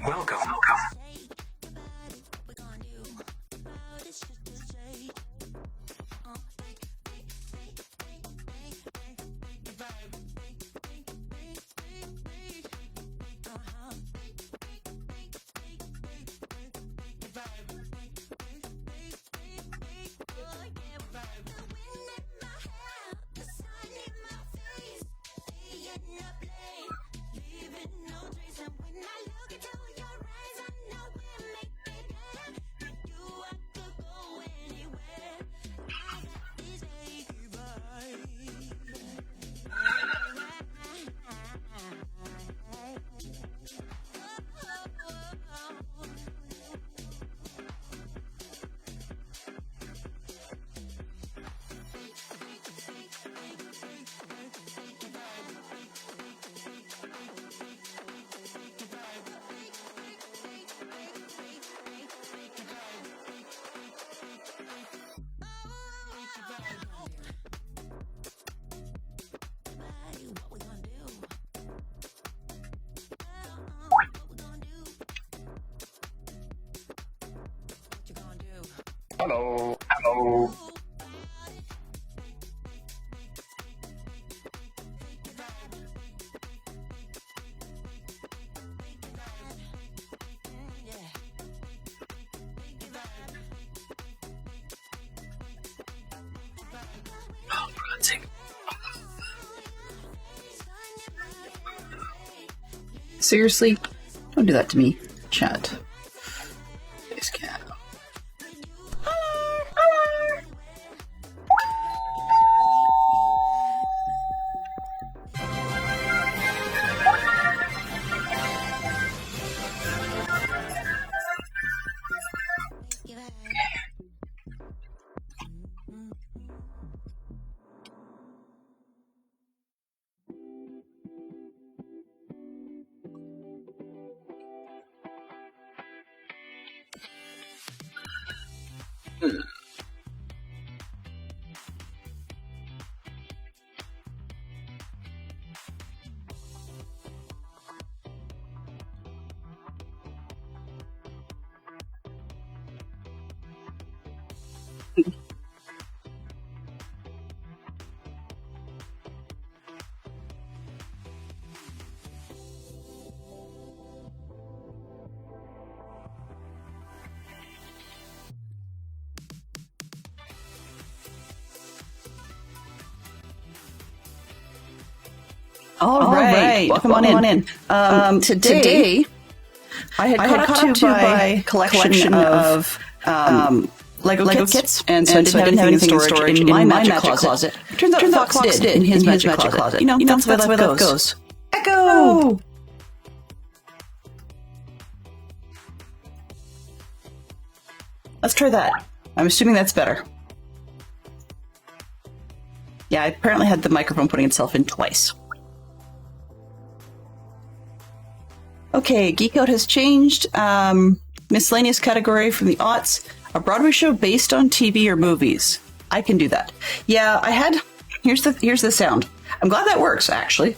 Welcome. Hello. Hello. Oh, for God's sake. Seriously? Don't do that to me, chat. This cat. All right. Welcome on in. Today, I had caught up to by collection of Lego kits, and so I didn't have anything in storage in my magic closet. Turns out Fox did in his magic closet. You know, that's the way life goes. Echo! Let's try that. I'm assuming that's better. Yeah, I apparently had the microphone putting itself in twice. Okay, Geek Out has changed. Miscellaneous category from the aughts. A Broadway show based on TV or movies. I can do that. Yeah, I had... Here's the sound. I'm glad that works, actually.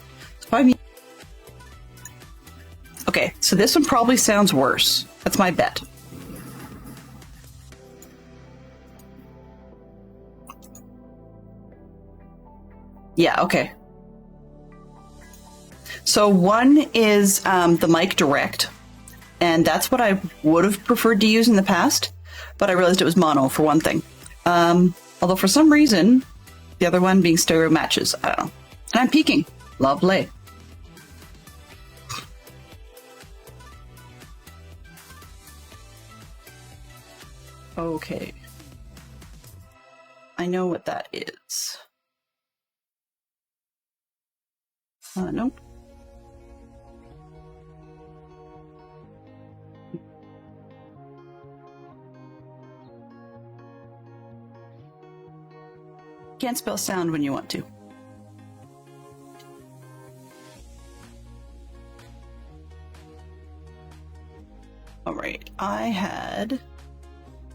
Okay, so this one probably sounds worse. That's my bet. Yeah, okay. So one is the mic direct, and that's what I would have preferred to use in the past, but I realized it was mono for one thing. Although for some reason, the other one being stereo matches. I don't know. And I'm peeking. Lovely. Okay. I know what that is. Nope. Can't spell sound when you want to. All right, I had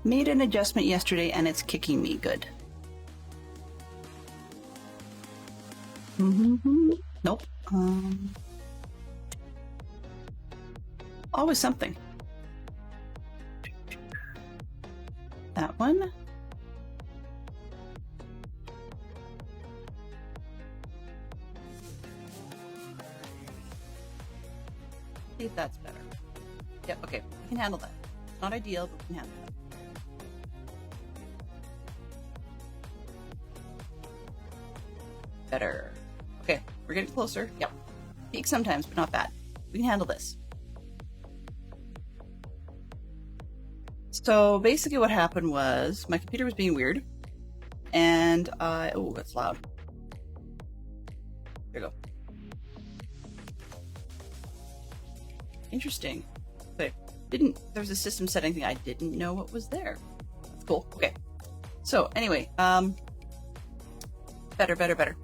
made an adjustment yesterday and it's kicking me good. Nope. Always something. That one. See if that's better. Yeah, okay. We can handle that. Not ideal, but we can handle that. Better. Okay, we're getting closer. Yep. Peak sometimes, but not bad. We can handle this. So basically what happened was my computer was being weird and oh, that's loud. There you go. Interesting. Okay. There's a system setting thing I didn't know what was there. That's cool. Okay. So anyway, better.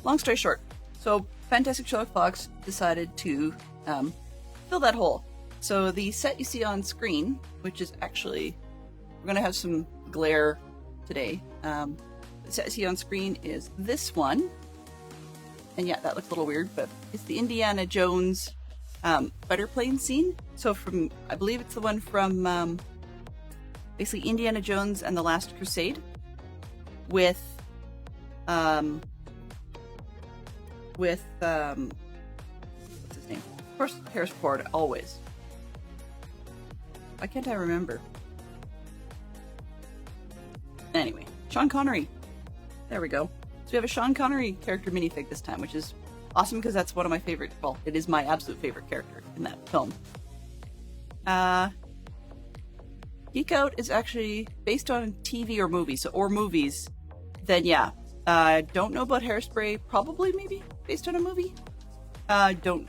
Long story short. So Fantastic Sherlock Fox decided to fill that hole. So the set you see on screen, which is actually, we're going to have some glare today. The set you see on screen is this one. And yeah, that looks a little weird, but it's the Indiana Jones fighter plane scene. So from, I believe it's the one from basically Indiana Jones and the Last Crusade with what's his name? Of course, Harrison Ford, always. Why can't I remember? Anyway, Sean Connery. There we go. So we have a Sean Connery character minifig this time, which is awesome because that's one of my favorite, well, it is my absolute favorite character in that film. Geek Out is actually based on TV or movies, or movies. Then yeah, don't know about Hairspray, probably maybe based on a movie. The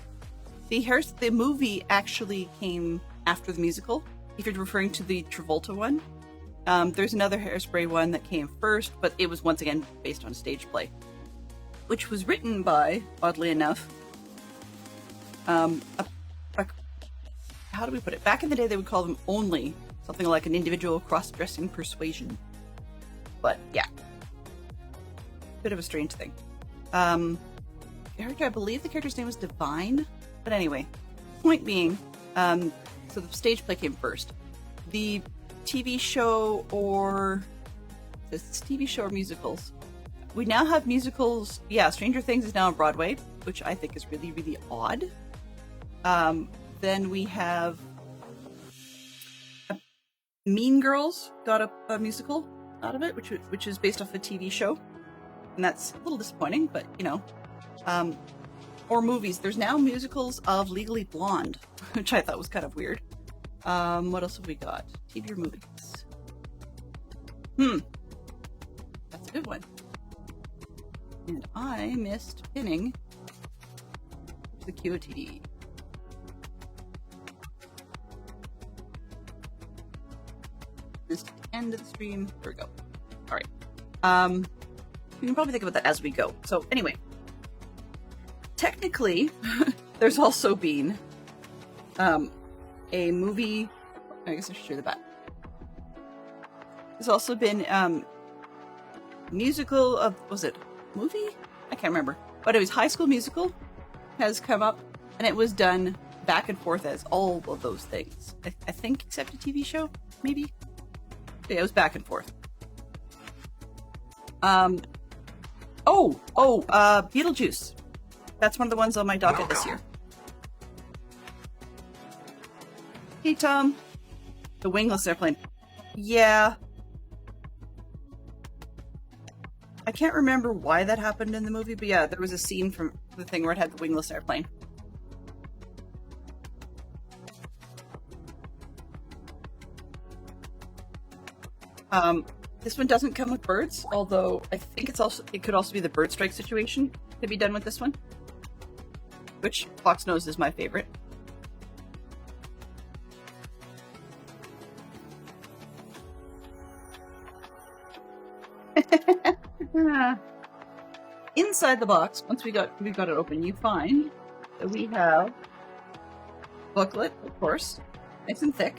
movie actually came after the musical, if you're referring to the Travolta one. There's another Hairspray one that came first, but it was once again based on a stage play, which was written by, oddly enough, how do we put it? Back in the day, they would call them only something like an individual cross-dressing persuasion. But yeah, bit of a strange thing. I believe the character's name was Divine, but anyway, point being, so the stage play came first. The TV show or musicals. We now have musicals. Yeah, Stranger Things is now on Broadway, which I think is really, really odd. Then we have Mean Girls got a musical out of it, which is based off a TV show, and that's a little disappointing, but you know. Or movies. There's now musicals of Legally Blonde, which I thought was kind of weird. What else have we got? TV or movies? That's a good one. And I missed pinning the QOTD. This is the end of the stream. There we go. All right. We can probably think about that as we go. So anyway, technically, there's also been a movie. I guess I should show you the back. There's also been musical of, was it movie? I can't remember. But it was High School Musical has come up, and it was done back and forth as all of those things. I think except a TV show, maybe. Yeah, it was back and forth. Beetlejuice. That's one of the ones on my docket this year. Hey, Tom. The wingless airplane. Yeah. I can't remember why that happened in the movie, but yeah, there was a scene from the thing where it had the wingless airplane. This one doesn't come with birds, although I think it could also be the bird strike situation could be done with this one, which Fox knows is my favorite. Inside the box, once we've got it open, you find that we have booklet, of course, nice and thick.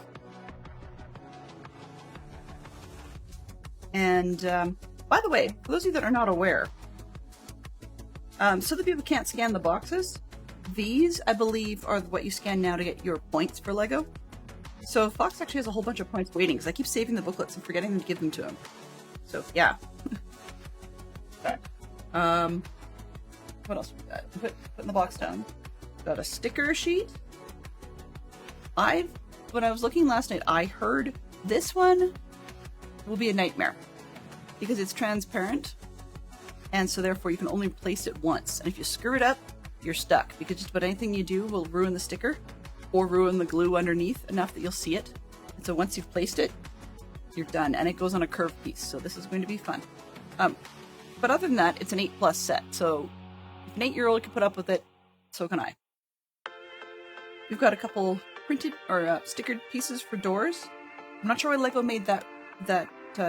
And by the way, for those of you that are not aware, so that people can't scan the boxes, these, I believe, are what you scan now to get your points for Lego. So Fox actually has a whole bunch of points waiting, because I keep saving the booklets and forgetting to give them to him. So, yeah. Okay. What else we got? Put in the box down. Got a sticker sheet. When I was looking last night, I heard this one will be a nightmare, because it's transparent, and so therefore you can only place it once. And if you screw it up, you're stuck, because just about anything you do will ruin the sticker or ruin the glue underneath enough that you'll see it. And so once you've placed it, you're done, and it goes on a curved piece, so this is going to be fun. But other than that, it's an 8+ set, so if an 8-year-old can put up with it, so can I. We've got a couple printed or stickered pieces for doors. I'm not sure why Lego made that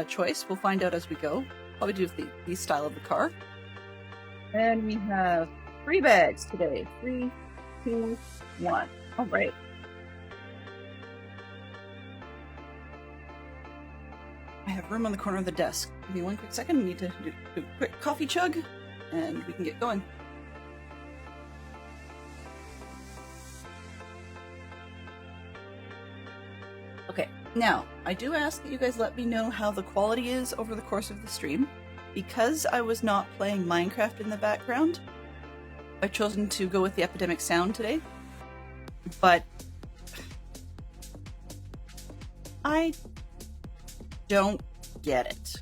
choice. We'll find out as we go. Probably do with the style of the car. And we have 3 bags today. 3, 2, 1. All right. I have room on the corner of the desk. Give me one quick second. We need to do a quick coffee chug, and we can get going. Okay, now, I do ask that you guys let me know how the quality is over the course of the stream. Because I was not playing Minecraft in the background, I've chosen to go with the Epidemic sound today. But I don't get it.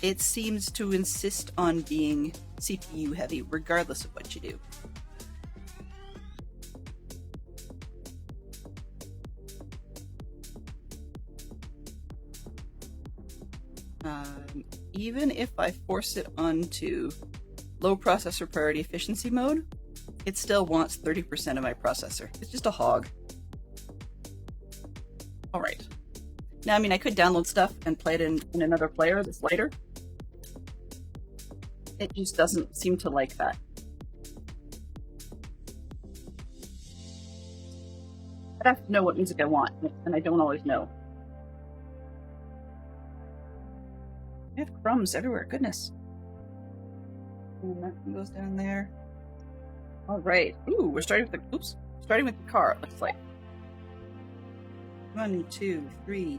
It seems to insist on being CPU heavy, regardless of what you do. Even if I force it onto low processor priority efficiency mode, it still wants 30% of my processor. It's just a hog. Alright. Now, I mean, I could download stuff and play it in another player that's lighter. It just doesn't seem to like that. I'd have to know what music I want, and I don't always know. I have crumbs everywhere, goodness. And that one goes down there. Alright. Ooh, we're starting with the car, it looks like. 1, 2, 3,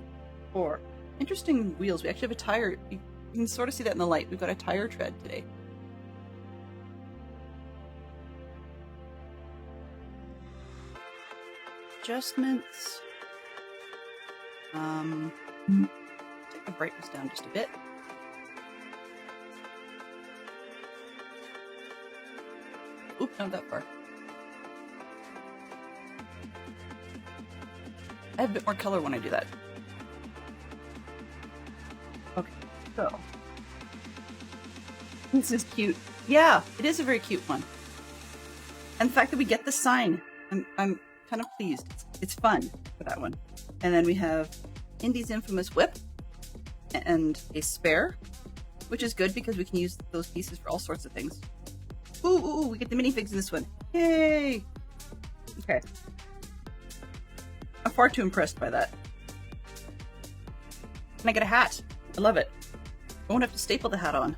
4. Interesting wheels. We actually have a tire. You can sort of see that in the light. We've got a tire tread today. Adjustments. Take the brightness down just a bit. Oop, not that far. I have a bit more color when I do that. Okay, so. This is cute. Yeah, it is a very cute one. And the fact that we get the sign, I'm kind of pleased. It's fun for that one. And then we have Indy's infamous whip and a spare, which is good because we can use those pieces for all sorts of things. Ooh, we get the minifigs in this one. Yay! Okay. I'm far too impressed by that. And I get a hat. I love it. I won't have to staple the hat on.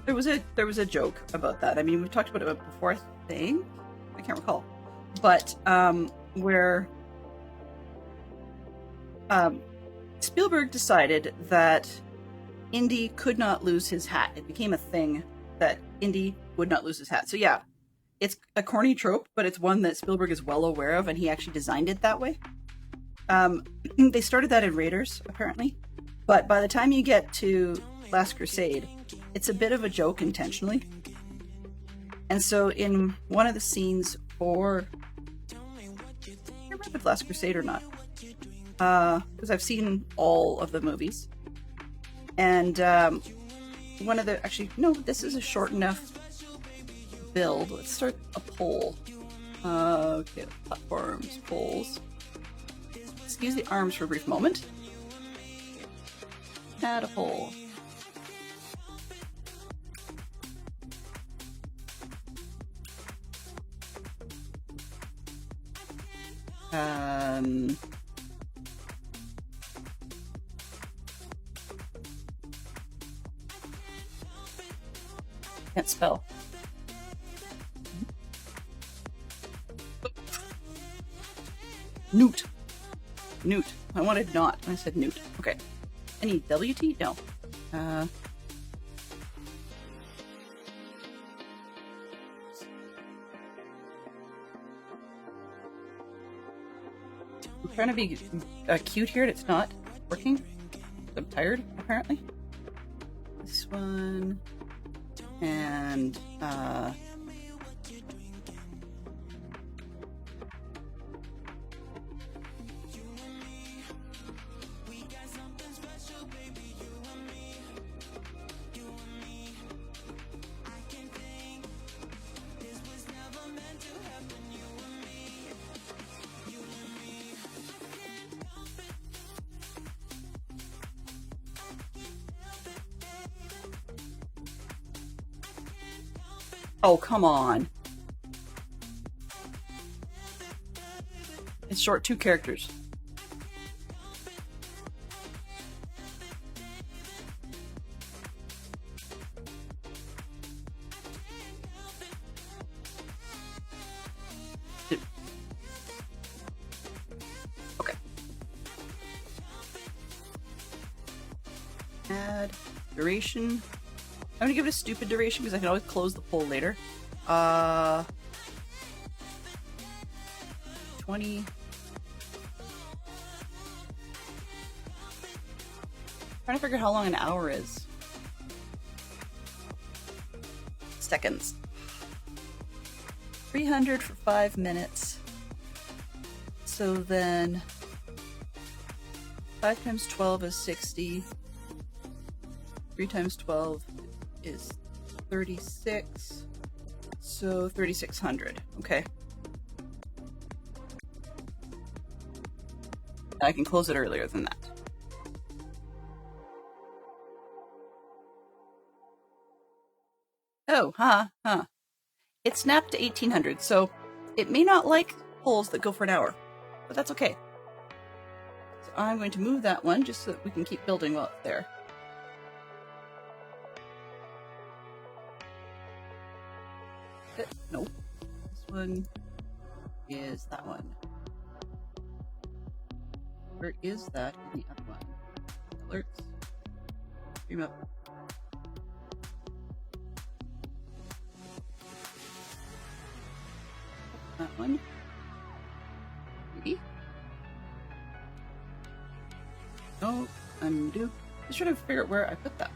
There was a joke about that. I mean, we've talked about it before, I think. I can't recall. But, where Spielberg decided that Indy could not lose his hat. It became a thing that Indy would not lose his hat. So yeah, it's a corny trope, but it's one that Spielberg is well aware of, and he actually designed it that way. They started that in Raiders, apparently. But by the time you get to Last Crusade, it's a bit of a joke intentionally. And so in one of the scenes for... I can't remember if it's Last Crusade or not. Because I've seen all of the movies. And one of the... Actually, no, this is a short enough build. Let's start a poll. Okay, platforms, polls. Excuse the arms for a brief moment. Add a poll. Can't spell. Newt. Newt. I wanted not. I said Newt. Okay. Any WT? No. I'm trying to be cute here and it's not working. I'm tired, apparently. This one. And, oh, come on. It's short 2 characters. Okay. Add duration. I'm gonna give it a stupid duration because I can always close the poll later. 20. Trying to figure how long an hour is. Seconds. 300 for 5 minutes. So then 5 times 12 is 60. 3 times 12 is 36. So 3,600. Okay. I can close it earlier than that. Oh, huh. It snapped to 1800, so it may not like polls that go for an hour, but that's okay. So I'm going to move that one just so that we can keep building while it's there. Nope. This one is that one. Where is that in the other one? Alerts. Stream up. That one. Maybe. No, undo. Just trying to figure out where I put that.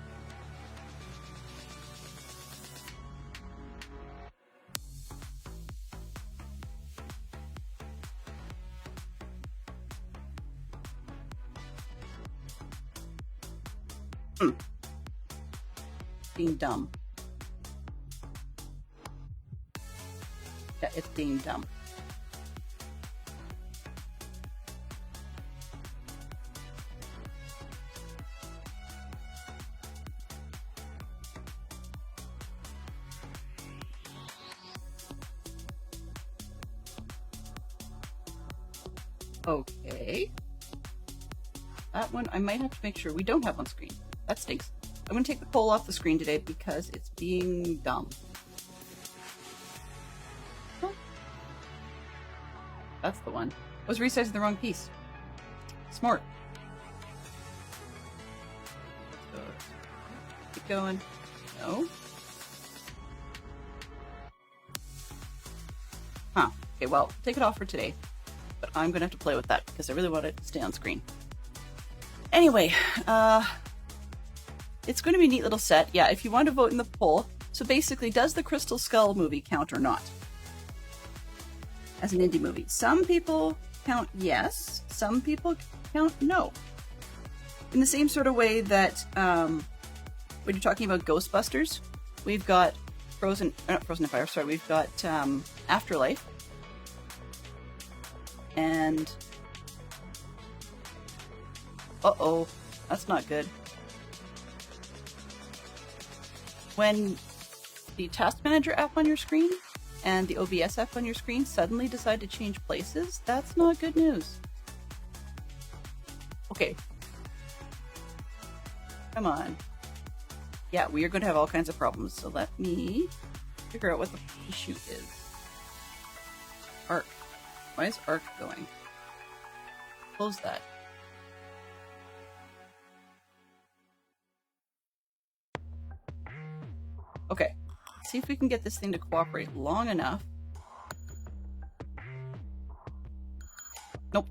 Being dumb. Yeah, it's being dumb. Okay. That one, I might have to make sure we don't have on screen. That stinks. I'm going to take the poll off the screen today because it's being dumb. Huh. That's the one. I was resizing the wrong piece. Smart. Keep going. No. Huh. Okay, well, take it off for today. But I'm going to have to play with that because I really want it to stay on screen. Anyway, it's going to be a neat little set. Yeah, if you want to vote in the poll. So basically, does the Crystal Skull movie count or not? As an indie movie. Some people count yes. Some people count no. In the same sort of way that when you're talking about Ghostbusters, we've got not Frozen Empire, sorry, we've got Afterlife. And uh-oh, that's not good. When the Task Manager app on your screen and the OBS app on your screen suddenly decide to change places, that's not good news. Okay. Come on. yeah, we are going to have all kinds of problems. So let me figure out what the issue is. Arc. Why is Arc going? Close that. Okay. See if we can get this thing to cooperate long enough. Nope.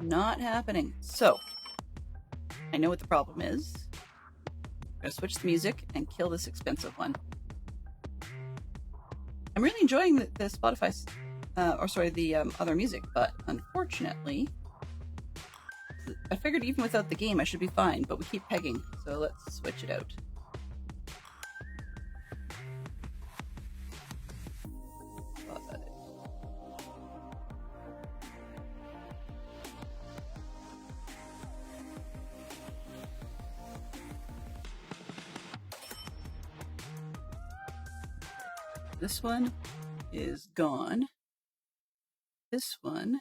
Not happening. So, I know what the problem is. I'm gonna switch the music and kill this expensive one. I'm really enjoying the Spotify, the other music, but unfortunately, I figured even without the game I should be fine, but we keep pegging, so let's switch it out. This one is gone. This one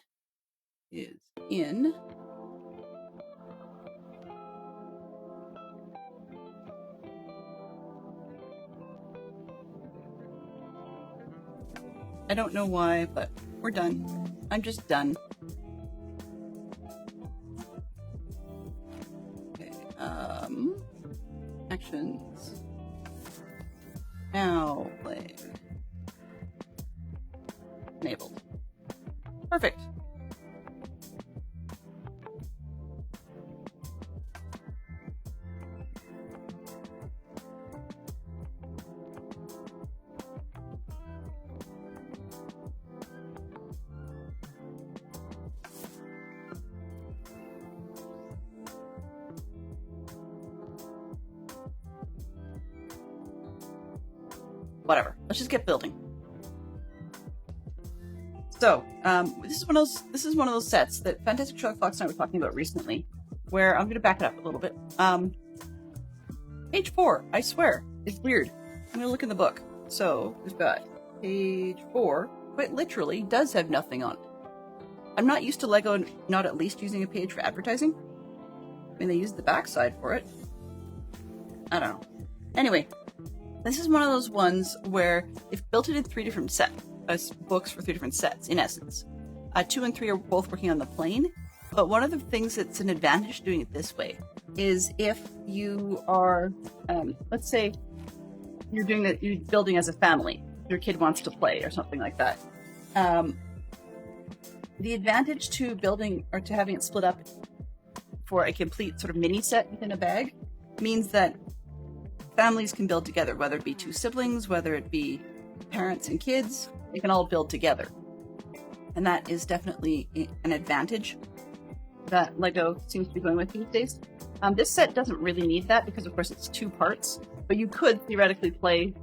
is in. I don't know why, but we're done. I'm just done. Okay, actions. Now play. Enabled. Perfect. Whatever. Let's just get building. So, this is one of those sets that Fantastic Sherlock Fox and I were talking about recently, where I'm going to back it up a little bit. Page 4, I swear, it's weird. I'm going to look in the book. So, we've got page 4, quite literally, does have nothing on it. I'm not used to LEGO not at least using a page for advertising. I mean, they use the backside for it. I don't know. Anyway, this is one of those ones where they've built it in 3 different books for 3 different sets, in essence. 2 and 3 are both working on the plane, but one of the things that's an advantage doing it this way is if you are, let's say you're building as a family, your kid wants to play or something like that. The advantage to building or to having it split up for a complete sort of mini set within a bag means that families can build together, whether it be 2 siblings, whether it be parents and kids, they can all build together. And that is definitely an advantage that LEGO seems to be going with these days. This set doesn't really need that because, of course, it's 2 parts, but you could theoretically play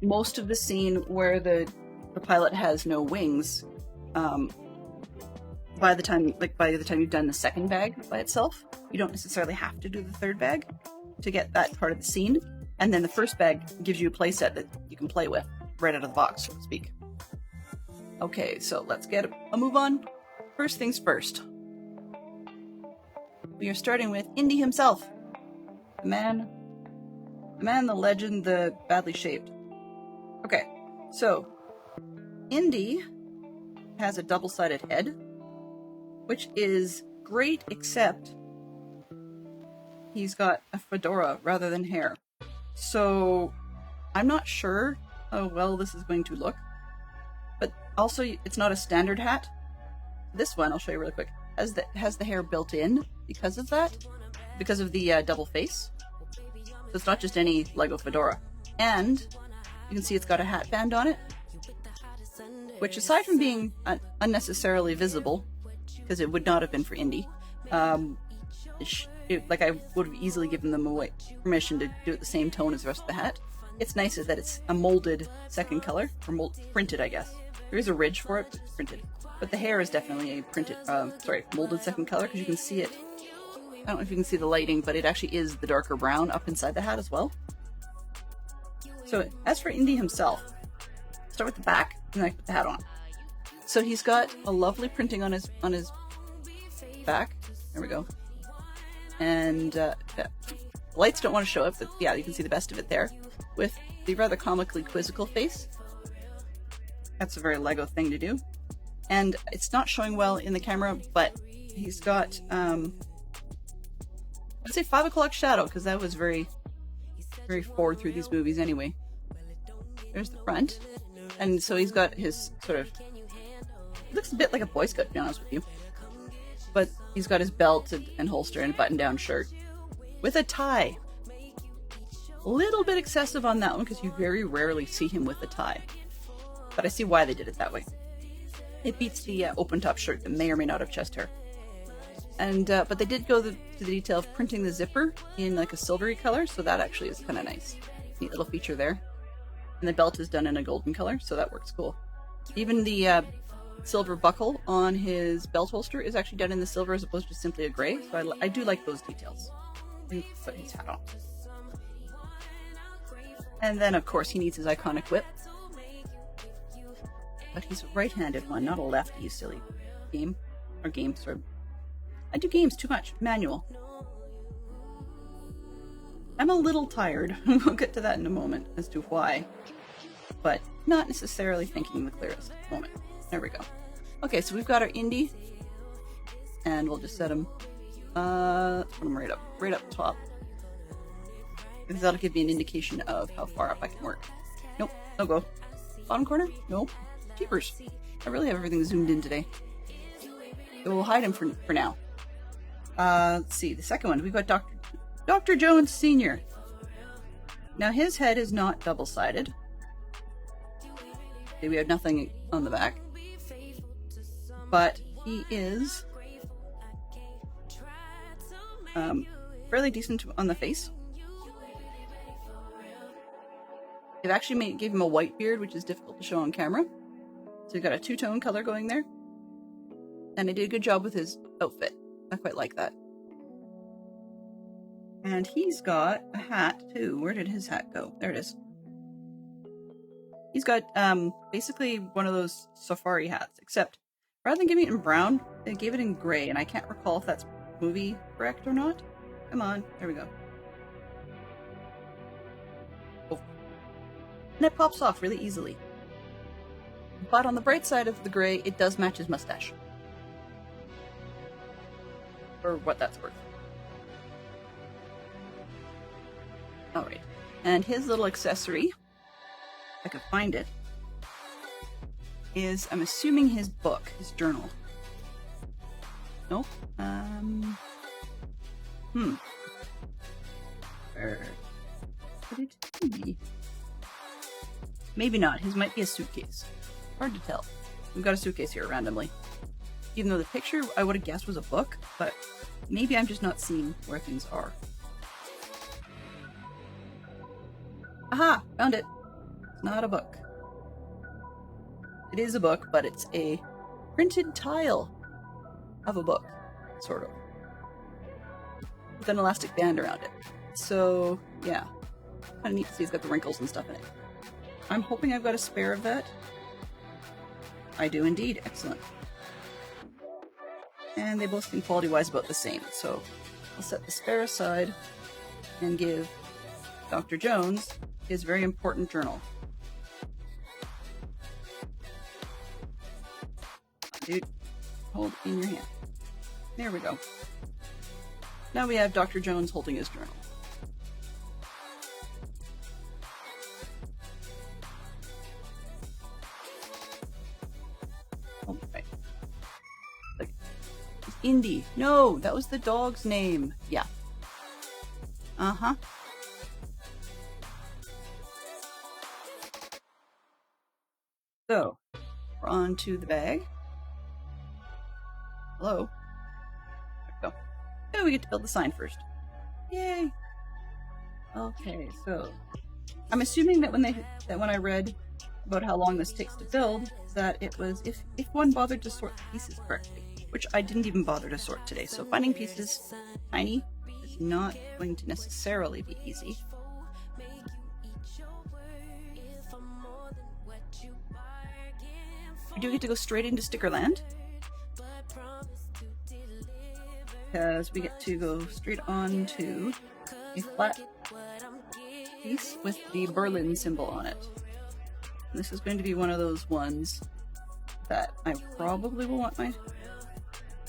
most of the scene where the pilot has no wings by the time you've done the second bag by itself. You don't necessarily have to do the third bag to get that part of the scene. And then the first bag gives you a playset that you can play with right out of the box, so to speak. Okay, so let's get a move on. First things first. We are starting with Indy himself. The man, the legend, the badly shaped. Okay, so Indy has a double-sided head, which is great, except he's got a fedora rather than hair. So I'm not sure how well this is going to look, but also it's not a standard hat. This one, I'll show you really quick, has the hair built in because of that, because of the double face. So it's not just any LEGO fedora. And you can see it's got a hat band on it, which aside from being unnecessarily visible, because it would not have been for Indy, like I would have easily given them permission to do it the same tone as the rest of the hat. It's nice that it's a molded second color, or printed, I guess. There is a ridge for it, but it's printed. But the hair is definitely a molded second color, because you can see it. I don't know if you can see the lighting, but it actually is the darker brown up inside the hat as well. So as for Indy himself, start with the back, and then I put the hat on. So he's got a lovely printing on his back. There we go. And The lights don't want to show up, but yeah, you can see the best of it there, with the rather comically quizzical face. That's a very Lego thing to do. And it's not showing well in the camera, but he's got, I'd say 5 o'clock shadow, because that was very forward through these movies anyway. There's the front. And so he's got his sort of, he looks a bit like a Boy Scout, to be honest with you. But he's got his belt and holster and button-down shirt. With a tie. A little bit excessive on that one, because you very rarely see him with a tie. But I see why they did it that way. It beats the open-top shirt that may or may not have chest hair. And but they did go to the detail of printing the zipper in like a silvery color, so that actually is kind of nice. Neat little feature there. And the belt is done in a golden color, so that works cool. Even the silver buckle on his belt holster is actually done in the silver as opposed to simply a gray, so I do like those details. And put his hat on. And then, of course, he needs his iconic whip. But he's a right-handed one, not a lefty, you silly game. Or game, sorry. I do games too much. Manual. I'm a little tired. We'll get to that in a moment as to why. But not necessarily thinking the clearest moment. There we go. Okay, so we've got our Indy. And we'll just set him, let's put him right up top. Because that'll give me an indication of how far up I can work. Nope, no go. Bottom corner? Nope. Jeepers. I really have everything zoomed in today. So we'll hide him for now. Let's see, the second one, we've got Dr. Jones Sr. Now his head is not double-sided. Okay, we have nothing on the back. But he is fairly decent on the face. They've actually gave him a white beard, which is difficult to show on camera. So we've got a two-tone color going there. And they did a good job with his outfit. I quite like that. And he's got a hat, too. Where did his hat go? There it is. He's got basically one of those safari hats, except rather than giving it in brown, they gave it in gray, and I can't recall if that's movie correct or not. Come on. There we go. Oh. And it pops off really easily. But on the bright side of the gray, it does match his mustache. For what that's worth. Alright. And his little accessory, if I could find it, is, I'm assuming, his book, his journal. Nope. Where could it be? Maybe not. His might be a suitcase. Hard to tell. We've got a suitcase here randomly. Even though the picture I would have guessed was a book, but maybe I'm just not seeing where things are. Aha! Found it! It's not a book. It is a book, but it's a printed tile of a book, sort of. With an elastic band around it. So, yeah. Kind of neat to see it's got the wrinkles and stuff in it. I'm hoping I've got a spare of that. I do indeed. Excellent. And they both seem quality-wise about the same, so I'll set the spare aside and give Dr. Jones his very important journal. Dude, hold in your hand. There we go. Now we have Dr. Jones holding his journal. Oh, right. Like, Indy. No, that was the dog's name. Yeah. Uh-huh. So, we're on to the bag. Hello. There we go. Oh, we get to build the sign first. Yay! Okay, so I'm assuming that when I read about how long this takes to build, that it was if one bothered to sort the pieces correctly, which I didn't even bother to sort today. So finding pieces tiny is not going to necessarily be easy. We do get to go straight into Stickerland, because we get to go straight on to a flat piece with the Berlin symbol on it. This is going to be one of those ones that I probably will want my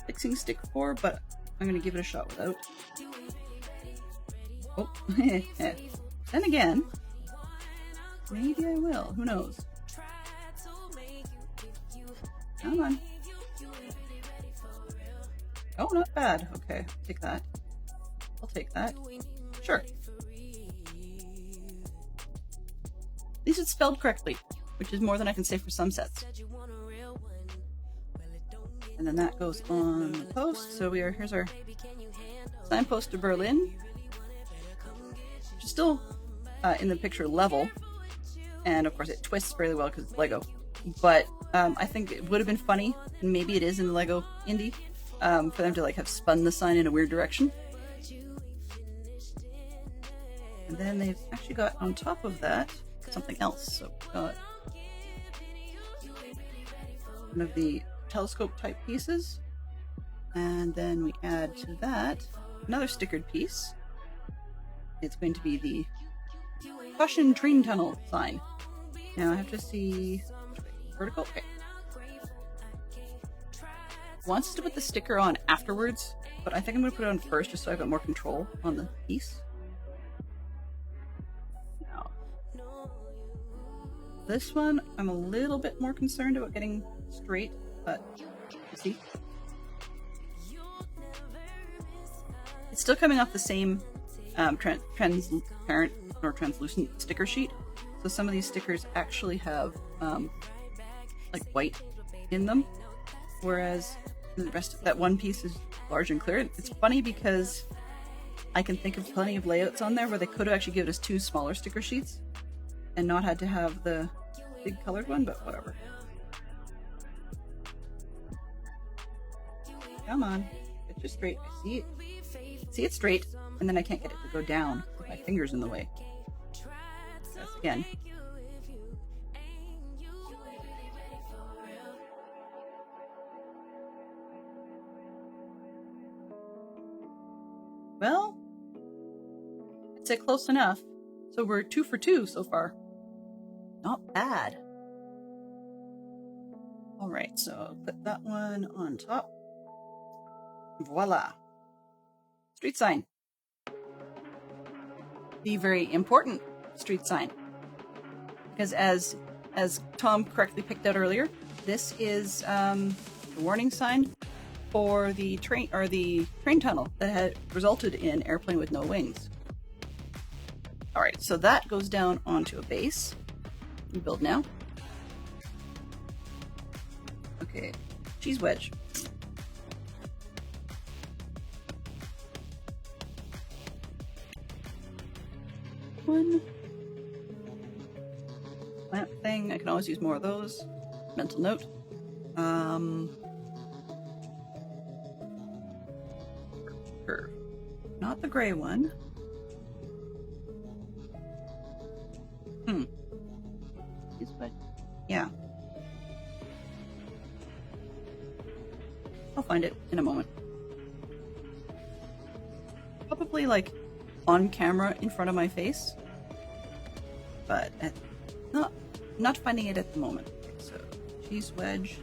fixing stick for, but I'm going to give it a shot without. Oh, then again, maybe I will. Who knows? Come on. Oh, not bad. Okay, take that. I'll take that. Sure. At least it's spelled correctly, which is more than I can say for some sets. And then that goes on the post. So here's our signpost to Berlin, which is still in the picture level. And of course it twists fairly well because it's Lego. But I think it would have been funny, and maybe it is in the Lego Indie, for them to like have spun the sign in a weird direction. And then they've actually got on top of that something else. So we've got one of the telescope type pieces, and then we add to that another stickered piece. It's going to be the Caution Train Tunnel sign. Now I have to see vertical. Okay. Wants us to put the sticker on afterwards, but I think I'm going to put it on first just so I've got more control on the piece. Now, this one I'm a little bit more concerned about getting straight, but you see, it's still coming off the same transparent or translucent sticker sheet. So some of these stickers actually have like white in them, whereas the rest of that one piece is large and clear. It's funny because I can think of plenty of layouts on there where they could have actually given us two smaller sticker sheets and not had to have the big colored one, but whatever. Come on, get you straight. I see it. See it straight, and then I can't get it to go down with my fingers in the way. That's again. Well, I'd say close enough. So we're 2 for 2 so far. Not bad. Alright, so I'll put that one on top. Voila. Street sign. The very important street sign. Because as Tom correctly picked out earlier, this is the warning sign for the train tunnel that had resulted in Airplane with No Wings. Alright, so that goes down onto a base. We build now. Okay, cheese wedge. One lamp thing, I can always use more of those. Mental note. Curve. Not the gray one. Yeah. I'll find it in a moment. Probably like on camera in front of my face, but not finding it at the moment. Okay, so cheese wedge.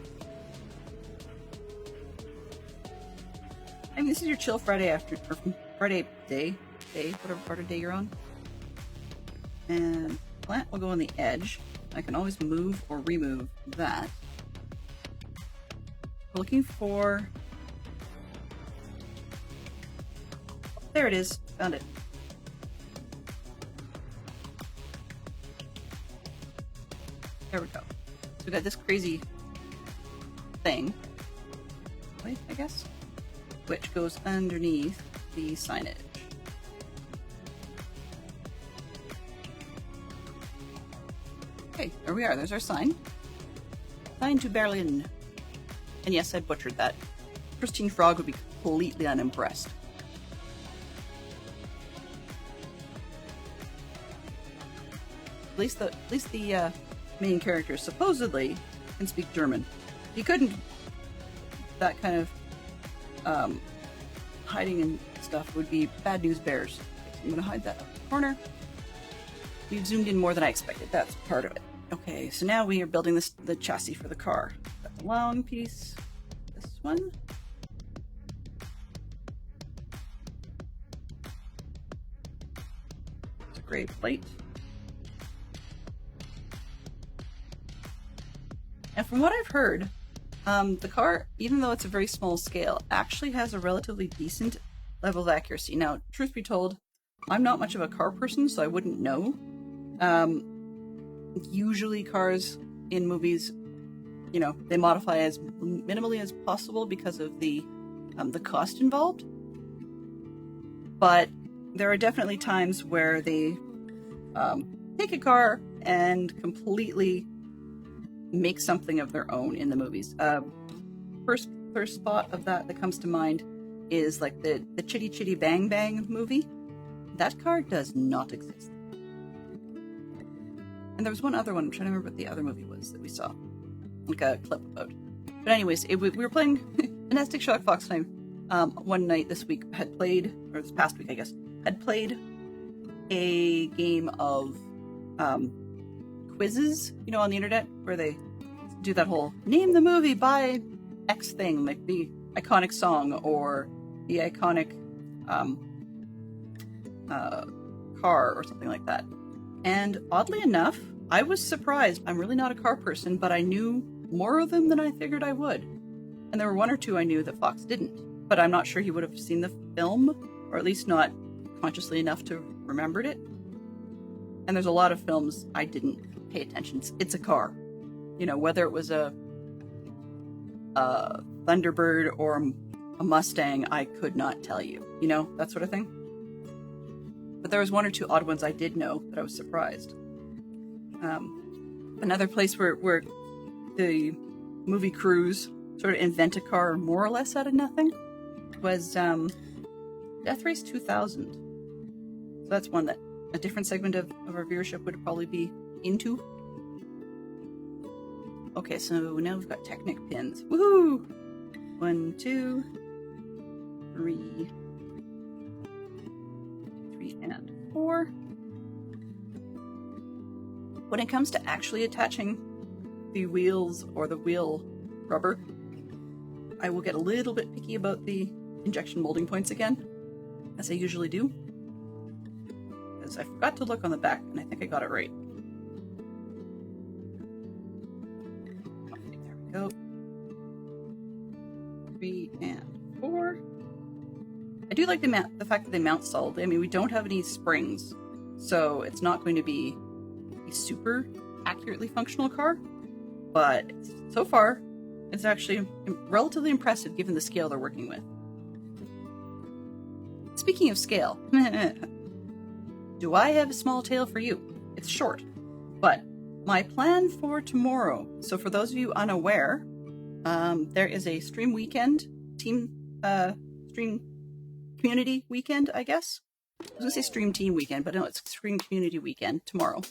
I mean, this is your chill Friday or Friday day, whatever part of day you're on. And plant will go on the edge. I can always move or remove that. We're looking for... There it is. Found it. There we go. So we got this crazy thing, I guess, which goes underneath the signage. Okay, there we are. There's our sign. Sign to Berlin. And yes, I butchered that. Christine Frog would be completely unimpressed. At least the main character supposedly can speak German. If he couldn't, that kind of hiding and stuff would be bad news bears. I'm going to hide that corner. We've zoomed in more than I expected. That's part of it. Okay, so now we are building the chassis for the car. Got the long piece. This one. It's a gray plate. And from what I've heard, the car, even though it's a very small scale, actually has a relatively decent level of accuracy. Now, truth be told, I'm not much of a car person, so I wouldn't know. Usually cars in movies, you know, they modify as minimally as possible because of the cost involved. But there are definitely times where they take a car and completely make something of their own in the movies. First spot of that comes to mind is like the Chitty Chitty Bang Bang movie. That car does not exist. And there was one other one, I'm trying to remember what the other movie was that we saw, like a clip about. But anyways, we were playing Monastic Shock Fox time one night this week, or this past week I guess, had played a game of quizzes, you know, on the internet, where they do that whole name the movie by X thing, like the iconic song or the iconic car or something like that. And oddly enough, I was surprised. I'm really not a car person, but I knew more of them than I figured I would. And there were one or two I knew that Fox didn't, but I'm not sure he would have seen the film, or at least not consciously enough to remembered it. And there's a lot of films I didn't pay attention. It's a car. You know, whether it was a Thunderbird or a Mustang, I could not tell you. You know, that sort of thing. But there was one or two odd ones I did know that I was surprised. Another place where the movie crews sort of invent a car more or less out of nothing was Death Race 2000. So that's one that a different segment of our viewership would probably be into. Okay, so now we've got Technic pins. Woohoo! 1, 2, 3, and 4. When it comes to actually attaching the wheels or the wheel rubber, I will get a little bit picky about the injection molding points again, as I usually do. Because I forgot to look on the back, and I think I got it right. Okay, there we go. 3 and 4. I do like the fact that they mount solidly. I mean, we don't have any springs, so it's not going to be a super accurately functional car, but so far, it's actually relatively impressive given the scale they're working with. Speaking of scale, do I have a small tale for you? It's short, but my plan for tomorrow, so for those of you unaware, there is a stream weekend, stream community weekend, I guess. I was going to say stream team weekend, but no, it's stream community weekend tomorrow.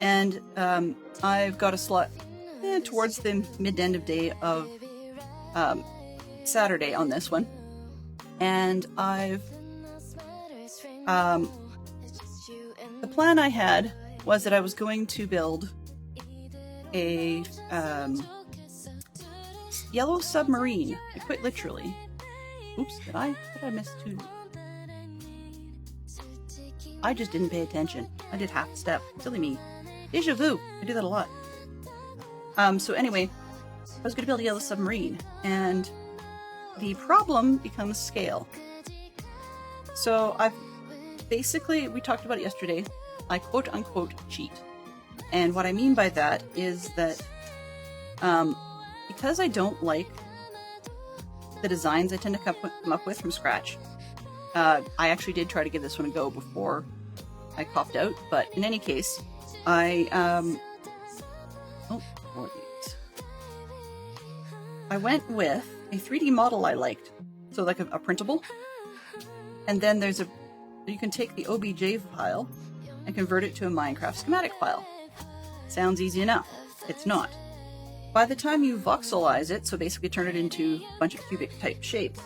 And I've got a slot towards the mid-end of day of Saturday on this one. And I've... the plan I had was that I was going to build a yellow submarine, quite literally. Oops, did I miss two? I just didn't pay attention. I did half a step. Silly me. Deja vu. I do that a lot. So anyway, I was going to build a yellow submarine, and the problem becomes scale. So we talked about it yesterday, I quote-unquote cheat. And what I mean by that is that because I don't like the designs I tend to come up with from scratch, I actually did try to give this one a go before I coughed out, but in any case, I went with a 3D model I liked, so like a printable, and then you can take the OBJ file and convert it to a Minecraft schematic file. Sounds easy enough. It's not. By the time you voxelize it, so basically turn it into a bunch of cubic type shapes,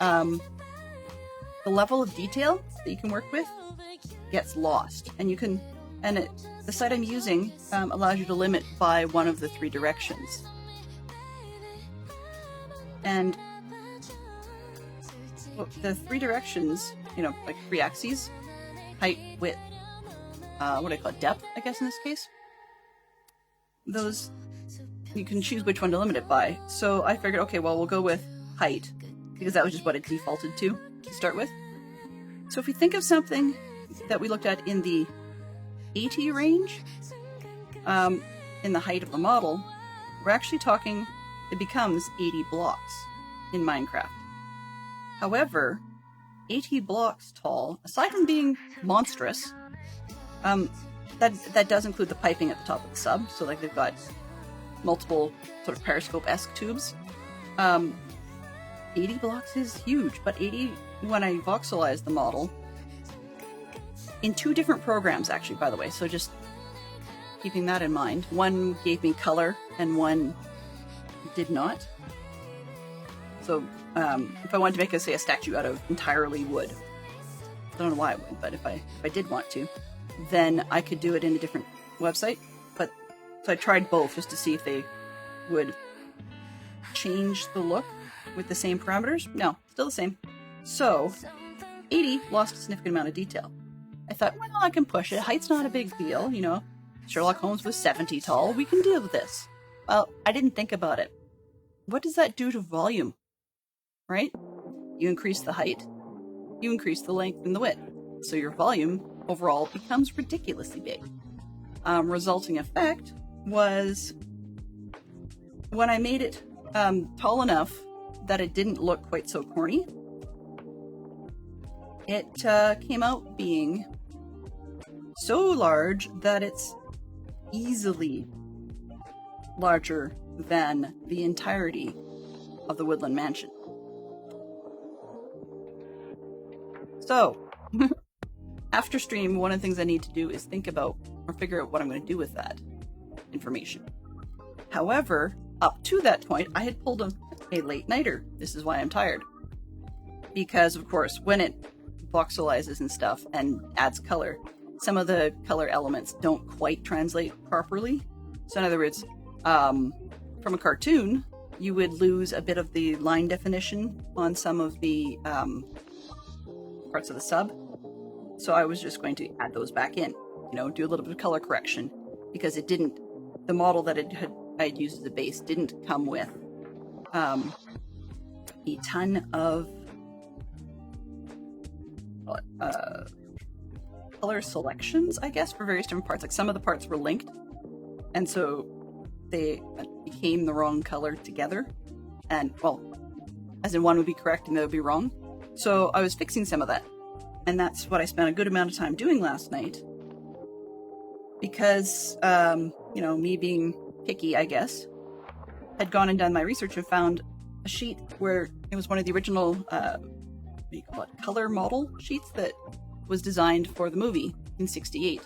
the level of detail that you can work with gets lost. And the site I'm using allows you to limit by one of the 3 directions. And the 3 directions, like 3 axes, height, width, what do I call it, depth, I guess in this case. Those, you can choose which one to limit it by. So I figured, okay, well, we'll go with height, because that was just what it defaulted to start with. So if we think of something that we looked at in the 80 range, in the height of the model, we're actually talking, it becomes 80 blocks in Minecraft. However, 80 blocks tall, aside from being monstrous, that does include the piping at the top of the sub, so like they've got multiple sort of periscope-esque tubes. 80 blocks is huge, but 80, when I voxelized the model, in 2 different programs actually, by the way, so just keeping that in mind. One gave me color and one did not. So if I wanted to make, say, a statue out of entirely wood, I don't know why I would, but if I did want to, then I could do it in a different website. But so I tried both just to see if they would change the look with the same parameters. No, still the same. So 80 lost a significant amount of detail. I thought, well, I can push it. Height's not a big deal, Sherlock Holmes was 70 tall. We can deal with this. Well, I didn't think about it. What does that do to volume? Right? You increase the height, you increase the length and the width. So your volume overall becomes ridiculously big. Resulting effect was when I made it tall enough that it didn't look quite so corny, it came out being so large that it's easily larger than the entirety of the Woodland Mansion. So, after stream, one of the things I need to do is think about or figure out what I'm going to do with that information. However, up to that point, I had pulled a late nighter. This is why I'm tired. Because, of course, when it voxelizes and stuff and adds color, some of the color elements don't quite translate properly. So in other words, from a cartoon, you would lose a bit of the line definition on some of the parts of the sub. So I was just going to add those back in, do a little bit of color correction, because the model that I'd used as a base didn't come with a ton of color selections, I guess, for various different parts. Like some of the parts were linked, and so they became the wrong color together. And, well, as in one would be correct and the other would be wrong. So I was fixing some of that. And that's what I spent a good amount of time doing last night. Because, me being picky, I guess, had gone and done my research and found a sheet where it was one of the original, color model sheets that was designed for the movie in '68.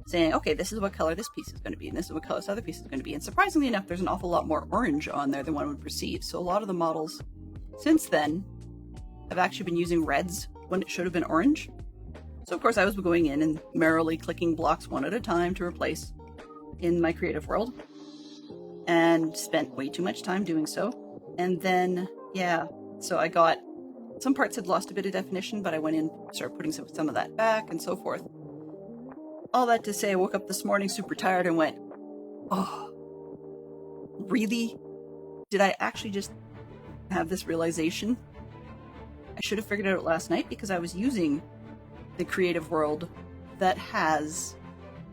Saying, okay, this is what color this piece is going to be, and this is what color this other piece is going to be. And surprisingly enough, there's an awful lot more orange on there than one would perceive. So a lot of the models since then have actually been using reds when it should have been orange. So of course I was going in and merrily clicking blocks one at a time to replace in my creative world, and spent way too much time doing so. And then, so I got, some parts had lost a bit of definition, but I went in, started putting some of that back and so forth. All that to say, I woke up this morning super tired and went, oh, really? Did I actually just have this realization? I should have figured it out last night, because I was using the creative world that has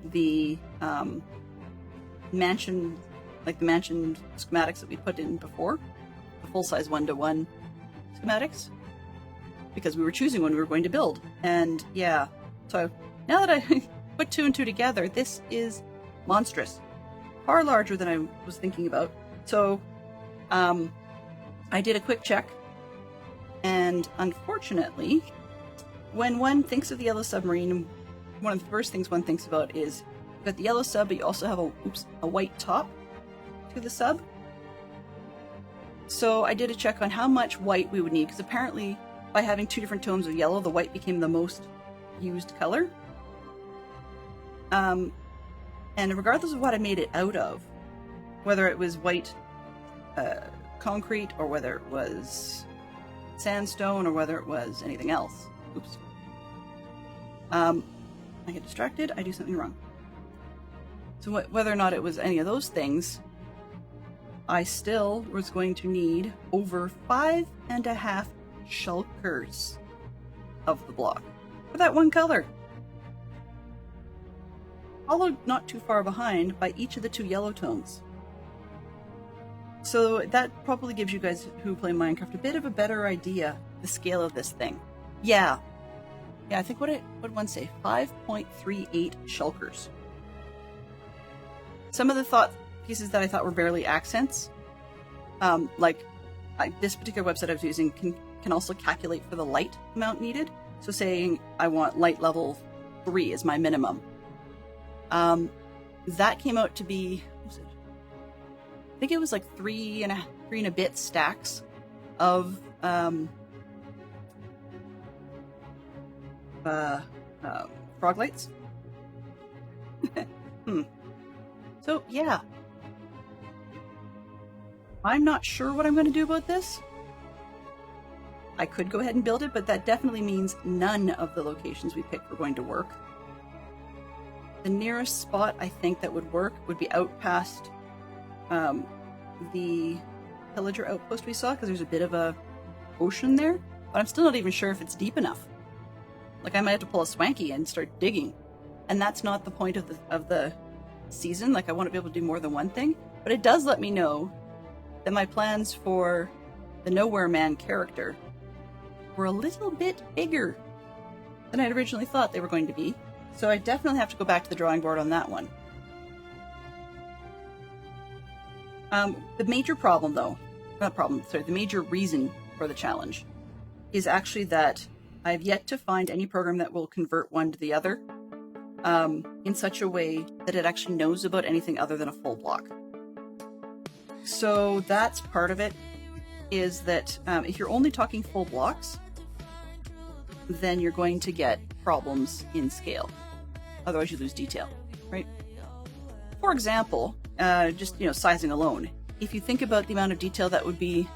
the mansion, like the mansion schematics that we put in before, the full-size 1-to-1 schematics, because we were choosing when we were going to build. And so now that I put 2 and 2 together, this is monstrous, far larger than I was thinking about. So I did a quick check, and unfortunately, when one thinks of the Yellow Submarine, one of the first things one thinks about is you've got the yellow sub, but you also have a white top to the sub. So I did a check on how much white we would need, because apparently by having 2 different tones of yellow, the white became the most used color. And regardless of what I made it out of, whether it was white concrete or whether it was sandstone or whether it was anything else. Oops. I get distracted, I do something wrong. So whether or not it was any of those things, I still was going to need over 5.5 shulkers of the block for that one color. Followed not too far behind by each of the 2 yellow tones. So that probably gives you guys who play Minecraft a bit of a better idea the scale of this thing. Yeah, I think what did one say? 5.38 shulkers. Some of the thought pieces that I thought were barely accents, this particular website I was using can also calculate for the light amount needed. So saying I want light level 3 is my minimum. That came out to be, what was it? I think it was like three and a bit stacks of frog lights. So yeah, I'm not sure what I'm going to do about this. I could go ahead and build it, but that definitely means none of the locations we picked were going to work. The nearest spot I think that would work would be out past the pillager outpost we saw, because there's a bit of a ocean there, but I'm still not even sure if it's deep enough. Like, I might have to pull a Swanky and start digging, and that's not the point of the season. Like, I want to be able to do more than one thing, but it does let me know that my plans for the Nowhere Man character were a little bit bigger than I'd originally thought they were going to be. So I definitely have to go back to the drawing board on that one. The major problem, though, the major reason for the challenge is actually that I've yet to find any program that will convert one to the other in such a way that it actually knows about anything other than a full block. So that's part of it, is that if you're only talking full blocks, then you're going to get problems in scale. Otherwise you lose detail, right? For example, just sizing alone, if you think about the amount of detail that would be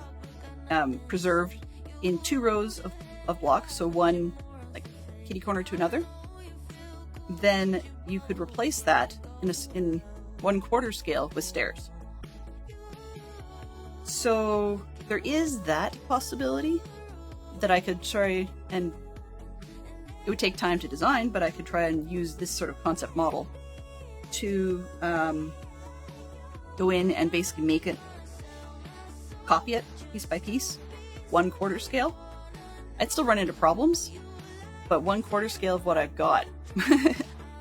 preserved in 2 rows of blocks, so one like kitty corner to another, then you could replace that in 1/4 scale with stairs. So there is that possibility that I could try, and it would take time to design, but I could try and use this sort of concept model to go in and basically make it, copy it piece by piece, 1/4 scale. I'd still run into problems, but 1/4 scale of what I've got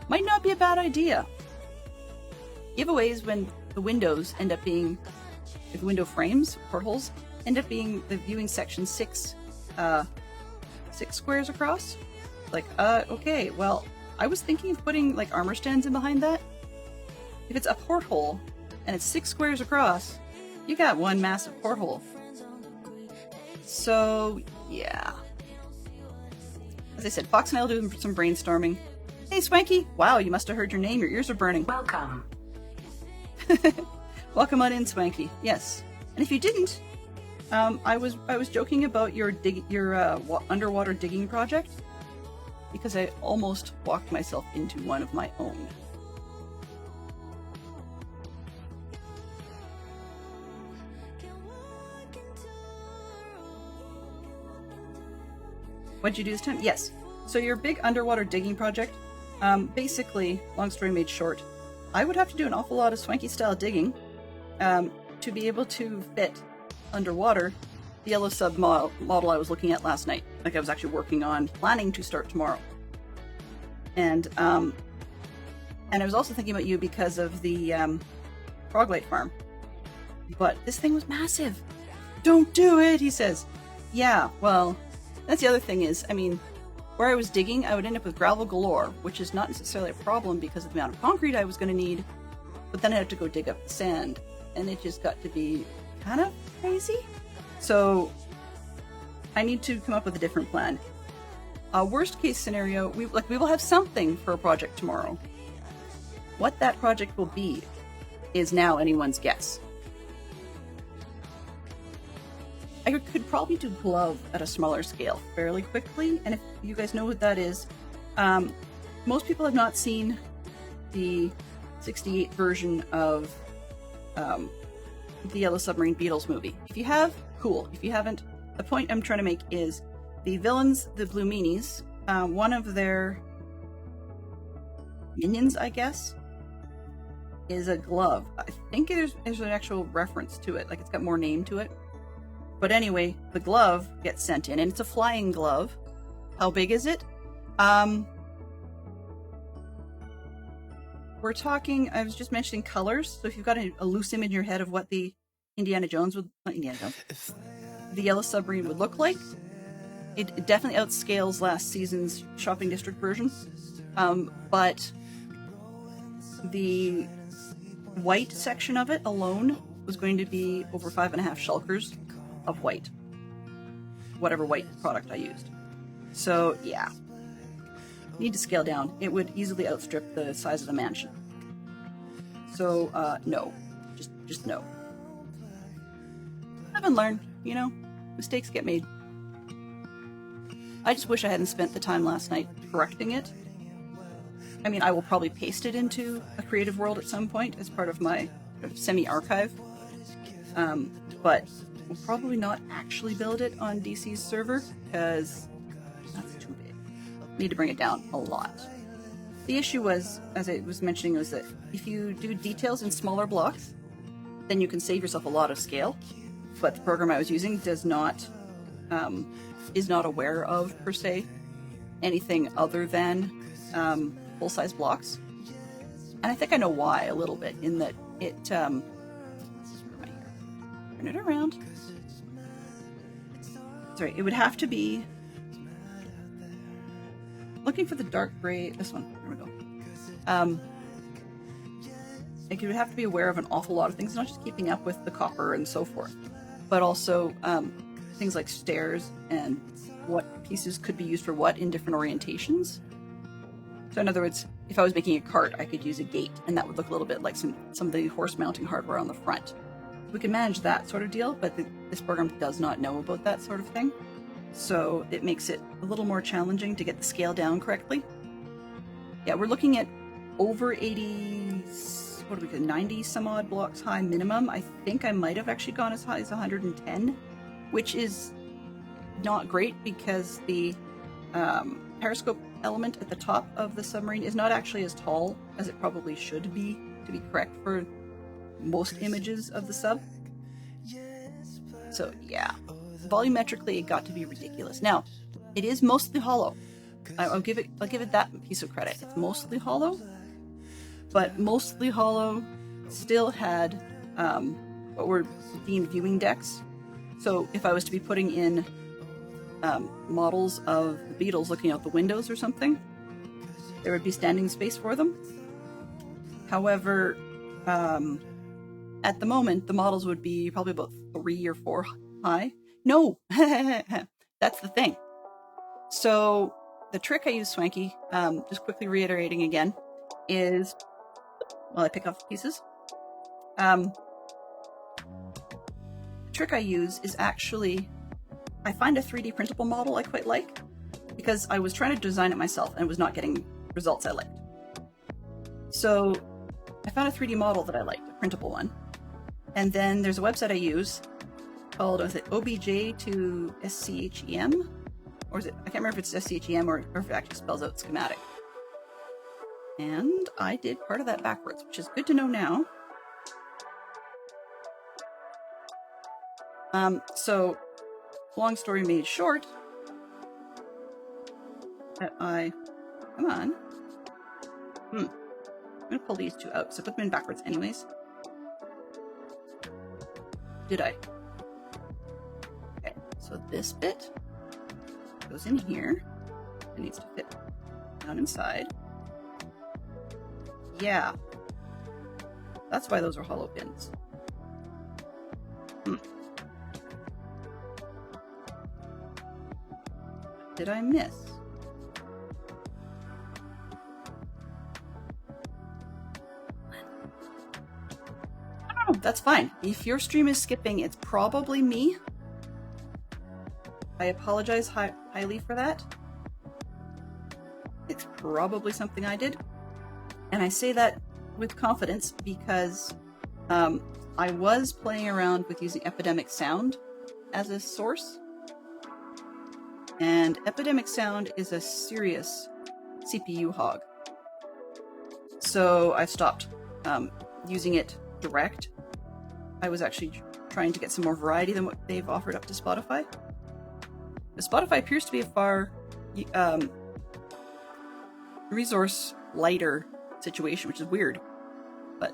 might not be a bad idea. Giveaways when the windows end up being, if the window frames, portholes, end up being the viewing section 6 squares across. Like, okay, well, I was thinking of putting like armor stands in behind that. If it's a porthole and it's 6 squares across, you got one massive porthole. So yeah. As I said, Fox and I will do some brainstorming. Hey Swanky! Wow, you must have heard your name. Your ears are burning. Welcome. Welcome on in, Swanky. Yes. And if you didn't, I was joking about your underwater digging project, because I almost walked myself into one of my own. What'd you do this time? Yes. So your big underwater digging project, basically, long story made short, I would have to do an awful lot of Swanky style digging to be able to fit underwater the yellow sub model I was looking at last night. Like, I was actually working on planning to start tomorrow. And I was also thinking about you because of the Froglight farm. But this thing was massive. Don't do it, he says. Yeah, well, that's the other thing is, I mean, where I was digging, I would end up with gravel galore, which is not necessarily a problem because of the amount of concrete I was going to need, but then I'd have to go dig up the sand, and it just got to be kind of crazy. So I need to come up with a different plan. Worst case scenario, we will have something for a project tomorrow. What that project will be is now anyone's guess. I could probably do glove at a smaller scale fairly quickly, and if you guys know what that is, most people have not seen the 68 version of the Yellow Submarine Beatles movie. If you have, cool. If you haven't, the point I'm trying to make is the villains, the Blue Meanies, one of their minions, I guess, is a glove. I think there's an actual reference to it, like it's got more name to it. But anyway, the glove gets sent in, and it's a flying glove. How big is it? We're talking, I was just mentioning colors, so if you've got a loose image in your head of what the the Yellow Submarine would look like, it definitely outscales last season's shopping district version. But the white section of it alone was going to be over 5.5 shulkers of white. Whatever white product I used. So, yeah. Need to scale down. It would easily outstrip the size of the mansion. So, no. Just no. Live and learn, you know? Mistakes get made. I just wish I hadn't spent the time last night correcting it. I mean, I will probably paste it into a creative world at some point as part of my semi-archive. But we'll probably not actually build it on DC's server, because that's too big. Need to bring it down a lot. The issue was, as I was mentioning, was that if you do details in smaller blocks, then you can save yourself a lot of scale. But the program I was using does not, is not aware of, per se, anything other than full-size blocks. And I think I know why a little bit, in that it, turn it around. Sorry, it would have to be, looking for the dark gray, this one, there we go. It would have to be aware of an awful lot of things, not just keeping up with the copper and so forth, but also things like stairs and what pieces could be used for what in different orientations. So in other words, if I was making a cart, I could use a gate, and that would look a little bit like some of the horse mounting hardware on the front. We can manage that sort of deal, but this program does not know about that sort of thing. So it makes it a little more challenging to get the scale down correctly. Yeah, we're looking at over 90 some odd blocks high minimum. I think I might have actually gone as high as 110, which is not great because the periscope element at the top of the submarine is not actually as tall as it probably should be, to be correct for most images of the sub. So yeah, volumetrically it got to be ridiculous. Now, it is mostly hollow. I'll give it that piece of credit. It's mostly hollow, but mostly hollow still had what were deemed viewing decks. So if I was to be putting in models of the Beatles looking out the windows or something, there would be standing space for them. However, at the moment, the models would be probably about 3 or 4 high. No! That's the thing. So, the trick I use, Swanky, just quickly reiterating again, is, while I pick off the pieces, the trick I use is actually, I find a 3D printable model I quite like, because I was trying to design it myself and was not getting results I liked. So, I found a 3D model that I liked, a printable one. And then there's a website I use called, is it OBJ to SCHEM? Or is it, I can't remember if it's SCHEM or if it actually spells out schematic. And I did part of that backwards, which is good to know now. So, long story made short, that come on. I'm gonna pull these two out, so put them in backwards anyways. Did I? Okay, so this bit goes in here. It needs to fit down inside. Yeah. That's why those are hollow pins. Did I miss? that's fine. If your stream is skipping, it's probably me. I apologize highly for that. It's probably something I did. And I say that with confidence because I was playing around with using Epidemic Sound as a source. And Epidemic Sound is a serious CPU hog. So I stopped using it direct. I was actually trying to get some more variety than what they've offered up to Spotify. But Spotify appears to be a far resource lighter situation, which is weird. But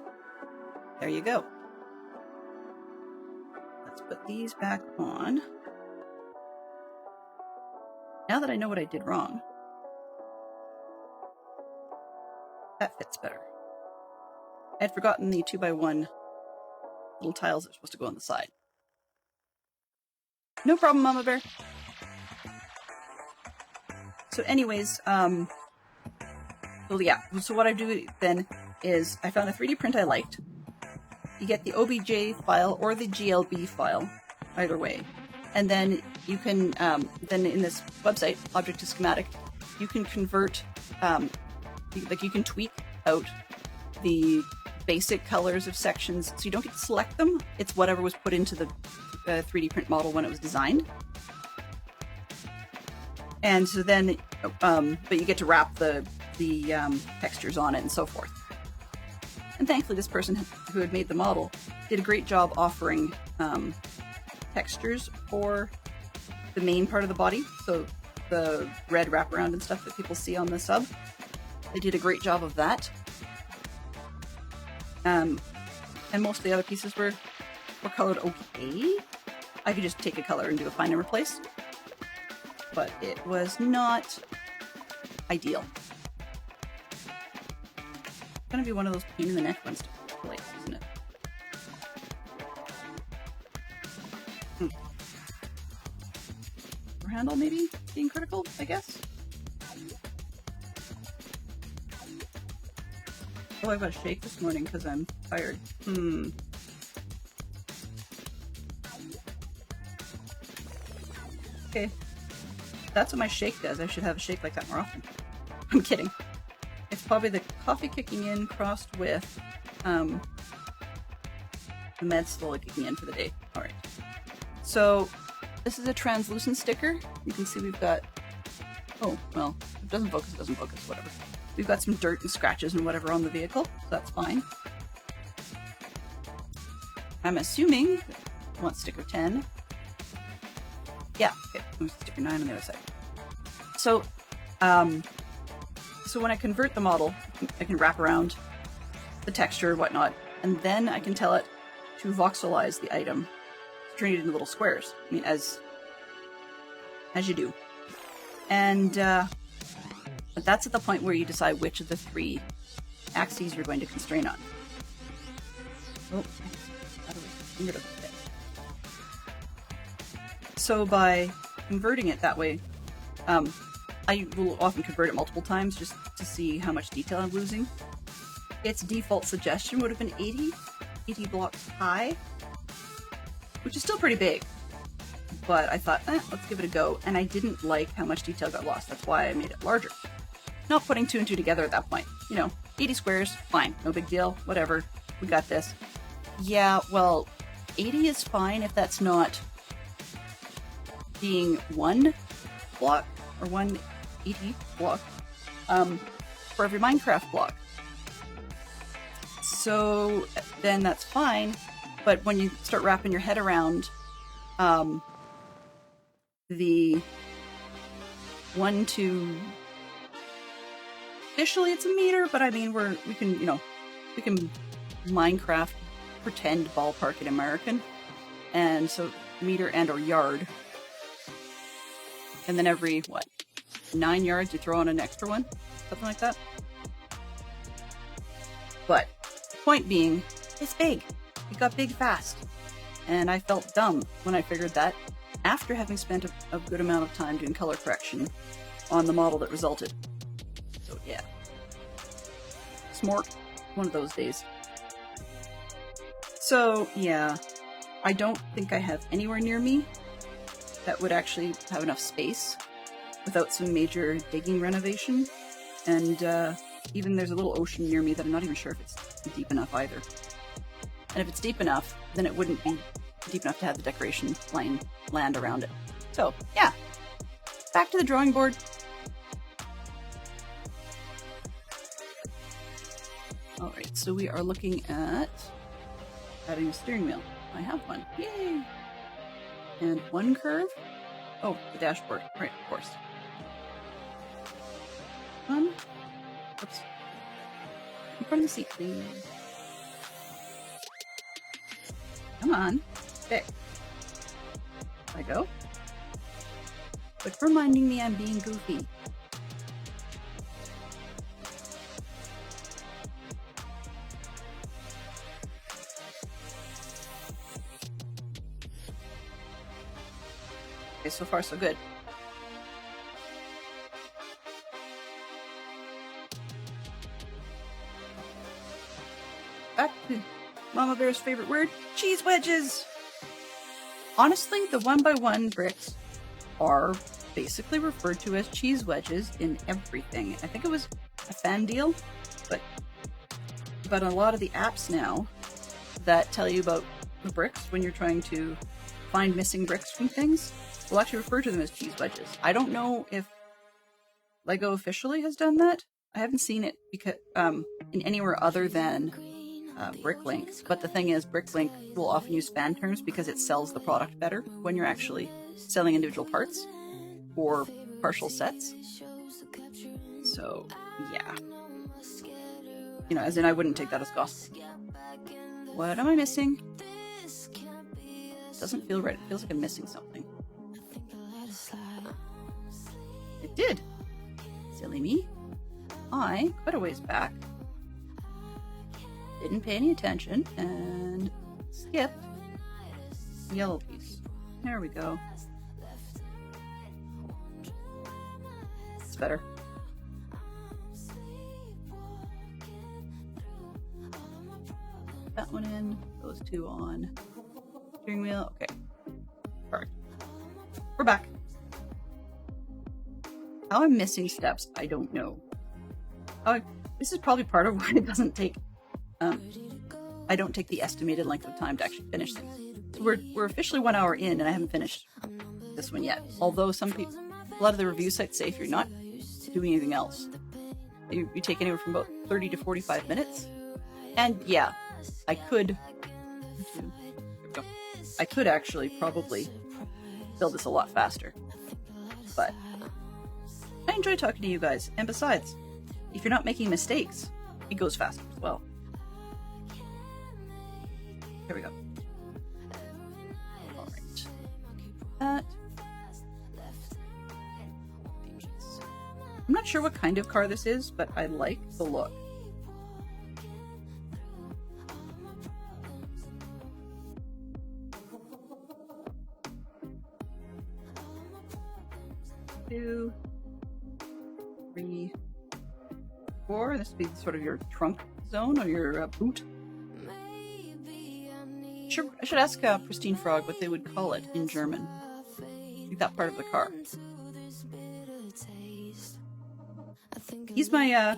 there you go. Let's put these back on. Now that I know what I did wrong, that fits better. I had forgotten the 2x1 little tiles that are supposed to go on the side. No problem, Mama Bear. So anyways, well, yeah, so what I do then is I found a 3D print I liked. You get the OBJ file or the GLB file, either way. And then you can, then in this website, Object to Schematic, you can convert, you can tweak out the basic colors of sections, so you don't get to select them. It's whatever was put into the 3D print model when it was designed. And so then, but you get to wrap the textures on it and so forth. And thankfully this person who had made the model did a great job offering textures for the main part of the body, so the red wraparound and stuff that people see on the sub. They did a great job of that. And most of the other pieces were colored okay. I could just take a color and do a find and replace. But it was not ideal. It's gonna be one of those pain in the neck ones to place, isn't it? Handle maybe being critical, I guess. Oh, I got a shake this morning because I'm tired. Okay. That's what my shake does. I should have a shake like that more often. I'm kidding. It's probably the coffee kicking in crossed with the meds slowly kicking in for the day. Alright. So this is a translucent sticker. You can see we've got, oh, well, if it doesn't focus, whatever. We've got some dirt and scratches and whatever on the vehicle, so that's fine. I'm assuming I want sticker 10. Yeah, okay, sticker 9 on the other side. So, so when I convert the model, I can wrap around the texture and whatnot, and then I can tell it to voxelize the item, turn it into little squares. I mean, as you do. And but that's at the point where you decide which of the 3 axes you're going to constrain on. Oh, finger doesn't fit. So by converting it that way, I will often convert it multiple times just to see how much detail I'm losing. Its default suggestion would have been 80 blocks high, which is still pretty big. But I thought, let's give it a go. And I didn't like how much detail got lost. That's why I made it larger. Not putting 2 and 2 together at that point. You know, 80 squares, fine, no big deal, whatever. We got this. Yeah, well, 80 is fine if that's not being 1 block or 180 block for every Minecraft block. So then that's fine, but when you start wrapping your head around the 1 to officially it's a meter, but I mean we can Minecraft pretend ballpark in American, and so meter and or yard, and then every 9 yards you throw on an extra one, something like that. But point being, it's big. It got big fast, and I felt dumb when I figured that after having spent a good amount of time doing color correction on the model that resulted. So yeah, smork, one of those days. So, yeah, I don't think I have anywhere near me that would actually have enough space without some major digging renovation. And even there's a little ocean near me that I'm not even sure if it's deep enough either. And if it's deep enough, then it wouldn't be deep enough to have the decoration land around it. So, yeah, back to the drawing board. Alright, so we are looking at adding a steering wheel. I have one. Yay! And one curve. Oh, the dashboard. Right, of course. Oops. In front of the seat, please. Come on. There. I go. But reminding me I'm being goofy. Okay, so far so good. Back to Mama Bear's favorite word, cheese wedges! Honestly, the 1x1 bricks are basically referred to as cheese wedges in everything. I think it was a fan deal, but a lot of the apps now that tell you about the bricks when you're trying to find missing bricks from things will actually refer to them as cheese wedges. I don't know if LEGO officially has done that. I haven't seen it because in anywhere other than Bricklink. But the thing is, Bricklink will often use fan terms because it sells the product better when you're actually selling individual parts or partial sets. So, yeah. You know, as in I wouldn't take that as gospel. What am I missing? Doesn't feel right. It feels like I'm missing something. It did. Silly me. I, quite a ways back, didn't pay any attention and skipped the yellow piece. There we go. It's better. That one in, those two on. Steering wheel, okay. Perfect. We're back. How I'm missing steps, I don't know. Oh, this is probably part of why it doesn't take I don't take the estimated length of time to actually finish things. So we're officially 1 hour in and I haven't finished this one yet. Although a lot of the review sites say if you're not doing anything else, you take anywhere from about 30 to 45 minutes. And yeah, I could actually probably build this a lot faster. But I enjoy talking to you guys. And besides, if you're not making mistakes, it goes faster as well. Here we go. Alright. That. I'm not sure what kind of car this is, but I like the look. Two, 3, 4. This would be sort of your trunk zone or your boot. I should ask Pristine Frog what they would call it in German. Like that part of the car. He's my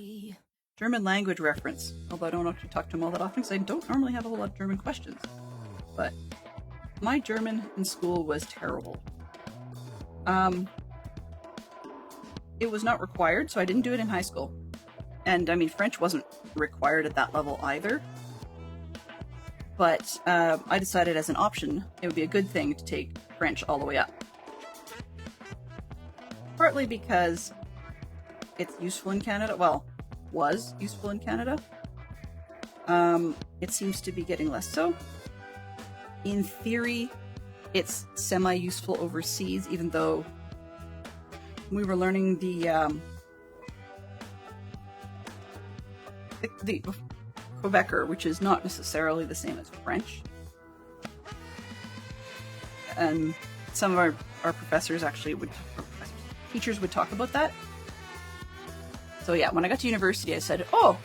German language reference, although I don't actually talk to him all that often because I don't normally have a whole lot of German questions. But my German in school was terrible. It was not required, so I didn't do it in high school. And I mean, French wasn't required at that level either. But I decided as an option, it would be a good thing to take French all the way up. Partly because it's useful in Canada. Well, was useful in Canada. It seems to be getting less so. In theory, it's semi-useful overseas, even though we were learning the Quebecer, which is not necessarily the same as French. And some of our professors actually teachers would talk about that. So yeah, when I got to university, I said, oh,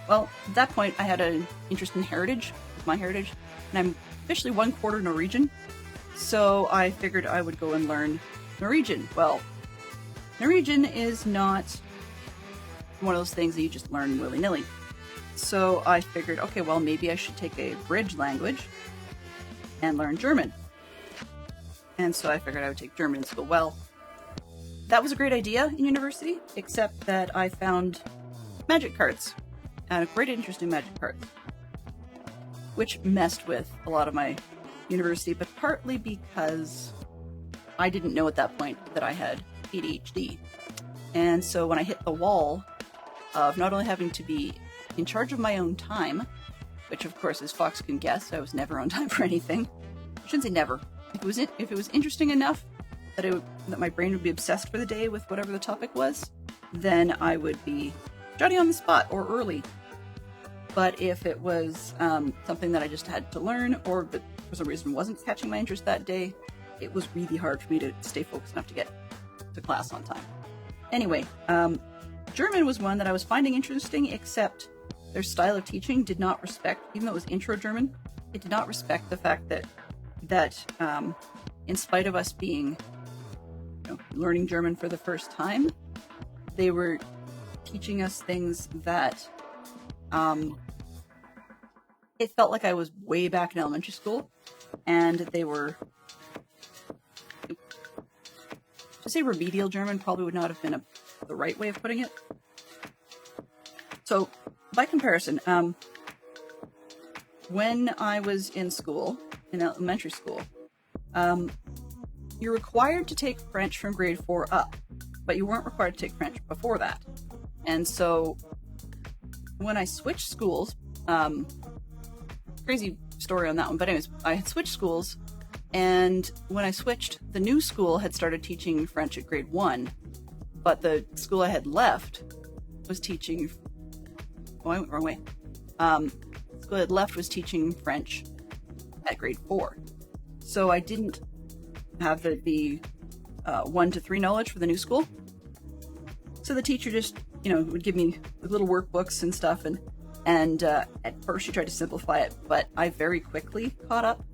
well, at that point, I had an interest in heritage, my heritage, and I'm officially 1/4 Norwegian. So I figured I would go and learn Norwegian. Well, Norwegian is not one of those things that you just learn willy-nilly. So I figured, okay, well, maybe I should take a bridge language and learn German. And so I figured I would take German in school. Well, that was a great idea in university, except that I found magic cards. I had a great interest in magic cards, which messed with a lot of my university, but partly because I didn't know at that point that I had ADHD. And so when I hit the wall of not only having to be in charge of my own time, which of course, as Fox can guess, I was never on time for anything. I shouldn't say never. If it was interesting enough that my brain would be obsessed for the day with whatever the topic was, then I would be Johnny on the spot or early. But if it was something that I just had to learn, or that for some reason wasn't catching my interest that day, it was really hard for me to stay focused enough to get to class on time. Anyway, German was one that I was finding interesting, except their style of teaching did not respect, even though it was intro German, it did not respect the fact that in spite of us being learning German for the first time, they were teaching us things that it felt like I was way back in elementary school, and they were, to say remedial German probably would not have been the right way of putting it. So, by comparison, when I was in school, in elementary school, you're required to take French from grade 4 up, but you weren't required to take French before that. And so, when I switched schools, crazy story on that one, but anyways, I had switched schools, and when I switched, the new school had started teaching French at grade 1, but the school I had left was teaching, I went the wrong way. The school I had left was teaching French at grade 4. So I didn't have the 1 to 3 knowledge for the new school. So the teacher just, would give me little workbooks and stuff, and at first she tried to simplify it, but I very quickly caught up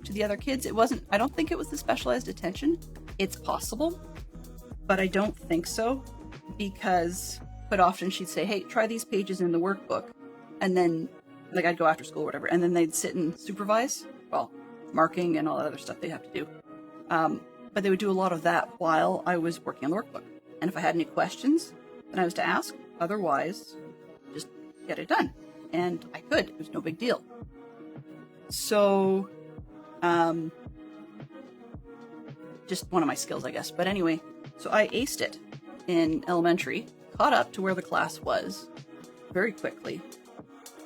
to the other kids. I don't think it was the specialized attention. It's possible, but I don't think so, because quite often she'd say, hey, try these pages in the workbook, and then, I'd go after school or whatever, and then they'd sit and supervise, marking and all that other stuff they have to do. But they would do a lot of that while I was working on the workbook. And if I had any questions, then I was to ask. Otherwise, just get it done. And I could. It was no big deal. So, just one of my skills, I guess. But anyway, so I aced it in elementary, caught up to where the class was very quickly,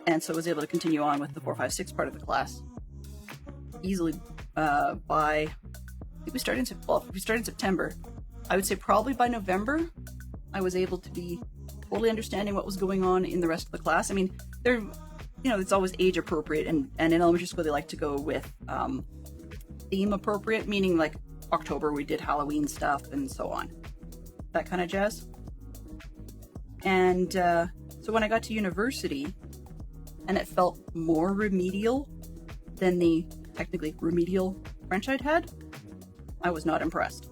and so was able to continue on with the 4, 5, 6 part of the class easily by, I think we started in September. I would say probably by November, I was able to be totally understanding what was going on in the rest of the class. I mean, it's always age appropriate, and in elementary school they like to go with theme appropriate, meaning like October we did Halloween stuff and so on. That kind of jazz. And so when I got to university, and it felt more remedial than the technically remedial French I'd had, I was not impressed.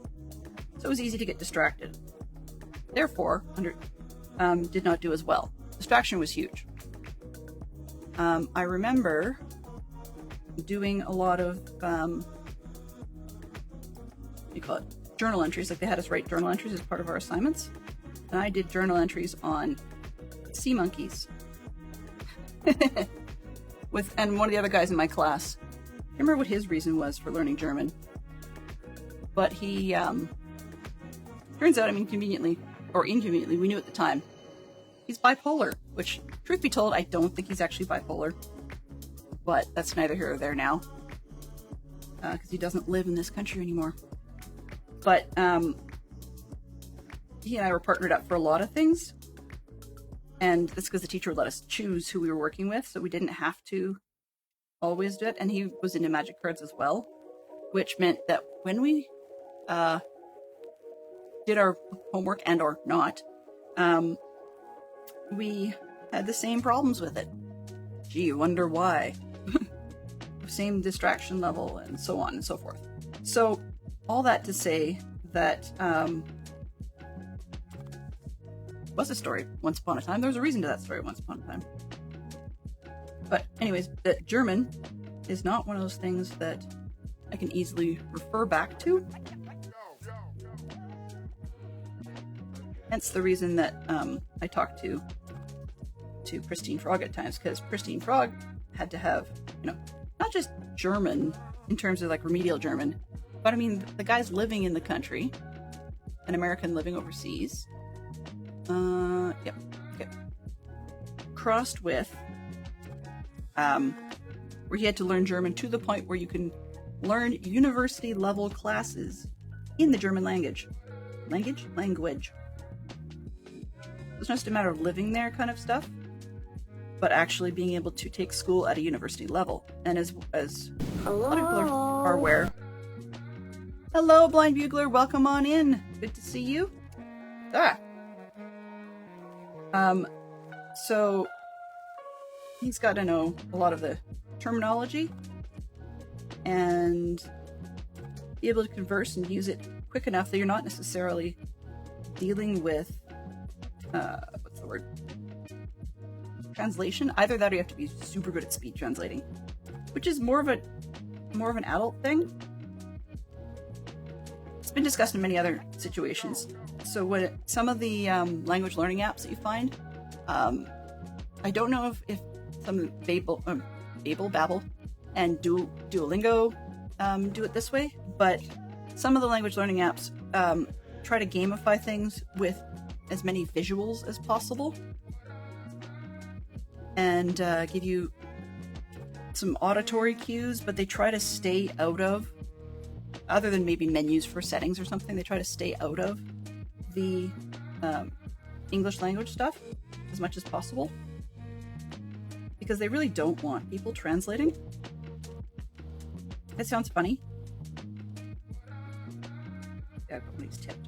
So it was easy to get distracted. Therefore, did not do as well. Distraction was huge. I remember doing a lot of, journal entries. Like they had us write journal entries as part of our assignments. And I did journal entries on sea monkeys. And one of the other guys in my class, I can't remember what his reason was for learning German. But he, turns out, conveniently, or inconveniently, we knew at the time, he's bipolar, which, truth be told, I don't think he's actually bipolar. But that's neither here or there now, because he doesn't live in this country anymore. But he and I were partnered up for a lot of things, and that's because the teacher would let us choose who we were working with, so we didn't have to always do it. And he was into magic cards as well, which meant that when we did our homework and or not, we had the same problems with it. Gee, you wonder why. Same distraction level, and so on and so forth. So, all that to say that was a story once upon a time. There was a reason to that story once upon a time. But anyways, that German is not one of those things that I can easily refer back to. Hence the reason that I talked to Christine Frog at times, because Christine Frog had to have, not just German in terms of like remedial German, but I mean the guy's living in the country, an American living overseas. Yep. Crossed with where he had to learn German to the point where you can learn university level classes in the German language. Language. It's not just a matter of living there kind of stuff, but actually being able to take school at a university level. And as a lot of people are aware. Hello, Blind Bugler, welcome on in. Good to see you. So he's got to know a lot of the terminology and be able to converse and use it quick enough that you're not necessarily dealing with what's the word? Translation. Either that or you have to be super good at speed translating, which is more of an adult thing. It's been discussed in many other situations. So what some of the language learning apps that you find, I don't know if some Babbel and Duolingo do it this way, but some of the language learning apps try to gamify things with as many visuals as possible and give you some auditory cues, but they try to stay out of, other than maybe menus for settings or something, they try to stay out of the English language stuff as much as possible, because they really don't want people translating. That sounds funny. Yeah, everybody's tipped.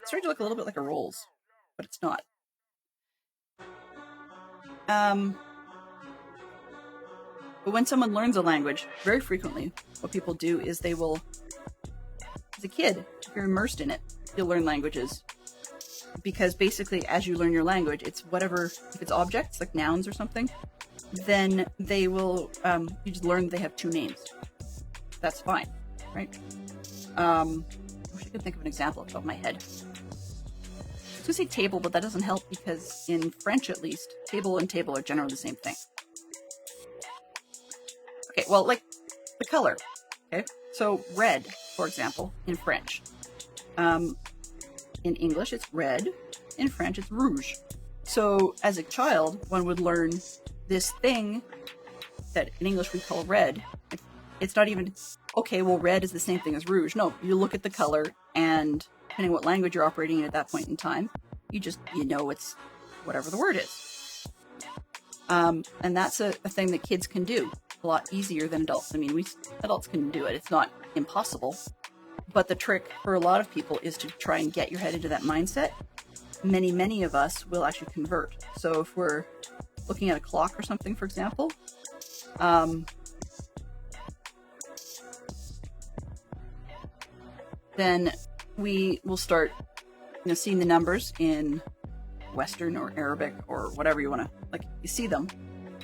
It's starting to look a little bit like a Rolls, but it's not. But when someone learns a language, very frequently, what people do is they will, as a kid, if you're immersed in it, you'll learn languages. Because basically, as you learn your language, it's whatever, if it's objects, like nouns or something, then they will, you just learn they have two names. That's fine, right? I wish I could think of an example off the top of my head. I was going to say table, but that doesn't help because in French, at least, table and table are generally the same thing. Okay, well, like the color. Okay, so red, for example, in French. In English, it's red. In French, it's rouge. So as a child, one would learn this thing that in English we call red. It's not even, okay, well, red is the same thing as rouge. No, you look at the color, and depending on what language you're operating in at that point in time, you know it's whatever the word is. And that's a thing that kids can do a lot easier than adults. I mean, adults can do it. It's not impossible. But the trick for a lot of people is to try and get your head into that mindset. Many of us will actually convert. So if we're looking at a clock or something, for example, then we will start, seeing the numbers in Western or Arabic or whatever you want to, like, you see them,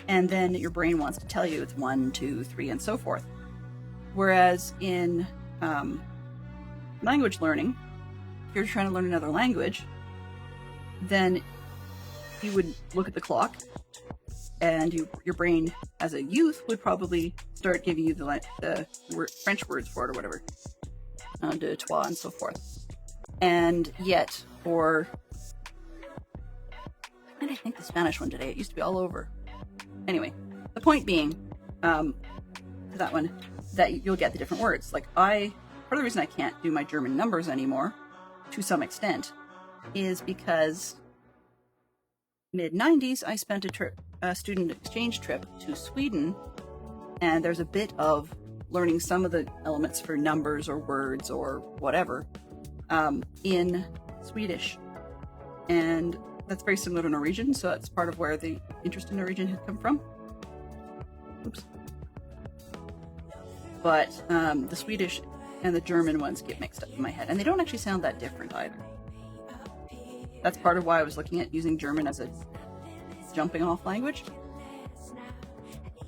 and then your brain wants to tell you it's 1, 2, 3, and so forth. Whereas in language learning, if you're trying to learn another language, then you would look at the clock, and your brain, as a youth, would probably start giving you the French words for it or whatever, de toi, and so forth. And yet, and I think the Spanish one today, it used to be all over. Anyway, the point being, that one, that you'll get the different words. Like part of the reason I can't do my German numbers anymore, to some extent, is because mid-90s, I spent a student exchange trip to Sweden, and there's a bit of learning some of the elements for numbers or words or whatever in Swedish. And that's very similar to Norwegian, so that's part of where the interest in Norwegian had come from. Oops. But the Swedish and the German ones get mixed up in my head, and they don't actually sound that different either. That's part of why I was looking at using German as a jumping off language.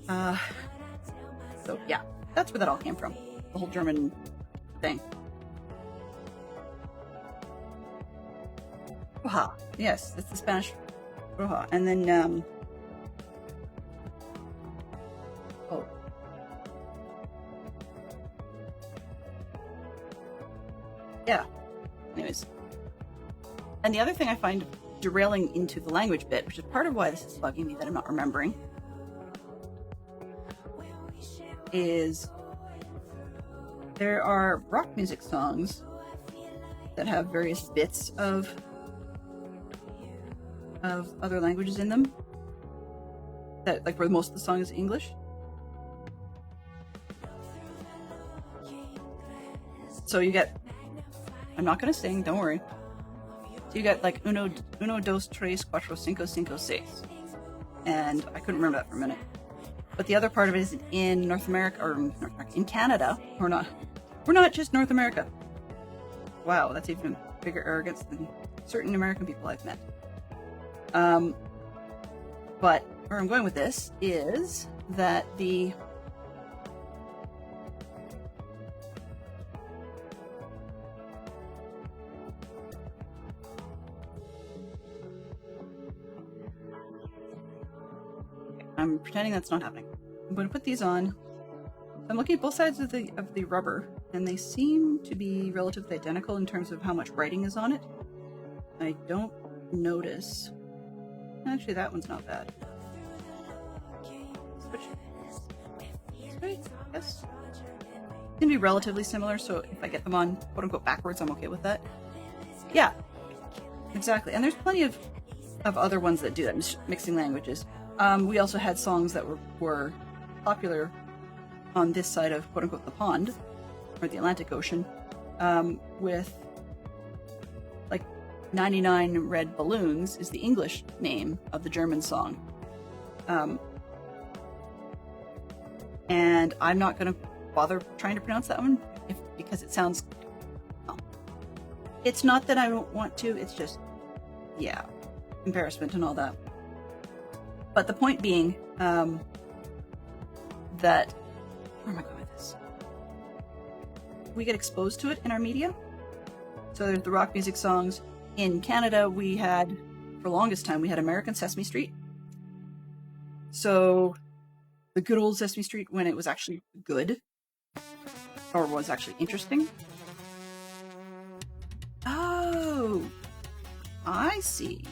So yeah, that's where that all came from. The whole German thing. Roja. Yes, it's the Spanish Roja. And then, oh. Yeah. Anyways. And the other thing I find derailing into the language bit, which is part of why this is bugging me that I'm not remembering, is there are rock music songs that have various bits of other languages in them, that like where most of the song is English. So you get, I'm not gonna sing, don't worry. So you got like uno, dos, tres, cuatro, cinco, cinco, seis. And I couldn't remember that for a minute. But the other part of it is in North America, or in Canada. We're not just North America. Wow, that's even bigger arrogance than certain American people I've met. But where I'm going with this is that I'm pretending that's not happening. I'm going to put these on. I'm looking at both sides of the rubber, and they seem to be relatively identical in terms of how much writing is on it. I don't notice. Actually, that one's not bad. Switch. Yes. Can be relatively similar, so if I get them on quote unquote backwards, I'm okay with that. Yeah, exactly. And there's plenty of other ones that do that, mixing languages. We also had songs that were popular on this side of quote unquote the pond, or the Atlantic Ocean, with like 99 Red Balloons is the English name of the German song. And I'm not going to bother trying to pronounce that one because it sounds... Oh. It's not that I don't want to, it's just, yeah, embarrassment and all that. But the point being that... Where am I going with this? We get exposed to it in our media. So there's the rock music songs. In Canada, we had, for the longest time, we had American Sesame Street. So the good old Sesame Street when it was actually good, or was actually interesting. Oh, I see.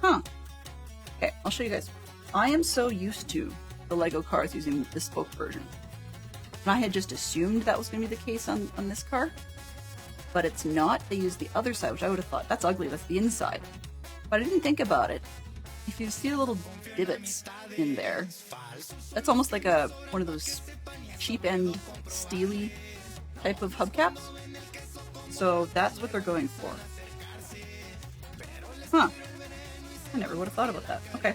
Huh. Okay, I'll show you guys. I am so used to the Lego cars using the bespoke version. And I had just assumed that was going to be the case on this car. But it's not. They use the other side, which I would have thought, that's ugly, that's the inside. But I didn't think about it. If you see the little divots in there, that's almost like one of those cheap end steely type of hubcaps. So that's what they're going for. Huh. I never would have thought about that. Okay.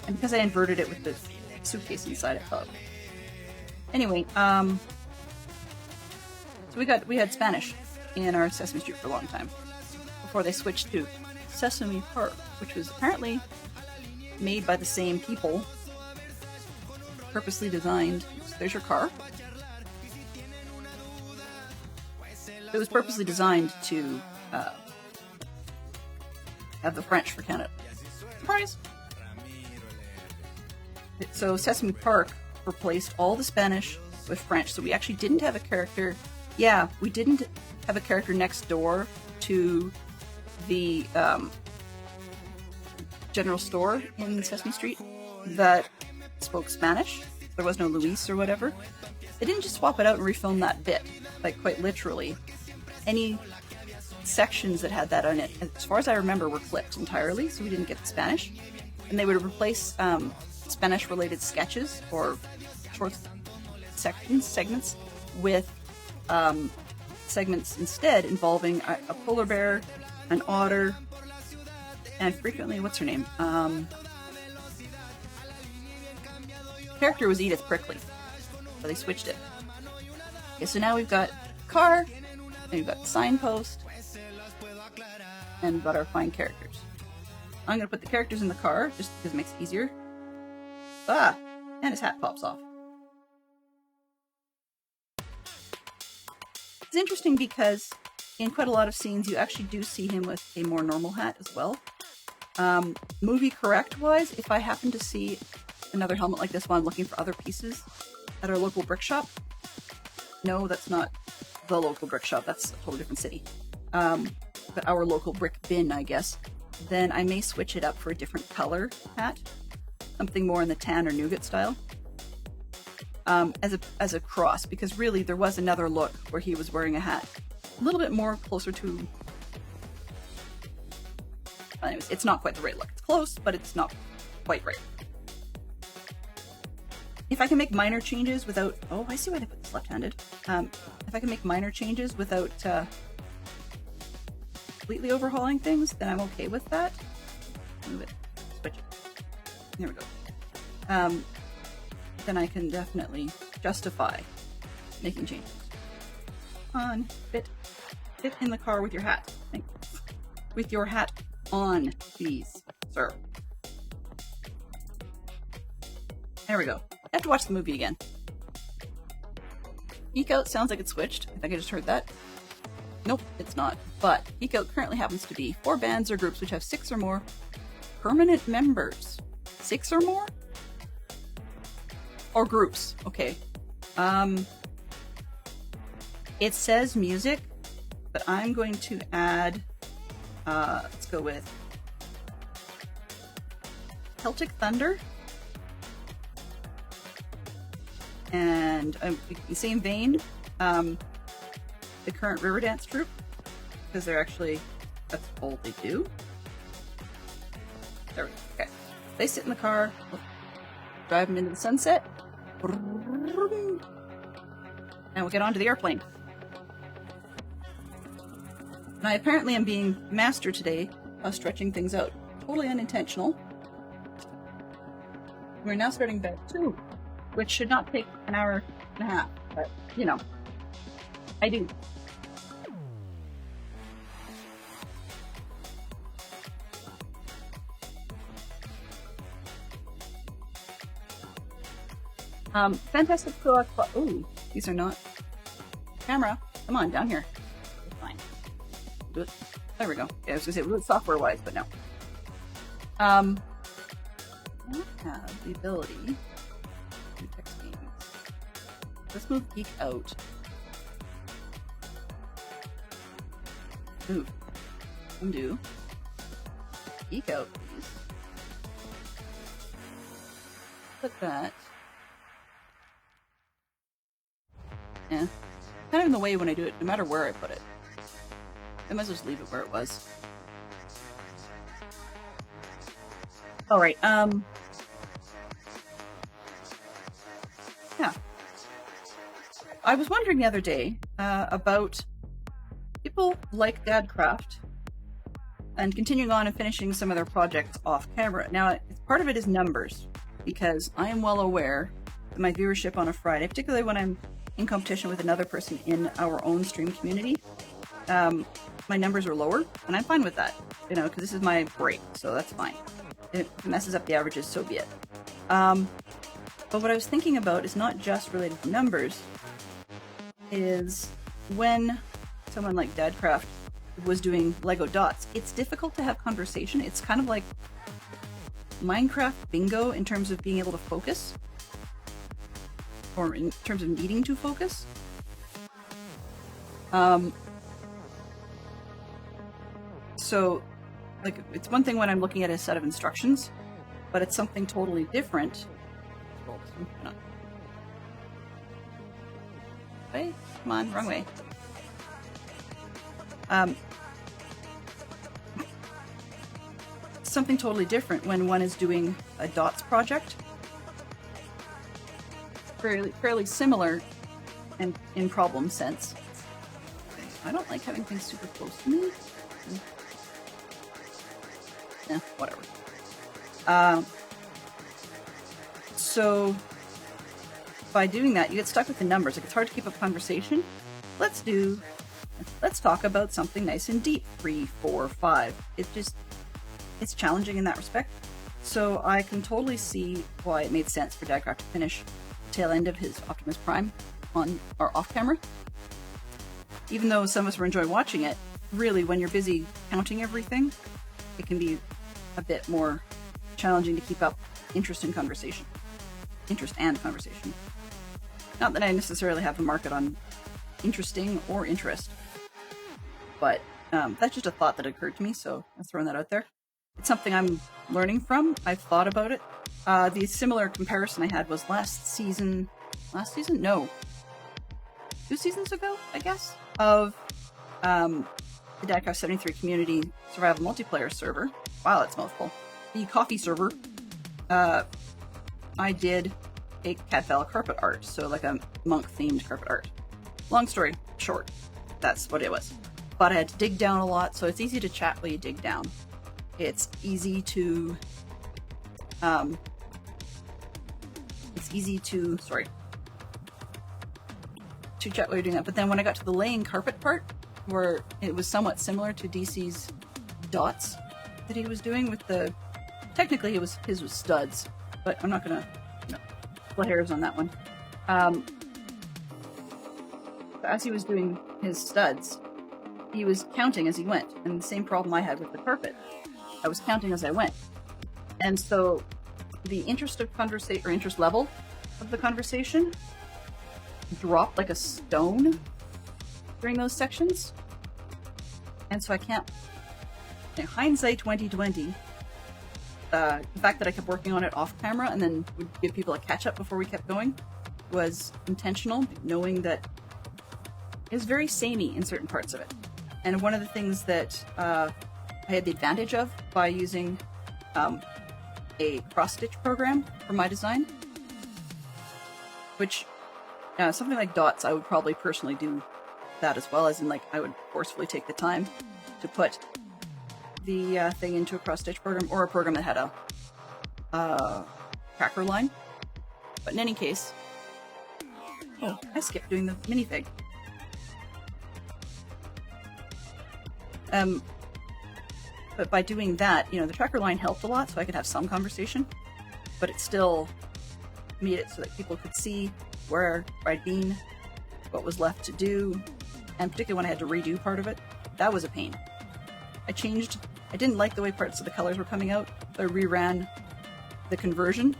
And because I inverted it with the suitcase inside, I thought. Anyway, so we had Spanish in our Sesame Street for a long time before they switched to Sesame Park, which was apparently made by the same people, purposely designed. So there's your car. It was purposely designed to have the French for Canada. Surprise! So Sesame Park replaced all the Spanish with French. So we actually didn't have a character. Yeah, we didn't have a character next door to the general store in Sesame Street that spoke Spanish. There was no Luis or whatever. They didn't just swap it out and refilm that bit, like quite literally. Any sections that had that on it, as far as I remember, were clipped entirely, so we didn't get the Spanish. And they would replace Spanish-related sketches or short segments with segments instead involving a polar bear an otter, and frequently, what's her name? Character was Edith Prickly, so they switched it. Okay, so now we've got car, and we've got the signpost, and we've got our fine characters. I'm going to put the characters in the car, just because it makes it easier. Ah! And his hat pops off. It's interesting because in quite a lot of scenes, you actually do see him with a more normal hat as well. Movie correct-wise, if I happen to see another helmet like this while I'm looking for other pieces at our local brick shop, no, that's not the local brick shop, that's a totally different city, but our local brick bin, I guess, then I may switch it up for a different color hat, something more in the tan or nougat style, as a cross, because really there was another look where he was wearing a hat a little bit more closer to... Anyways, it's not quite the right look. It's close, but it's not quite right. If I can make minor changes without... Oh, I see why they put this left-handed. If I can make minor changes without completely overhauling things, then I'm okay with that. Move it. Switch it. There we go. Then I can definitely justify making changes. On. Fit in the car with your hat. Thank you. With your hat on, please, sir. There we go. I have to watch the movie again. Geek Out sounds like it's switched. I think I just heard that. Nope, it's not. But Geek Out currently happens to be 4 bands or groups which have 6 or more permanent members. 6 or more? Or groups. Okay. It says music, but I'm going to add... let's go with Celtic Thunder. And in the same vein, the current Riverdance troupe, because they're actually, that's all they do. There we go. Okay. They sit in the car, drive them into the sunset, and we'll get onto the airplane. And I apparently am being master today of stretching things out. Totally unintentional. We're now starting bed 2, which should not take an hour and a half, but, you know, I do. Fantastic Pro. Ooh, these are not. Camera, come on, down here. It's fine. Do it. There we go. Yeah, I was gonna say, we'll do it software wise, but no. I have the ability to text games. Let's move Geek Out. Move. Undo. Geek Out, please. Put that. Yeah. Kind of in the way when I do it, no matter where I put it. I might as well just leave it where it was. Alright, yeah. I was wondering the other day about people like Dadcraft and continuing on and finishing some of their projects off camera. Now, part of it is numbers, because I am well aware that my viewership on a Friday, particularly when I'm in competition with another person in our own stream community, my numbers are lower, and I'm fine with that, you know, because this is my break, so that's fine. If it messes up the averages, so be it. But what I was thinking about is not just related to numbers, is when someone like Dadcraft was doing Lego Dots, it's difficult to have conversation. It's kind of like Minecraft bingo in terms of being able to focus, or in terms of needing to focus. So, like, it's one thing when I'm looking at a set of instructions, but it's something totally different. Wait, come on, wrong way. Something totally different when one is doing a dots project. Fairly similar and in problem sense. I don't like having things super close to me. Whatever. So by doing that, you get stuck with the numbers. Like, it's hard to keep up conversation. Let's talk about something nice and deep. 3, 4, 5. It's challenging in that respect. So I can totally see why it made sense for Diecraft to finish the tail end of his Optimus Prime on or off camera. Even though some of us were enjoying watching it, really, when you're busy counting everything, it can be a bit more challenging to keep up interest and conversation. Not that I necessarily have a market on interesting or interest, but that's just a thought that occurred to me, so I'm throwing that out there. It's something I'm learning from. I've thought about it. The similar comparison I had was last season? No. 2 seasons ago, I guess, of the Diecraft 73 community survival multiplayer server. Wow, that's a mouthful. The coffee server. I did a Cadfael carpet art, so like a monk-themed carpet art. Long story short, that's what it was. But I had to dig down a lot, so it's easy to chat while you dig down. It's easy to to chat while you're doing that. But then when I got to the laying carpet part, where it was somewhat similar to DC's dots that he was doing with the, technically his was studs, but I'm not gonna split hairs on that one. As he was doing his studs, he was counting as he went, and the same problem I had with the carpet. I was counting as I went. And so the interest level of the conversation dropped like a stone during those sections. And so I can't, in hindsight 2020, the fact that I kept working on it off camera and then would give people a catch up before we kept going was intentional, knowing that it was very samey in certain parts of it. And one of the things that I had the advantage of by using a cross-stitch program for my design, which something like dots, I would probably personally do that as well, as in, like, I would forcefully take the time to put the thing into a cross-stitch program, or a program that had a tracker line. But in any case, I skipped doing the minifig. But by doing that, the tracker line helped a lot, so I could have some conversation, but it still made it so that people could see where I'd been, what was left to do, and particularly when I had to redo part of it, that was a pain. I didn't like the way parts of the colors were coming out, so I reran the conversion,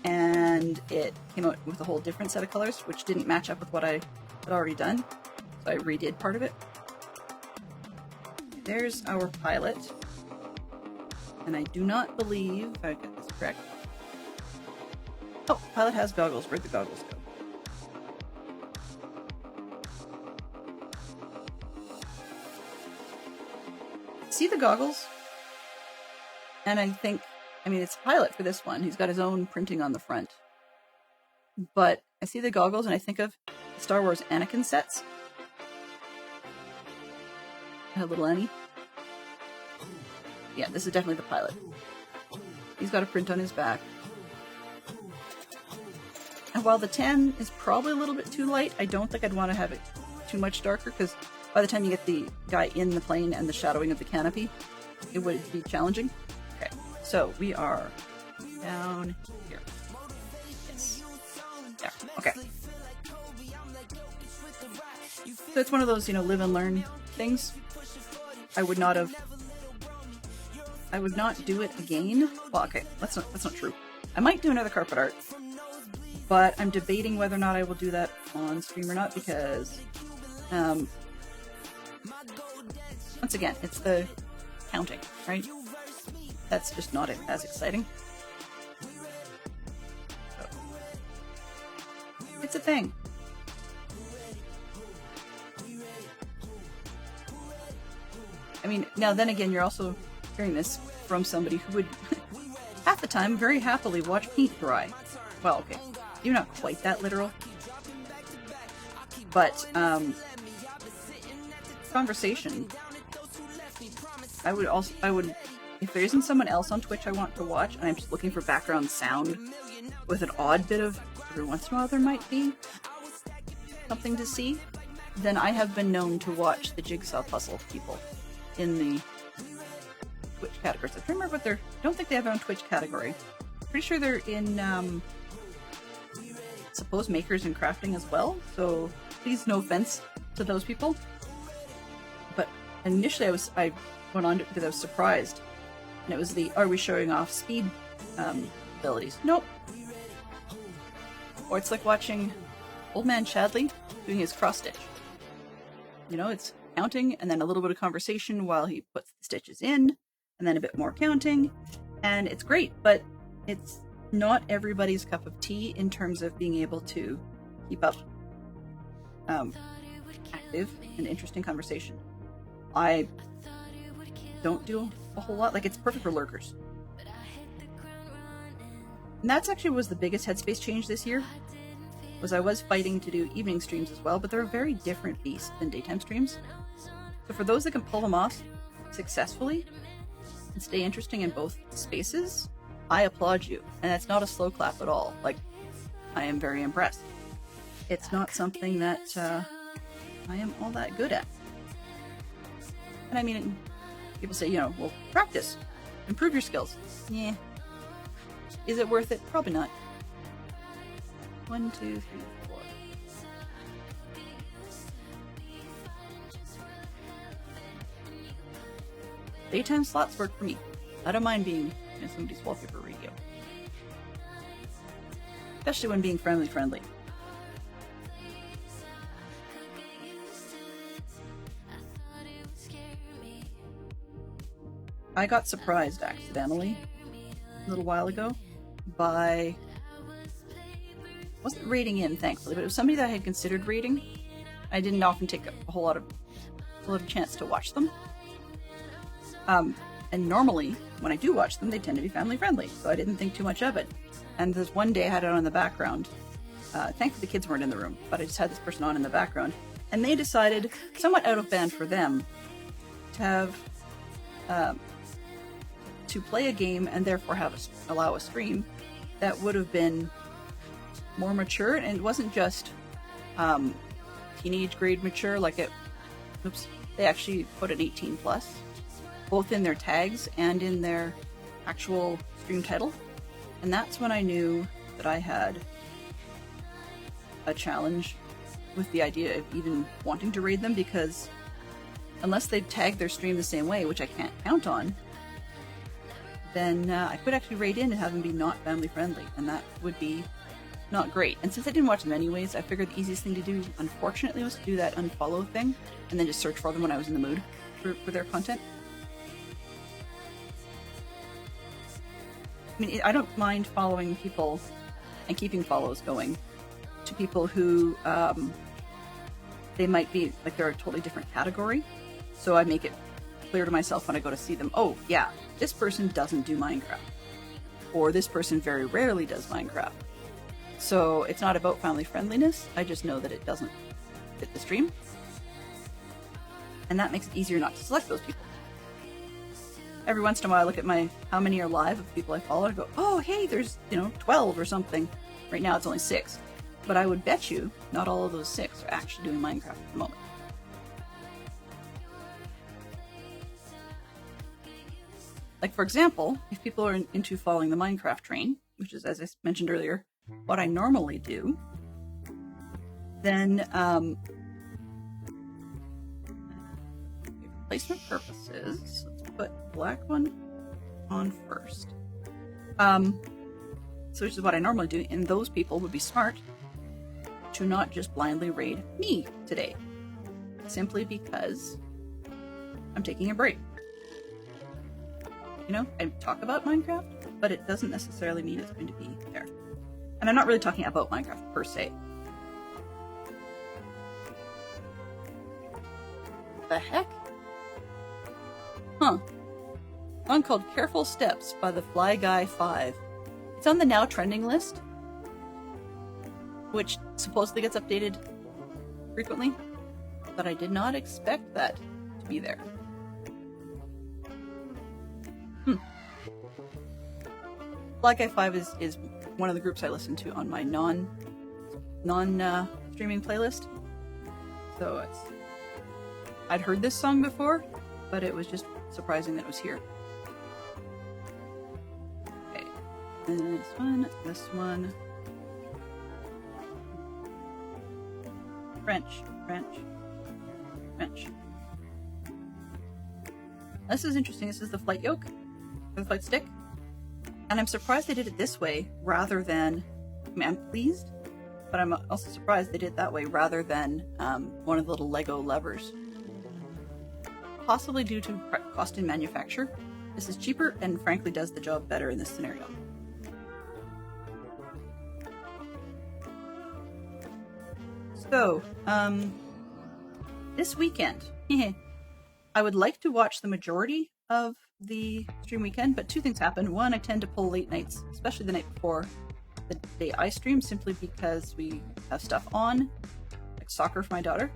and it came out with a whole different set of colors, which didn't match up with what I had already done, so I redid part of it. There's our pilot, and I do not believe I got this correct. Oh, pilot has goggles. Where'd the goggles go? See the goggles? And I think, it's pilot for this one. He's got his own printing on the front. But I see the goggles and I think of the Star Wars Anakin sets. Little Annie. Yeah, this is definitely the pilot. He's got a print on his back. And while the 10 is probably a little bit too light, I don't think I'd want to have it too much darker, because by the time you get the guy in the plane and the shadowing of the canopy, it would be challenging. Okay, so we are down here. Yes. There. Okay. So it's one of those, live and learn things. I would not do it again. Well, okay, that's not true. I might do another carpet art, but I'm debating whether or not I will do that on stream or not, because once again, it's the counting, right? That's just not as exciting. So, it's a thing. Now then again, you're also hearing this from somebody who would, half the time, very happily watch paint dry. Well, okay, you're not quite that literal. But, conversation, I would if there isn't someone else on Twitch I want to watch, and I'm just looking for background sound with an odd bit of, every once in a while there might be something to see, then I have been known to watch the Jigsaw Puzzle people in the Twitch categories. I can't remember what I don't think they have their own Twitch category. Pretty sure they're in, suppose makers and crafting as well, so please no offense to those people. But initially I went on to, because I was surprised, and it was the, are we showing off speed abilities? Nope. Or it's like watching Old Man Chadley doing his cross stitch. You know, it's counting and then a little bit of conversation while he puts the stitches in, and then a bit more counting, and it's great, but it's not everybody's cup of tea in terms of being able to keep up active and interesting conversation. I don't do a whole lot. Like, it's perfect for lurkers. And that's actually was the biggest Headspace change this year, was I was fighting to do evening streams as well, but they're a very different beast than daytime streams. So for those that can pull them off successfully and stay interesting in both spaces, I applaud you. And that's not a slow clap at all. Like, I am very impressed. It's not something that I am all that good at. And I mean, people say, you know, well, practice, improve your skills. Yeah. Is it worth it? Probably not. 1, 2, 3, 4. Daytime slots work for me. I don't mind being in somebody's wallpaper radio. Especially when being friendly. I got surprised accidentally a little while ago by, wasn't raiding in thankfully, but it was somebody that I had considered raiding. I didn't often take a whole lot of chance to watch them. And normally when I do watch them, they tend to be family friendly, so I didn't think too much of it. And there's one day I had it on in the background. Thankfully the kids weren't in the room, but I just had this person on in the background, and they decided, somewhat out of band for them, to have to play a game and therefore allow a stream that would have been more mature, and it wasn't just teenage grade mature, like it, they actually put an 18 plus, both in their tags and in their actual stream title. And that's when I knew that I had a challenge with the idea of even wanting to raid them, because unless they tag their stream the same way, which I can't count on, then I could actually raid in and have them be not family friendly, and that would be not great. And since I didn't watch them anyways, I figured the easiest thing to do, unfortunately, was to do that unfollow thing and then just search for them when I was in the mood for their content. I mean, I don't mind following people and keeping follows going to people who they might be like they're a totally different category, so I make it clear to myself when I go to see them, oh yeah, this person doesn't do Minecraft, or this person very rarely does Minecraft. So it's not about family friendliness, I just know that it doesn't fit the stream, and that makes it easier not to select those people. Every once in a while I look at how many are live of people I follow and go, oh hey, there's 12 or something. Right now it's only 6, but I would bet you not all of those 6 are actually doing Minecraft at the moment. Like, for example, if people are into following the Minecraft train, which is, as I mentioned earlier, what I normally do, then, for placement purposes, let's put black one on first. So which is what I normally do, and those people would be smart to not just blindly raid me today, simply because I'm taking a break. I talk about Minecraft, but it doesn't necessarily mean it's going to be there. And I'm not really talking about Minecraft per se. The heck? Huh. One called Careful Steps by the Fly Guy 5. It's on the now trending list, which supposedly gets updated frequently, but I did not expect that to be there. Black Guy 5 is one of the groups I listen to on my non streaming playlist. So I'd heard this song before, but it was just surprising that it was here. Okay, and this one. French. This is interesting. This is the flight yoke, or the flight stick. And I'm surprised they did it this way rather than, I mean, I'm pleased, but I'm also surprised they did it that way rather than one of the little Lego levers. Possibly due to cost in manufacture. This is cheaper and frankly does the job better in this scenario. So, this weekend, I would like to watch the majority of the stream weekend, but two things happen. One, I tend to pull late nights, especially the night before the day I stream, simply because we have stuff on, like soccer for my daughter,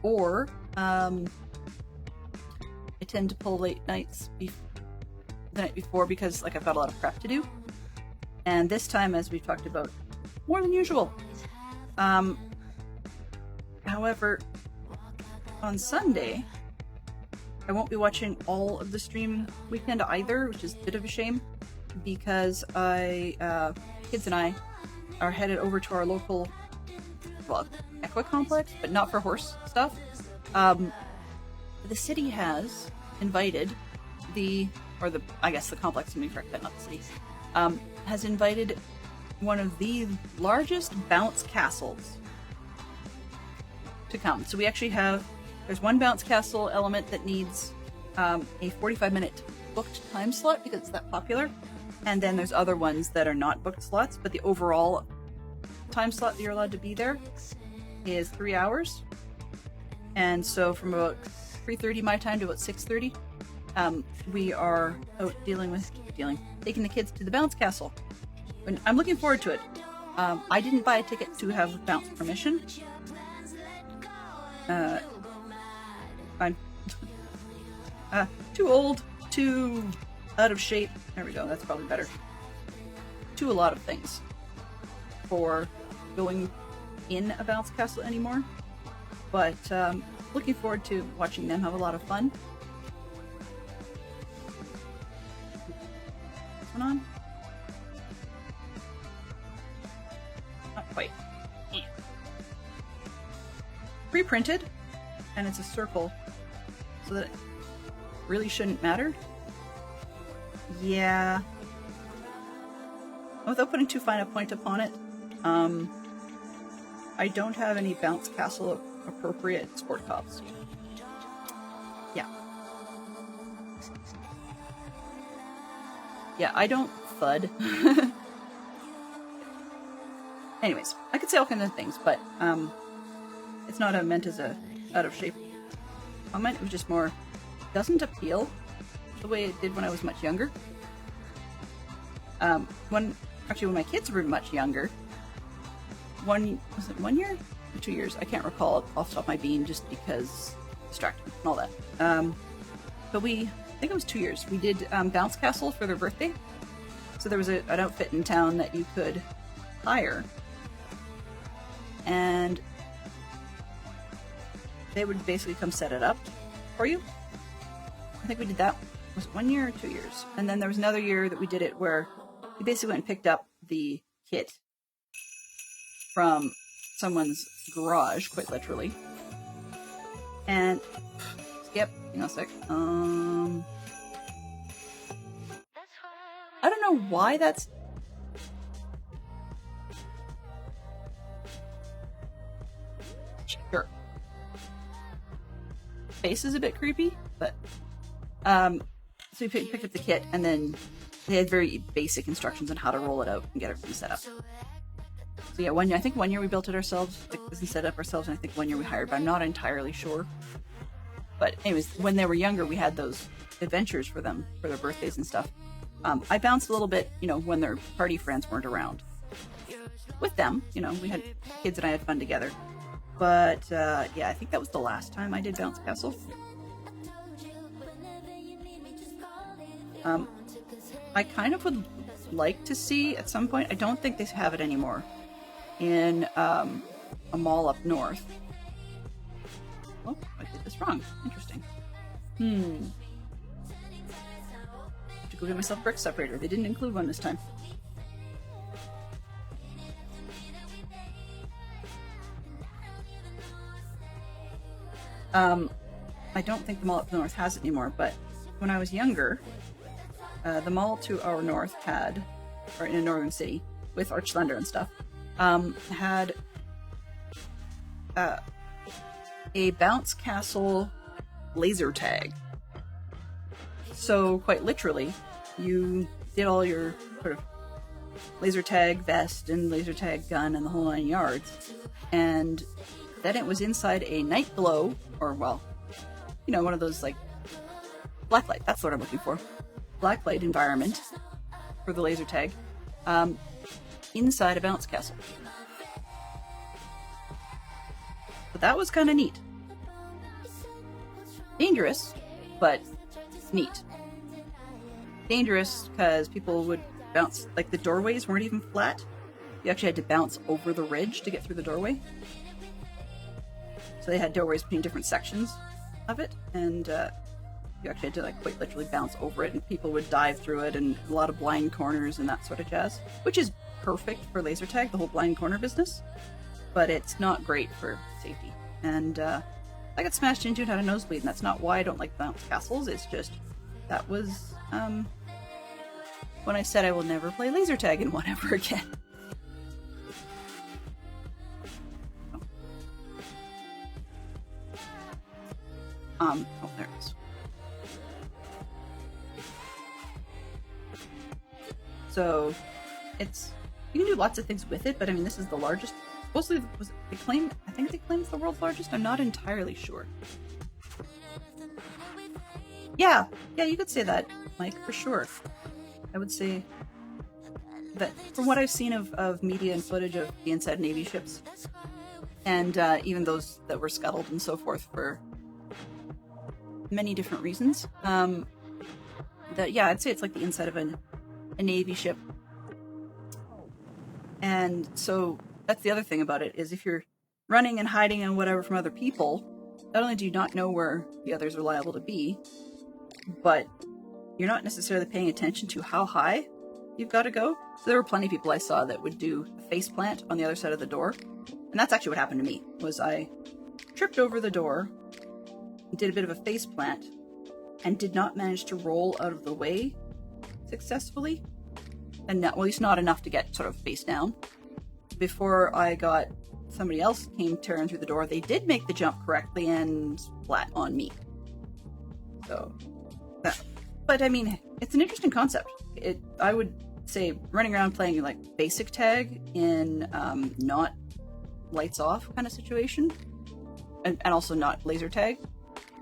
or I tend to pull late nights the night before because like I've got a lot of prep to do. And this time, as we've talked about, more than usual. However, on Sunday, I won't be watching all of the stream weekend either, which is a bit of a shame, because kids and I are headed over to our local, well, Equa complex, but not for horse stuff. The city has invited the complex, to be correct, but not the city, has invited one of the largest bounce castles to come. So we actually there's one bounce castle element that needs a 45-minute booked time slot because it's that popular. And then there's other ones that are not booked slots, but the overall time slot that you're allowed to be there is 3 hours. And so from about 3:30 my time to about 6:30, we are out taking the kids to the bounce castle. And I'm looking forward to it. I didn't buy a ticket to have bounce permission. I'm too old, too out of shape. There we go, that's probably better. To a lot of things for going in a bounce castle anymore. But looking forward to watching them have a lot of fun. What's going on? Not quite. Pre-printed, and it's a circle, so that it really shouldn't matter. Yeah. Without putting too fine a point upon it, I don't have any bounce castle appropriate sport cops. Yeah. Yeah, I don't FUD. Anyways, I could say all kinds of things, but it's not meant as a out of shape comment. It was just more, doesn't appeal the way it did when I was much younger. When my kids were much younger, was it 1 year or 2 years? I can't recall off the top of my bean just because distracted and all that. But I think it was 2 years. We did bounce castle for their birthday. So there was an outfit in town that you could hire, and they would basically come set it up for you. I think we did that, was it 1 year or 2 years? And then there was another year that we did it where we basically went and picked up the kit from someone's garage, quite literally. And skip, hang on a sec. I don't know why that's... Sure. Face is a bit creepy, but so we picked up the kit, and then they had very basic instructions on how to roll it out and get everything set up. So yeah, I think 1 year we built it ourselves, we set it up ourselves, and I think 1 year we hired, but I'm not entirely sure. But anyways, when they were younger, we had those adventures for them for their birthdays and stuff. I bounced a little bit, when their party friends weren't around. With them, we had kids and I had fun together. But yeah, I think that was the last time I did bounce castle. I kind of would like to see at some point. I don't think they have it anymore in a mall up north. Oh, I did this wrong. Interesting. To go get myself a brick separator. They didn't include one this time. I don't think the mall up north has it anymore, but when I was younger, the mall to our north had, or in a northern city, with Archslander and stuff, had a bounce castle laser tag. So quite literally, you did all your sort of laser tag vest and laser tag gun and the whole 9 yards, and then it was inside a night glow, or well, you know, one of those like blacklight. That's what I'm looking for. Blacklight environment for the laser tag, inside a bounce castle. But that was kind of neat. Dangerous, but neat. Dangerous because people would bounce, like the doorways weren't even flat. You actually had to bounce over the ridge to get through the doorway. So they had doorways between different sections of it, and you actually had to like quite literally bounce over it, and people would dive through it, and a lot of blind corners and that sort of jazz, which is perfect for laser tag, the whole blind corner business, but it's not great for safety. And I got smashed into and had a nosebleed, and that's not why I don't like bounce castles. It's just that was when I said I will never play laser tag in one ever again. Oh, there it is. So, it's, you can do lots of things with it, but I mean, this is the largest. Supposedly, I think they claim it's the world's largest. I'm not entirely sure. Yeah, you could say that, Mike, for sure. I would say that from what I've seen of media and footage of the inside Navy ships, and even those that were scuttled and so forth for many different reasons, that, yeah, I'd say it's like the inside of a Navy ship. And so that's the other thing about it, is if you're running and hiding and whatever from other people, not only do you not know where the others are liable to be, but you're not necessarily paying attention to how high you've got to go. So there were plenty of people I saw that would do a face plant on the other side of the door. And that's actually what happened to me, was I tripped over the door, did a bit of a face plant, and did not manage to roll out of the way successfully. And not, well, at least not enough to get sort of face down. Before somebody else came tearing through the door, they did make the jump correctly and flat on me. So, but I mean, it's an interesting concept. I would say running around playing like basic tag in not lights off kind of situation, and also not laser tag,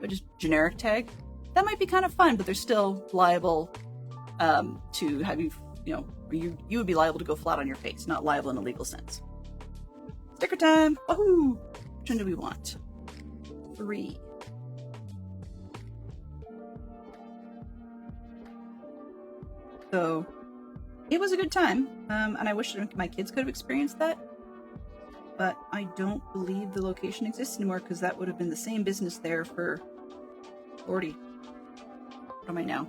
but just generic tag, that might be kind of fun, but they're still liable to have you know, you would be liable to go flat on your face, not liable in a legal sense. Sticker time! Woohoo! Which one do we want? 3. So, it was a good time, and I wish my kids could have experienced that, but I don't believe the location exists anymore, because that would have been the same business there for 40. What am I now?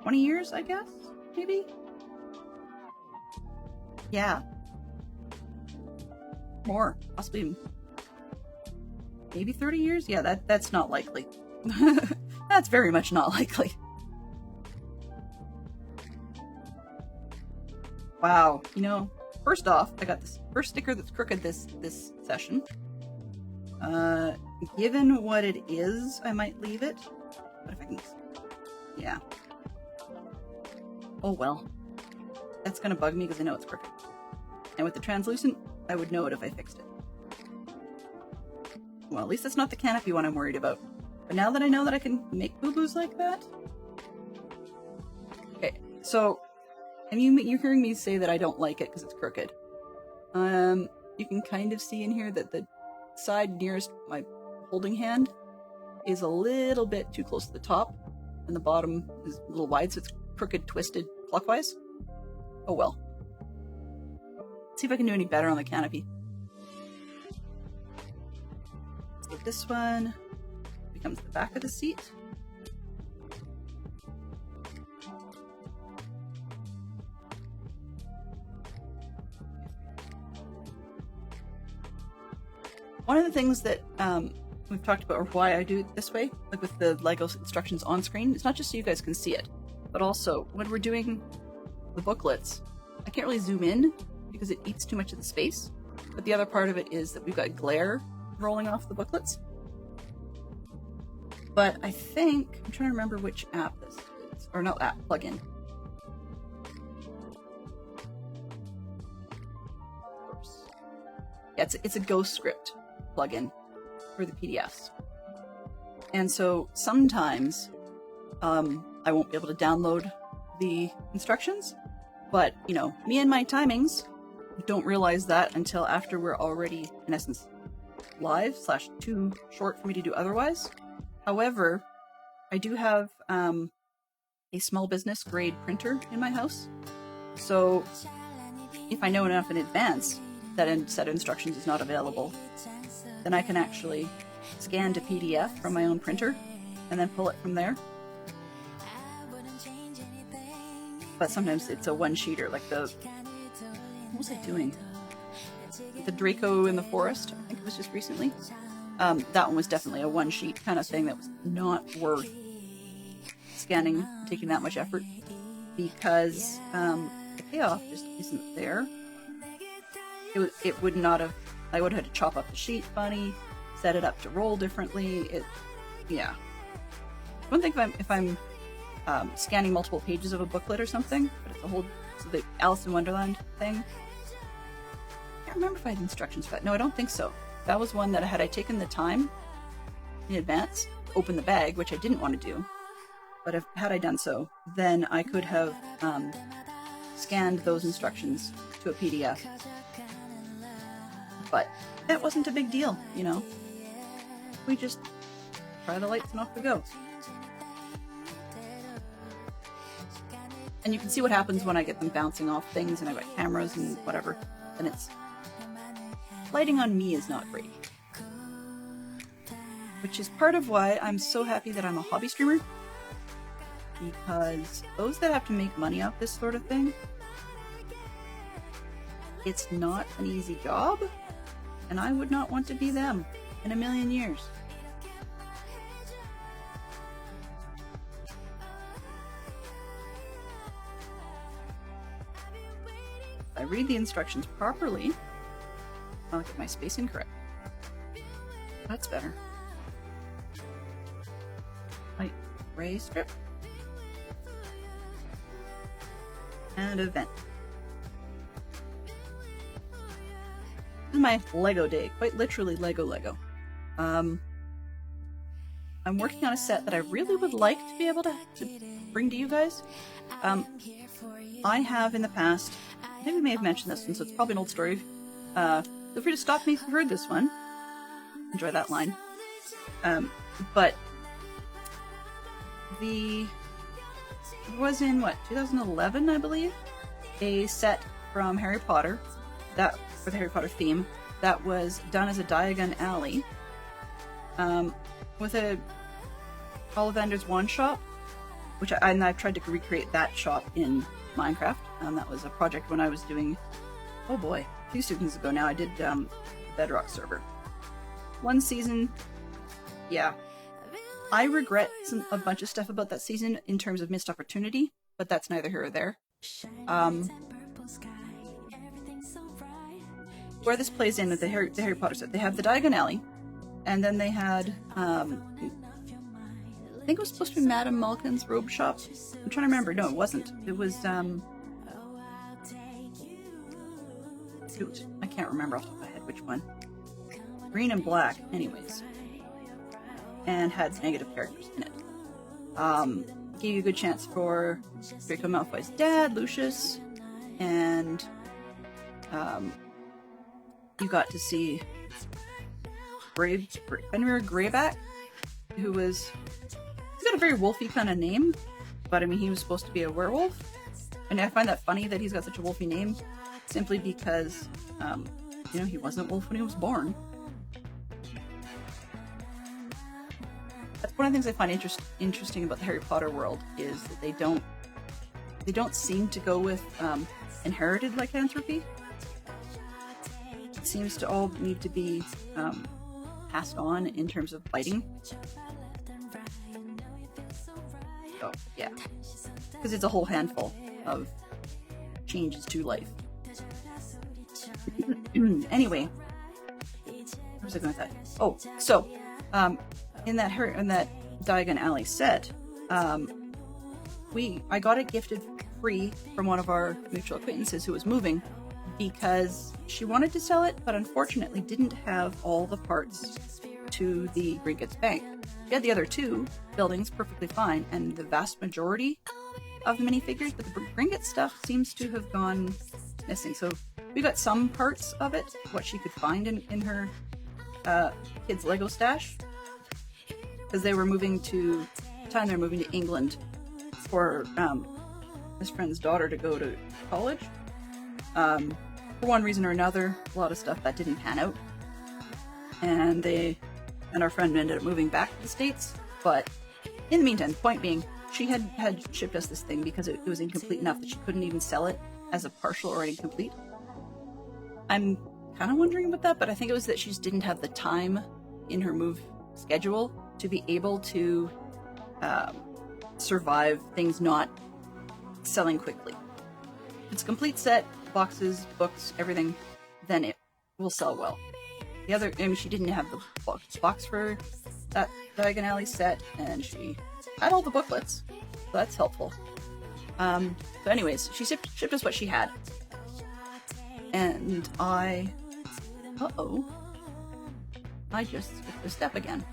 20 years, I guess? Maybe? Yeah. More. Possibly maybe 30 years? Yeah, that's not likely. That's very much not likely. Wow. You know, first off, I got this first sticker that's crooked this session. Given what it is, I might leave it. But if I can... Yeah. Oh well. That's gonna bug me because I know it's crooked. And with the translucent, I would know it if I fixed it. Well, at least that's not the canopy one I'm worried about. But now that I know that I can make boo-boos like that... Okay, so... And you're hearing me say that I don't like it because it's crooked. You can kind of see in here that the side nearest my holding hand is a little bit too close to the top, and the bottom is a little wide, so it's crooked, twisted clockwise. Oh well. Let's see if I can do any better on the canopy. Let's get this one. Becomes the back of the seat. One of the things that we've talked about, or why I do it this way, like with the Lego instructions on screen, it's not just so you guys can see it, but also when we're doing the booklets, I can't really zoom in because it eats too much of the space. But the other part of it is that we've got glare rolling off the booklets. But I think, I'm trying to remember which app this is, or not app, plugin. Yeah, it's a Ghostscript plugin for the PDFs. And so sometimes I won't be able to download the instructions, but you know, me and my timings don't realize that until after we're already, in essence, live / too short for me to do otherwise. However, I do have a small business grade printer in my house, so if I know enough in advance that a set of instructions is not available, then I can actually scan to PDF from my own printer and then pull it from there. But sometimes it's a one-sheeter, like what was I doing? The Draco in the Forest, I think it was just recently. That one was definitely a one-sheet kind of thing that was not worth scanning, taking that much effort, because the payoff just isn't there. It would not have, I would have had to chop up the sheet funny, set it up to roll differently. Yeah. One thing if I'm scanning multiple pages of a booklet or something, but it's a whole, so the Alice in Wonderland thing. I can't remember if I had instructions for that. No, I don't think so. That was one that had I taken the time in advance, open the bag, which I didn't want to do, but had I done so, then I could have scanned those instructions to a PDF. But that wasn't a big deal, you know. We just try the lights and off we go. And you can see what happens when I get them bouncing off things and I've got cameras and whatever. And it's... lighting on me is not great. Which is part of why I'm so happy that I'm a hobby streamer. Because those that have to make money off this sort of thing, it's not an easy job. And I would not want to be them in a million years. If I read the instructions properly, I'll get my spacing correct. That's better. Light gray strip. And a vent. This is my Lego day, quite literally Lego. I'm working on a set that I really would like to be able to bring to you guys. I have in the past, I think we may have mentioned this one, so it's probably an old story. Feel free to stop me if you've heard this one. Enjoy that line. But it was in 2011, I believe, a set from Harry Potter, that for the Harry Potter theme, that was done as a Diagon Alley, with a Ollivander's wand shop, which I've tried to recreate that shop in Minecraft. That was a project when I was doing, oh boy, a few seasons ago now. I did Bedrock server. One season, yeah. I regret a bunch of stuff about that season in terms of missed opportunity, but that's neither here or there. Where this plays in with the Harry Potter set, they have the Diagon Alley, and then they had, I think it was supposed to be Madame Malkin's robe shop. I'm trying to remember. No, it wasn't. It was, shoot, I can't remember off the top of my head which one. Green and black, anyways. And had negative characters in it. Gave you a good chance for Draco Malfoy's dad, Lucius, and you got to see Fenrir Greyback, who was, he's got a very wolfy kind of name, but I mean he was supposed to be a werewolf. And I find that funny that he's got such a wolfy name, simply because, he wasn't a wolf when he was born. That's one of the things I find interesting about the Harry Potter world, is that they don't seem to go with inherited lycanthropy. It seems to all need to be passed on in terms of biting. So, yeah. Because it's a whole handful of changes to life. Anyway, where was I going with that? Oh, so, in that Diagon Alley set, I got it gifted free from one of our mutual acquaintances who was moving, because she wanted to sell it, but unfortunately didn't have all the parts to the Gringotts Bank. She had the other two buildings perfectly fine, and the vast majority of the minifigures, but the Gringotts stuff seems to have gone missing. So we got some parts of it, what she could find in her kids' Lego stash, because they were moving to England for his friend's daughter to go to college. For one reason or another, a lot of stuff that didn't pan out, and our friend ended up moving back to the States. But in the meantime, the point being, she had shipped us this thing because it was incomplete enough that she couldn't even sell it as a partial or incomplete. I'm kind of wondering about that, but I think it was that she just didn't have the time in her move schedule to be able to survive things not selling quickly. If it's a complete set, boxes, books, everything, then it will sell well. She didn't have the box for that Diagon Alley set, and she had all the booklets, so that's helpful. So anyways, she shipped us what she had. And I just skipped a step again.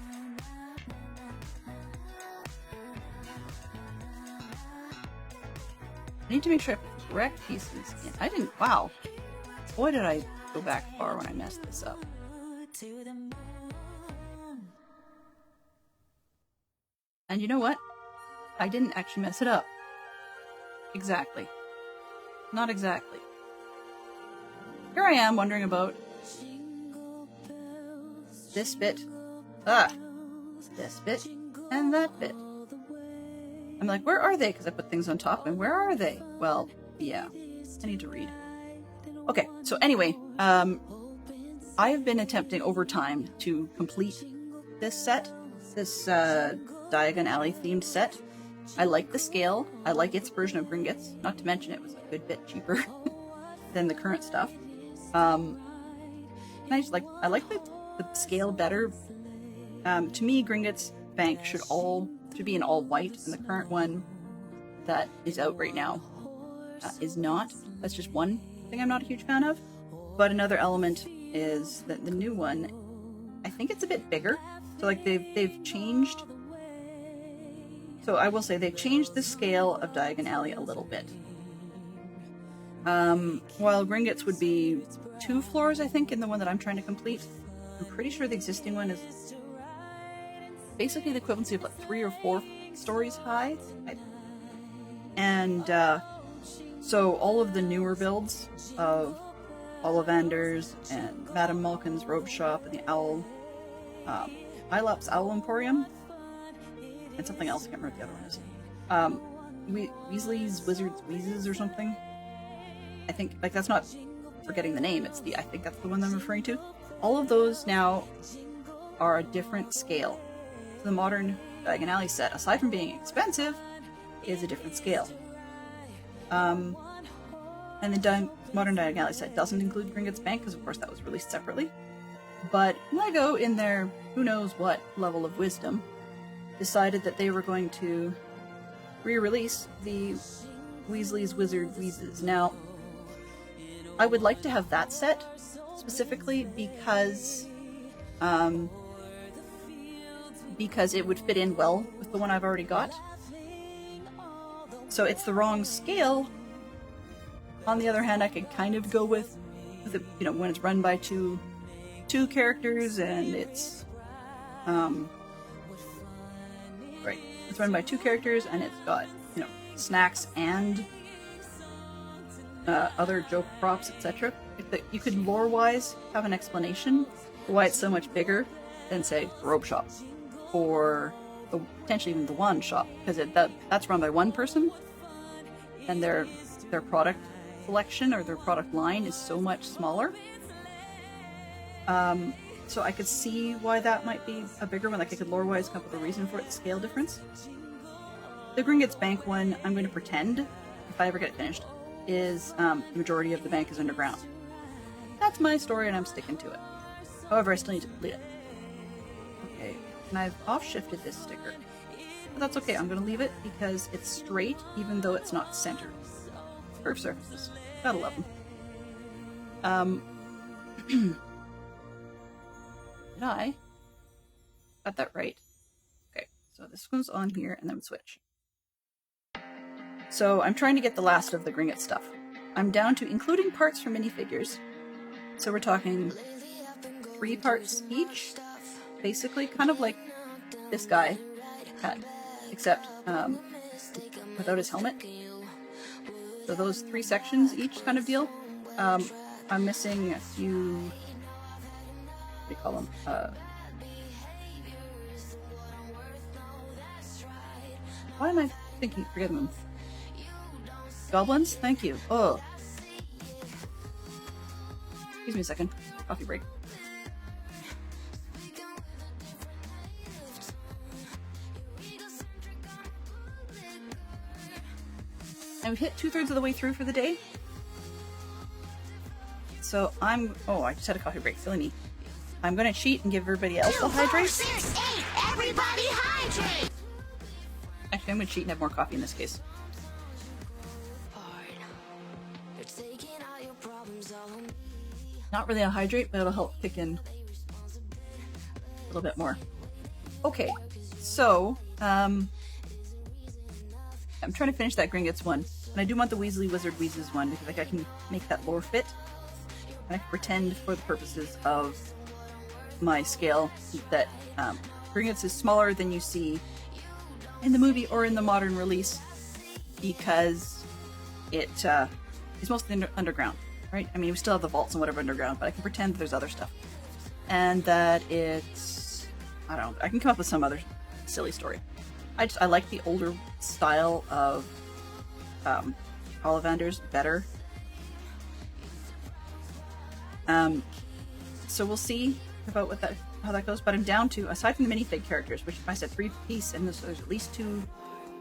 I need to make sure I put the correct pieces in. I didn't, wow. Boy, did I go back far when I messed this up. And you know what? I didn't actually mess it up. Exactly. Not exactly. Here I am wondering about this bit. This bit and that bit. I'm like, where are they? Because I put things on top, and where are they? Well, yeah. I need to read. Okay, so anyway, I have been attempting over time to complete this set, this Diagon Alley themed set. I like the scale. I like its version of Gringotts. Not to mention it was a good bit cheaper than the current stuff. And I like the scale better. To me, Gringotts Bank should be in all white, and the current one that is out right now is not. That's just one thing I'm not a huge fan of. But another element is that the new one, I think it's a bit bigger. So like they've changed. So I will say they've changed the scale of Diagon Alley a little bit. While Gringotts would be 2 floors, I think, in the one that I'm trying to complete. I'm pretty sure the existing one is basically the equivalency of like 3 or 4 stories high. And so all of the newer builds of Ollivander's and Madame Malkin's Robe Shop and the Owl, Ilop's Owl Emporium, and something else, I can't remember what the other one is. Weasley's Wizards Wheezes or something. I think, like, that's not forgetting the name, I think that's the one I'm referring to. All of those now are a different scale. So the modern Diagon Alley set, aside from being expensive, is a different scale. And the modern Diagon Alley set doesn't include Gringotts Bank, because of course that was released separately. But LEGO, in their who knows what level of wisdom, decided that they were going to re-release the Weasley's Wizard Wheezes. Now, I would like to have that set, specifically because it would fit in well with the one I've already got. So it's the wrong scale. On the other hand, I could kind of go with it, when it's run by two characters, and it's it's run by 2 characters, and it's got snacks and other joke props, etc. You could lore-wise have an explanation for why it's so much bigger than, say, the robe shop, or potentially even the wand shop, because that's run by one person, and their product selection or their product line is so much smaller. So I could see why that might be a bigger one. Like, I could lore-wise come up with a reason for it, the scale difference. The Gringotts Bank one, I'm going to pretend, if I ever get it finished, is the majority of the bank is underground. That's my story, and I'm sticking to it. However, I still need to complete it. Okay, and I've off-shifted this sticker. But that's okay, I'm going to leave it because it's straight, even though it's not centered. Curved surfaces. Gotta love them. Did I got that right? Okay, so this goes on here, and then we switch. So I'm trying to get the last of the Gringotts stuff. I'm down to including parts for minifigures. So we're talking 3 parts each, basically, kind of like this guy had, except without his helmet. So those 3 sections each kind of deal. I'm missing a few, what do you call them? Why am I forgetting them? Goblins? Thank you. Oh. Excuse me a second. Coffee break. And we've hit 2/3 of the way through for the day. So oh, I just had a coffee break. Silly me. I'm gonna cheat and give everybody else a hydrate. 2, 4, 6, 8, everybody hydrate! Actually, I'm gonna cheat and have more coffee in this case. Not really a hydrate, but it'll help kick in a little bit more. Okay, so I'm trying to finish that Gringotts one, and I do want the Weasley Wizard Wheezes one because I can make that lore fit, and I can pretend for the purposes of my scale that Gringotts is smaller than you see in the movie or in the modern release because it is mostly underground. Right? I mean, we still have the vaults and whatever underground, but I can pretend that there's other stuff. And that it's... I don't know. I can come up with some other silly story. I like the older style of Ollivanders better. So we'll see about how that goes. But I'm down to, aside from the minifig characters, which I said 3 piece, and there's at least 2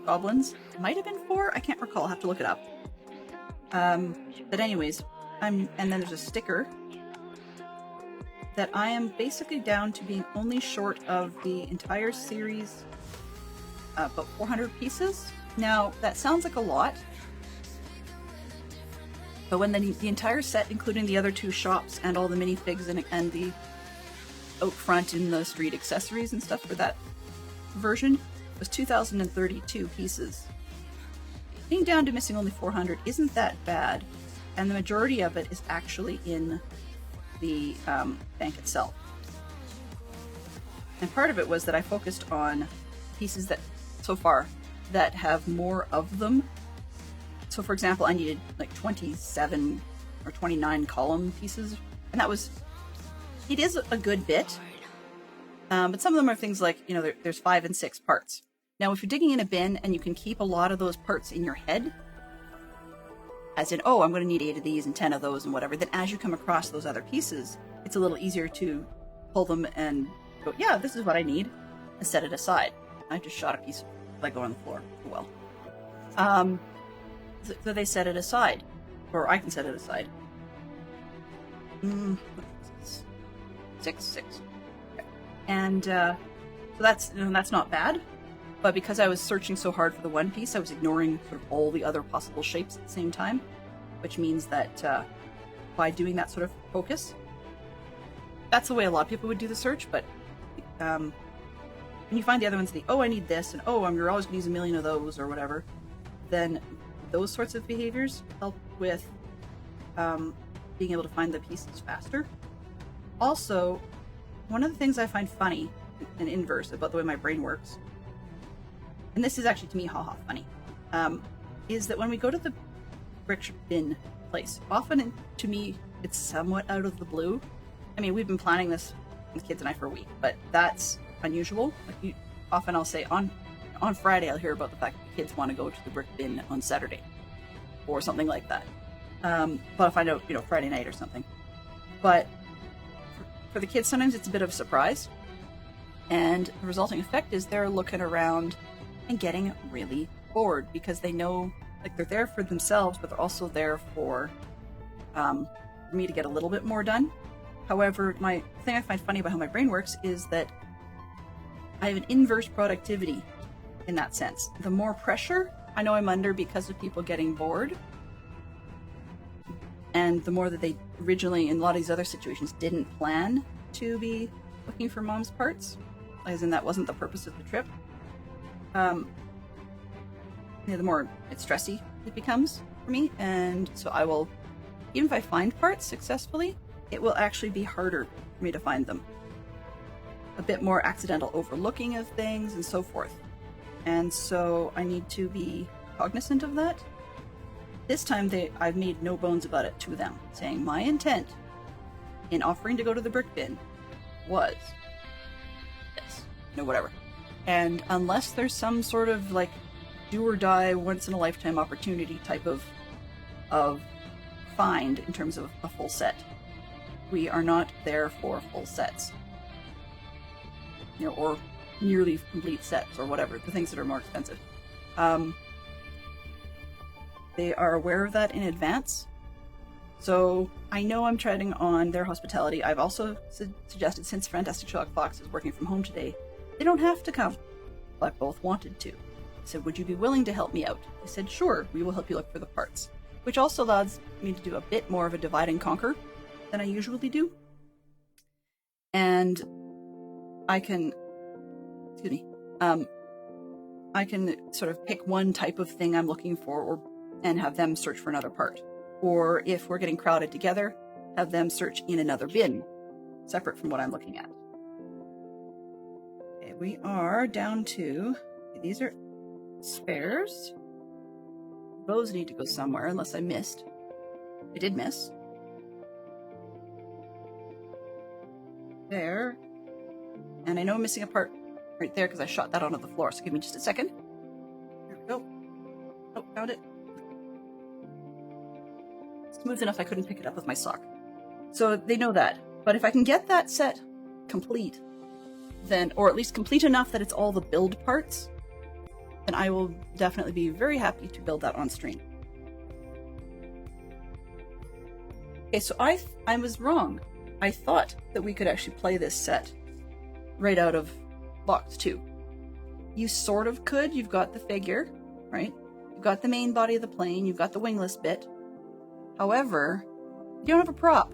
goblins. Might have been 4. I can't recall. I'll have to look it up. But anyways... and then there's a sticker that I am basically down to being only short of the entire series, about 400 pieces. Now, that sounds like a lot, but when the entire set, including the other 2 shops and all the minifigs and the out front in the street accessories and stuff for that version, was 2,032 pieces. Being down to missing only 400 isn't that bad. And the majority of it is actually in the bank itself. And part of it was that I focused on pieces that, so far, that have more of them. So for example, I needed like 27 or 29 column pieces. And it is a good bit. But some of them are things like, there's 5 and 6 parts. Now, if you're digging in a bin and you can keep a lot of those parts in your head, as in, oh, I'm going to need 8 of these and 10 of those and whatever, then as you come across those other pieces, it's a little easier to pull them and go, yeah, this is what I need, and set it aside. I just shot a piece of Lego on the floor. Oh well. So they set it aside. Or I can set it aside. 6. Okay. And so that's not bad. But because I was searching so hard for the one piece, I was ignoring sort of all the other possible shapes at the same time, which means that by doing that sort of focus, that's the way a lot of people would do the search, but when you find the other ones, I need this, and you're always going to use a million of those, or whatever, then those sorts of behaviors help with being able to find the pieces faster. Also, one of the things I find funny and inverse about the way my brain works, and this is actually to me haha funny, is that when we go to the brick bin place. Often, to me, it's somewhat out of the blue. I mean, we've been planning this, the kids and I, for a week, but that's unusual. Like, often I'll say on Friday I'll hear about the fact that the kids want to go to the brick bin on Saturday, or something like that. But I'll find out, Friday night or something. But for the kids, sometimes it's a bit of a surprise. And the resulting effect is they're looking around and getting really bored because they know, like, they're there for themselves, but they're also there for me to get a little bit more done. However, the thing I find funny about how my brain works is that I have an inverse productivity in that sense. The more pressure I know I'm under because of people getting bored, and the more that they originally, in a lot of these other situations, didn't plan to be looking for mom's parts, as in that wasn't the purpose of the trip, the more it's stressy it becomes for me. And so I will, even if I find parts successfully, it will actually be harder for me to find them. A bit more accidental overlooking of things and so forth. And so I need to be cognizant of that. This time I've made no bones about it to them, saying my intent in offering to go to the brick bin was this, whatever. And unless there's some sort of like do or die, once in a lifetime opportunity type of find in terms of a full set, we are not there for full sets, or nearly complete sets or whatever, the things that are more expensive. They are aware of that in advance. So I know I'm treading on their hospitality. I've also suggested, since Fantastic Sherlock Fox is working from home today, they don't have to come, but both wanted to. I said, would you be willing to help me out? They said, sure, we will help you look for the parts, which also allows me to do a bit more of a divide and conquer than I usually do. And I can sort of pick one type of thing I'm looking for, and have them search for another part. Or if we're getting crowded together, have them search in another bin, separate from what I'm looking at. Okay, we are down to, these are spares. Those need to go somewhere, unless I missed. I did miss. There. And I know I'm missing a part right there because I shot that onto the floor, so give me just a second. There we go. Oh, found it. Smooth enough I couldn't pick it up with my sock. So they know that. But if I can get that set complete, then, or at least complete enough that it's all the build parts, then I will definitely be very happy to build that on stream. Okay, so I was wrong. I thought that we could actually play this set right out of Box 2. You sort of could. You've got the figure, right? You've got the main body of the plane. You've got the wingless bit. However, you don't have a prop.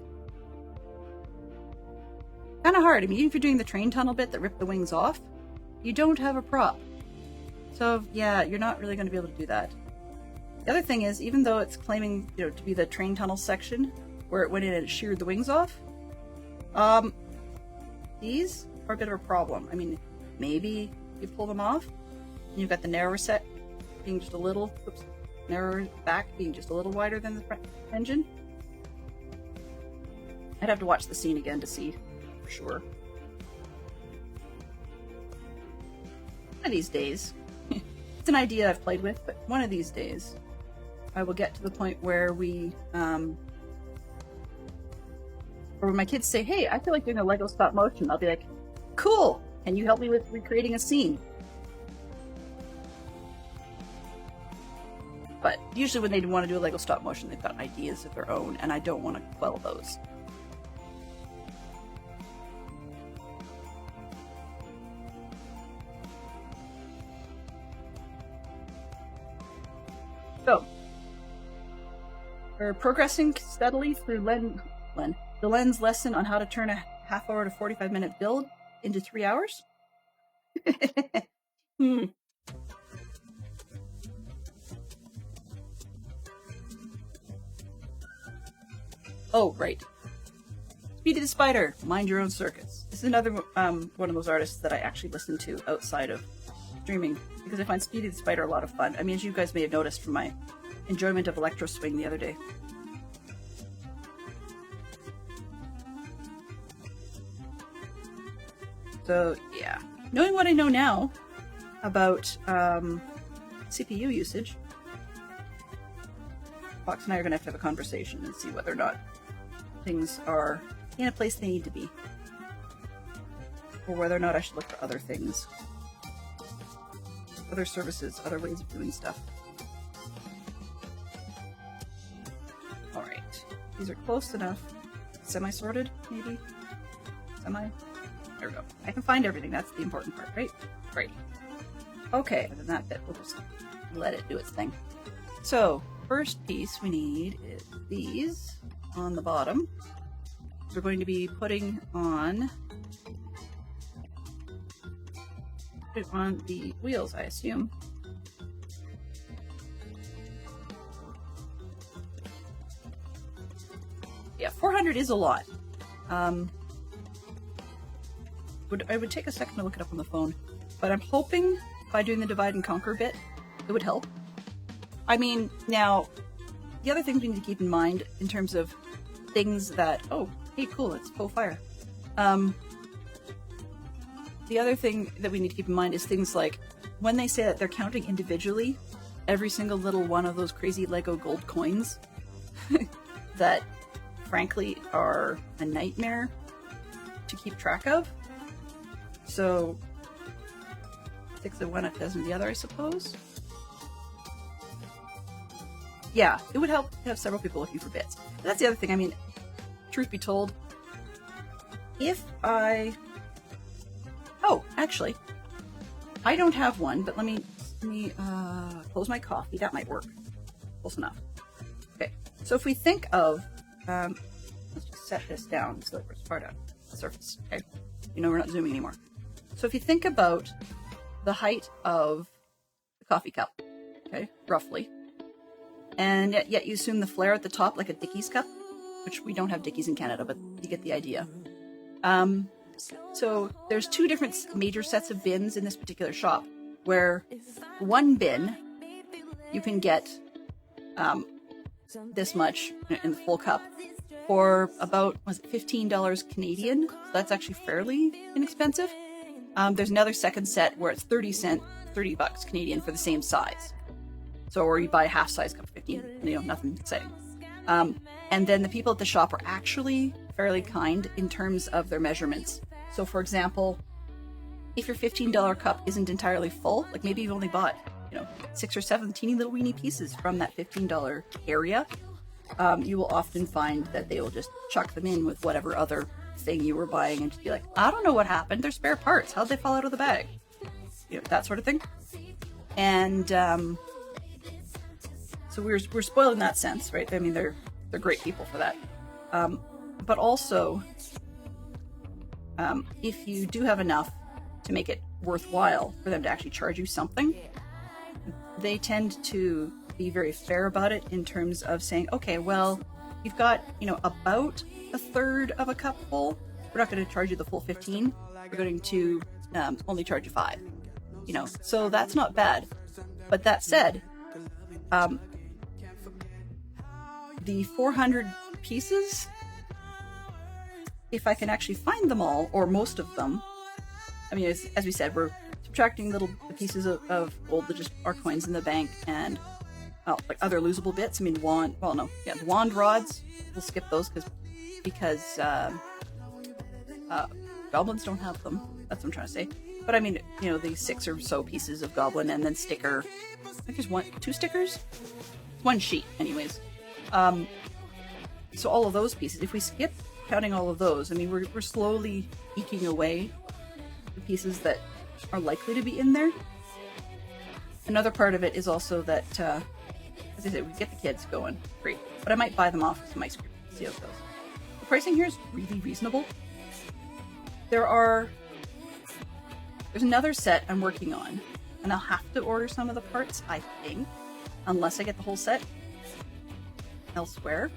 Kind of hard. I mean, even if you're doing the train tunnel bit that ripped the wings off, you don't have a prop. So yeah, you're not really going to be able to do that. The other thing is, even though it's claiming, to be the train tunnel section where it went in and it sheared the wings off, these are a bit of a problem. I mean, maybe you pull them off, and you've got the narrower set being just a little, narrower back being just a little wider than the front engine. I'd have to watch the scene again to see for sure. One of these days, it's an idea I've played with, but one of these days I will get to the point where we, or when my kids say, hey, I feel like doing a Lego stop motion, I'll be like, cool, can you help me with recreating a scene? But usually when they want to do a Lego stop motion, they've got ideas of their own, and I don't want to quell those. So, we're progressing steadily through the lens lesson on how to turn a half-hour to 45-minute build into 3 hours. Oh, right. Speedy the Spider, Mind Your Own Circuits. This is another one of those artists that I actually listen to outside of streaming, because I find Speedy the Spider a lot of fun. I mean, as you guys may have noticed from my enjoyment of Electro Swing the other day. So, yeah. Knowing what I know now about CPU usage, Fox and I are going to have a conversation and see whether or not things are in a place they need to be. Or whether or not I should look for other things. Other services, other ways of doing stuff. Alright. These are close enough. Semi-sorted, maybe? Semi? There we go. I can find everything. That's the important part, right? Great. Okay, and then that bit, we'll just let it do its thing. So, first piece we need is these on the bottom. We're going to be putting on the wheels, I assume. Yeah, 400 is a lot. I would take a second to look it up on the phone, but I'm hoping by doing the divide and conquer bit, it would help. I mean, now, the other things we need to keep in mind in terms of things that, oh, hey, cool, it's faux fire. The other thing that we need to keep in mind is things like when they say that they're counting individually every single little one of those crazy Lego gold coins that, frankly, are a nightmare to keep track of. So, 6 of one, a dozen of the other, I suppose. Yeah, it would help to have several people looking for bits. But that's the other thing. I mean, truth be told, if I... Oh, actually, I don't have one, but let me close my coffee. That might work. Close enough. Okay, so if we think of... let's just set this down so that we're part of the surface, okay? You know, we're not zooming anymore. So if you think about the height of the coffee cup, okay, roughly, and yet you assume the flare at the top like a Dickies cup, which we don't have Dickies in Canada, but you get the idea. So there's 2 different major sets of bins in this particular shop, where one bin, you can get this much in the full cup for about, was it $15 Canadian? So that's actually fairly inexpensive. There's another second set where it's $30 bucks Canadian for the same size. So, or you buy a half size cup for 15, you know, nothing exciting. And then the people at the shop are actually fairly kind in terms of their measurements. So, for example, if your $15 cup isn't entirely full, like maybe you've only bought, 6 or 7 teeny little weeny pieces from that $15 area, you will often find that they will just chuck them in with whatever other thing you were buying and just be like, I don't know what happened. They're spare parts. How'd they fall out of the bag? That sort of thing. And so we're spoiled in that sense, right? I mean, they're great people for that. But also, if you do have enough to make it worthwhile for them to actually charge you something, they tend to be very fair about it in terms of saying, okay, well, you've got, about a third of a cup full. We're not going to charge you the full 15. We're going to only charge you 5. So that's not bad. But that said, the 400 pieces, if I can actually find them all, or most of them, I mean, as we said, we're subtracting the pieces of gold that just are coins in the bank and like other losable bits. I mean, the wand rods, we'll skip those because goblins don't have them. That's what I'm trying to say. But I mean, the 6 or so pieces of goblin and then sticker. I think there's 2 stickers? 1 sheet, anyways. So all of those pieces, if we skip counting all of those, I mean, we're slowly eking away the pieces that are likely to be in there. Another part of it is also that, as I said, we get the kids going, great. But I might buy them off with some ice cream, see how it goes. The pricing here is really reasonable. There's another set I'm working on, and I'll have to order some of the parts, I think, unless I get the whole set elsewhere.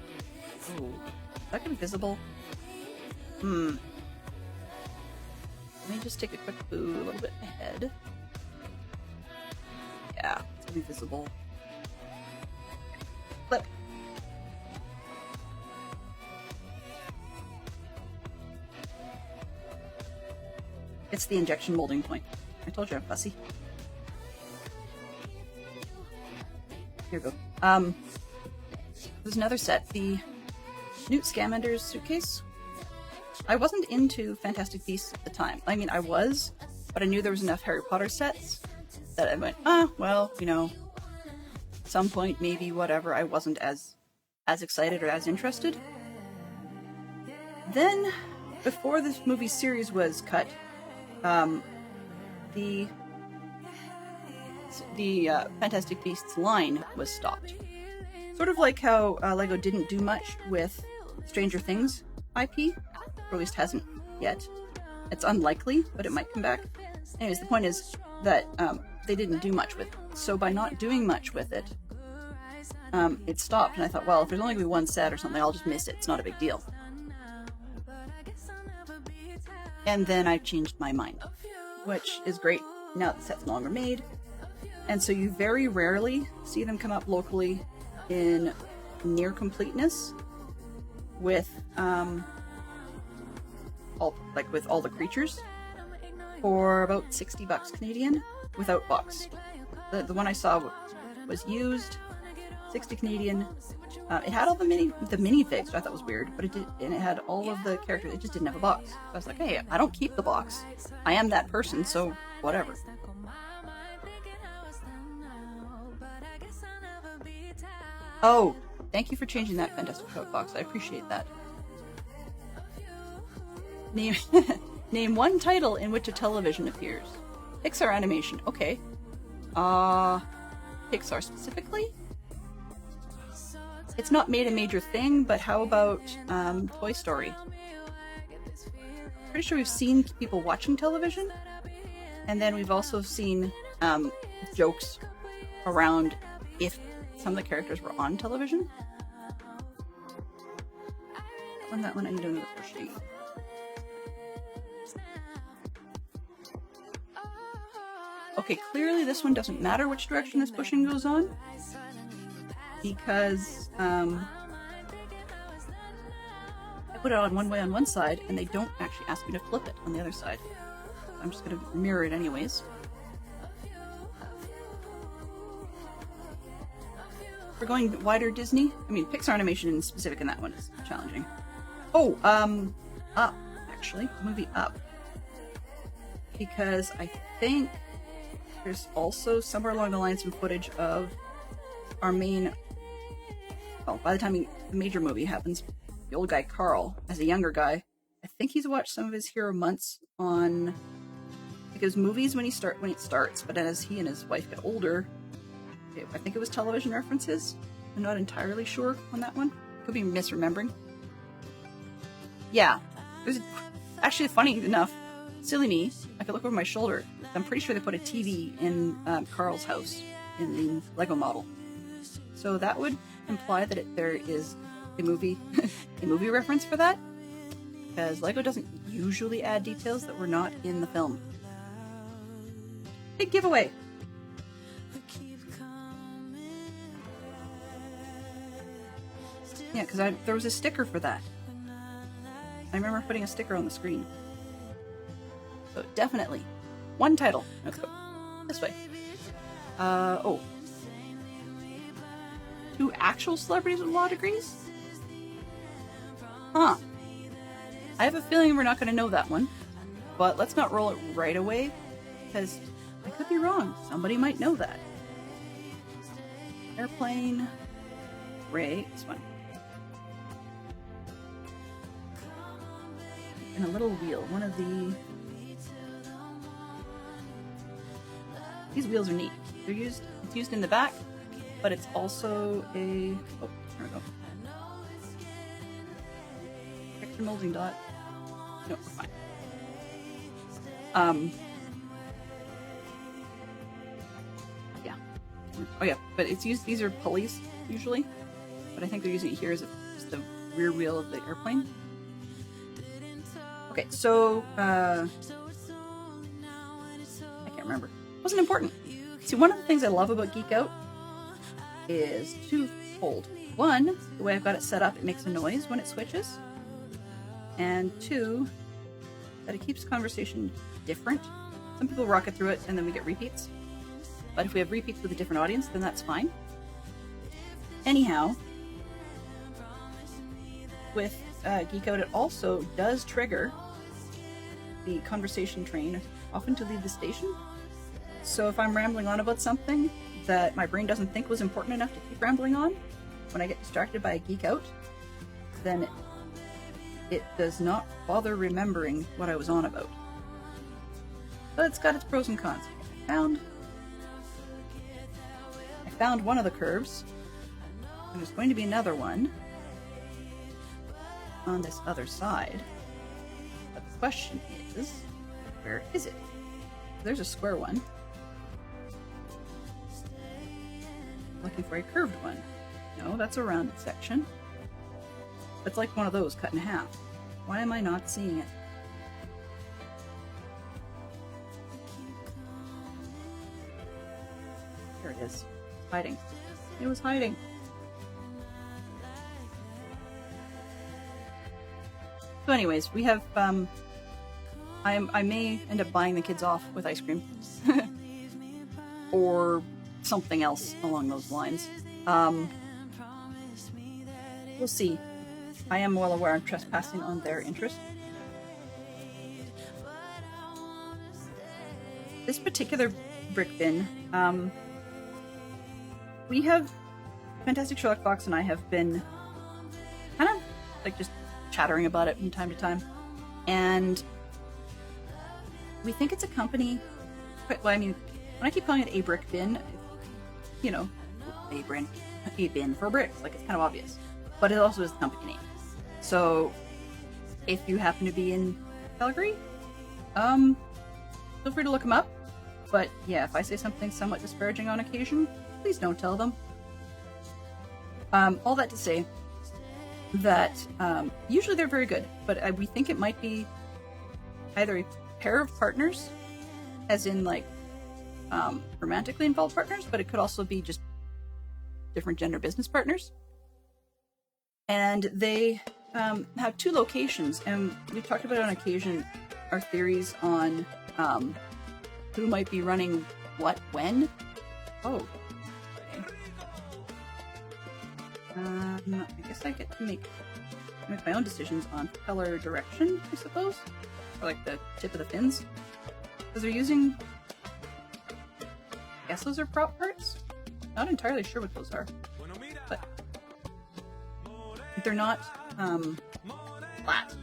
Oh, is that gonna be visible? Let me just take a quick boo a little bit ahead. Yeah, it's gonna be visible. Flip. It's the injection molding point. I told you I'm fussy. Here we go. There's another set, the Newt Scamander's suitcase. I wasn't into Fantastic Beasts at the time. I mean, I was, but I knew there was enough Harry Potter sets that I went, well, you know, some point, maybe, whatever. I wasn't as excited or as interested. Then, before this movie series was cut, the Fantastic Beasts line was stopped. Sort of like how LEGO didn't do much with Stranger Things IP, or at least hasn't yet. It's unlikely, but it might come back. Anyways, the point is that they didn't do much with it. So by not doing much with it, it stopped, and I thought, well, if there's only going to be one set or something, I'll just miss it. It's not a big deal. And then I changed my mind, which is great. Now the set's no longer made. And so you very rarely see them come up locally in near completeness with all the creatures for about $60 Canadian without box. The one I saw was used, 60 Canadian. It had all the minifigs, which I thought was weird, but it did, and it had all of the characters. It just didn't have a box. So I was like, hey, I don't keep the box. I am that person, so whatever. Oh, thank you for changing that Fantastic Foot box. I appreciate that. Name one title in which a television appears. Pixar animation. Okay. Pixar specifically? It's not made a major thing, but how about Toy Story? Pretty sure we've seen people watching television, and then we've also seen jokes around if some of the characters were on television. That one I need another sheet. Okay, clearly this one doesn't matter which direction this pushing goes on, because I put it on one way on one side, and they don't actually ask me to flip it on the other side. I'm just going to mirror it anyways. We're going wider Disney. I mean, Pixar animation in specific in that one is challenging. Oh, Up, actually. Movie Up. Because I think there's also somewhere along the line some footage of our main... Well, by the time the major movie happens, the old guy Carl, as a younger guy, I think he's watched some of his Hero Months on... Because movies when it starts, but as he and his wife get older... I think it was television references. I'm not entirely sure on that one. Could be misremembering. Yeah. It was actually funny enough. Silly me. I could look over my shoulder. I'm pretty sure they put a TV in Carl's house in the Lego model. So that would imply that there is a movie reference for that. Because Lego doesn't usually add details that were not in the film. Big giveaway. Yeah, because there was a sticker for that. I remember putting a sticker on the screen. So definitely. One title. Let's go. This way. Oh. 2 actual celebrities with law degrees? Huh. I have a feeling we're not going to know that one. But let's not roll it right away, because I could be wrong. Somebody might know that. Airplane. Ray. This one. And a little wheel. One of the... These wheels are neat. It's used in the back, but it's also a... Oh, there we go. Extra molding dot. No, we're fine. Yeah. Oh yeah, but it's used... These are pulleys, usually. But I think they're using it here as just the rear wheel of the airplane. Okay, so, I can't remember. It wasn't important. See, one of the things I love about Geek Out is twofold. One, the way I've got it set up, it makes a noise when it switches. And 2, that it keeps conversation different. Some people rocket through it and then we get repeats. But if we have repeats with a different audience, then that's fine. Anyhow, with Geek Out, it also does trigger the conversation train, often to leave the station. So if I'm rambling on about something that my brain doesn't think was important enough to keep rambling on, when I get distracted by a Geek Out, then it does not bother remembering what I was on about. But it's got its pros and cons. I found one of the curves. There's going to be another one on this other side. But the question is, where is it? There's a square one. Looking for a curved one. No, that's a rounded section. It's like one of those cut in half. Why am I not seeing it? There it is. It's hiding. It was hiding. So anyways, we have, I may end up buying the kids off with ice cream. Or something else along those lines. We'll see. I am well aware I'm trespassing on their interest. This particular brick bin, we have, Fantastic Sherlock Fox and I have been kind of like just chattering about it from time to time. And we think it's a company, well, I mean, when I keep calling it a brick bin, you know, a bin for bricks, like it's kind of obvious. But it also is the company name. So, if you happen to be in Calgary, feel free to look them up. But yeah, if I say something somewhat disparaging on occasion, please don't tell them. All that to say that usually they're very good, but we think it might be either a pair of partners, as in like romantically involved partners, but it could also be just different gender business partners. And they have two locations, and we've talked about on occasion our theories on who might be running what when. Oh. Okay. I guess I get to make my own decisions on color direction, I suppose. Or like the tip of the fins. Because they're using... I guess those are prop parts? Not entirely sure what those are. But they're not flat.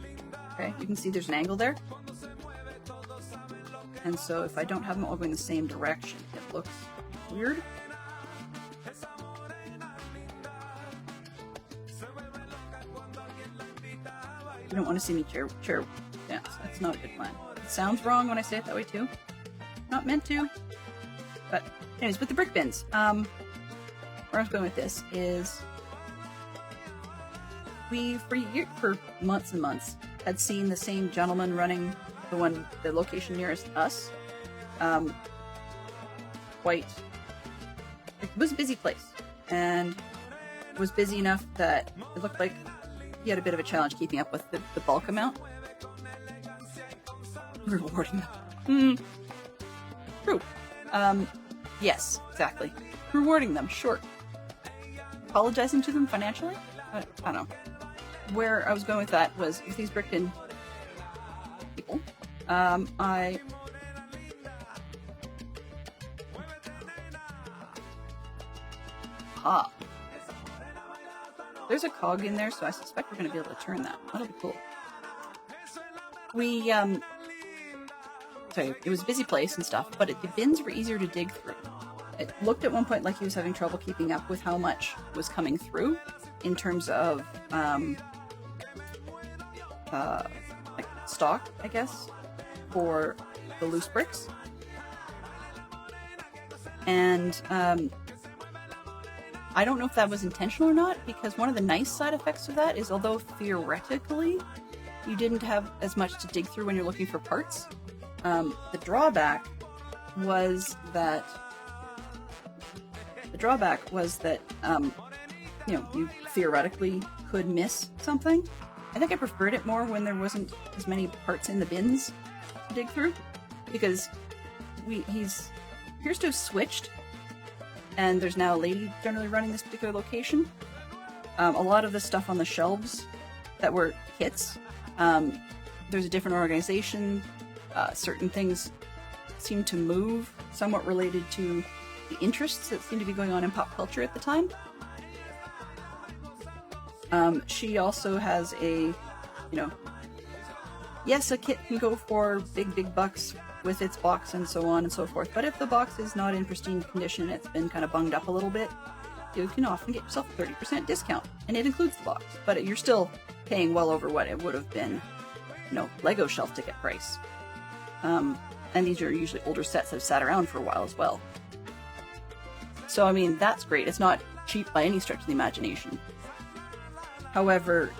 Okay, you can see there's an angle there. And so if I don't have them all going the same direction, it looks weird. You don't want to see me chair dance. That's not a good plan. It sounds wrong when I say it that way too. Not meant to. But anyways, with the brick bins, where I was going with this is we, for months and months, had seen the same gentleman running the location nearest us. It was a busy place, and it was busy enough that it looked like he had a bit of a challenge keeping up with the bulk amount. Rewarding them. True. Yes, exactly. Rewarding them, sure. Apologizing to them financially? I don't know. Where I was going with that was with these brick bin people. There's a cog in there, so I suspect we're going to be able to turn that. That'll be cool. Sorry, it was a busy place and stuff, but the bins were easier to dig through. It looked at one point like he was having trouble keeping up with how much was coming through in terms of like stock, I guess, for the loose bricks. And I don't know if that was intentional or not, because one of the nice side effects of that is, although theoretically you didn't have as much to dig through when you're looking for parts, the drawback was that you theoretically could miss something. I think I preferred it more when there wasn't as many parts in the bins to dig through, because he appears to have switched, and there's now a lady generally running this particular location. A lot of the stuff on the shelves that were kits, there's a different organization. Certain things seem to move, somewhat related to the interests that seem to be going on in pop culture at the time. She also has a, yes, a kit can go for big bucks with its box and so on and so forth, but if the box is not in pristine condition, it's been kind of bunged up a little bit, you can often get yourself a 30% discount, and it includes the box, but you're still paying well over what it would have been, Lego shelf ticket price. And these are usually older sets that have sat around for a while as well. So, I mean, that's great. It's not cheap by any stretch of the imagination. However,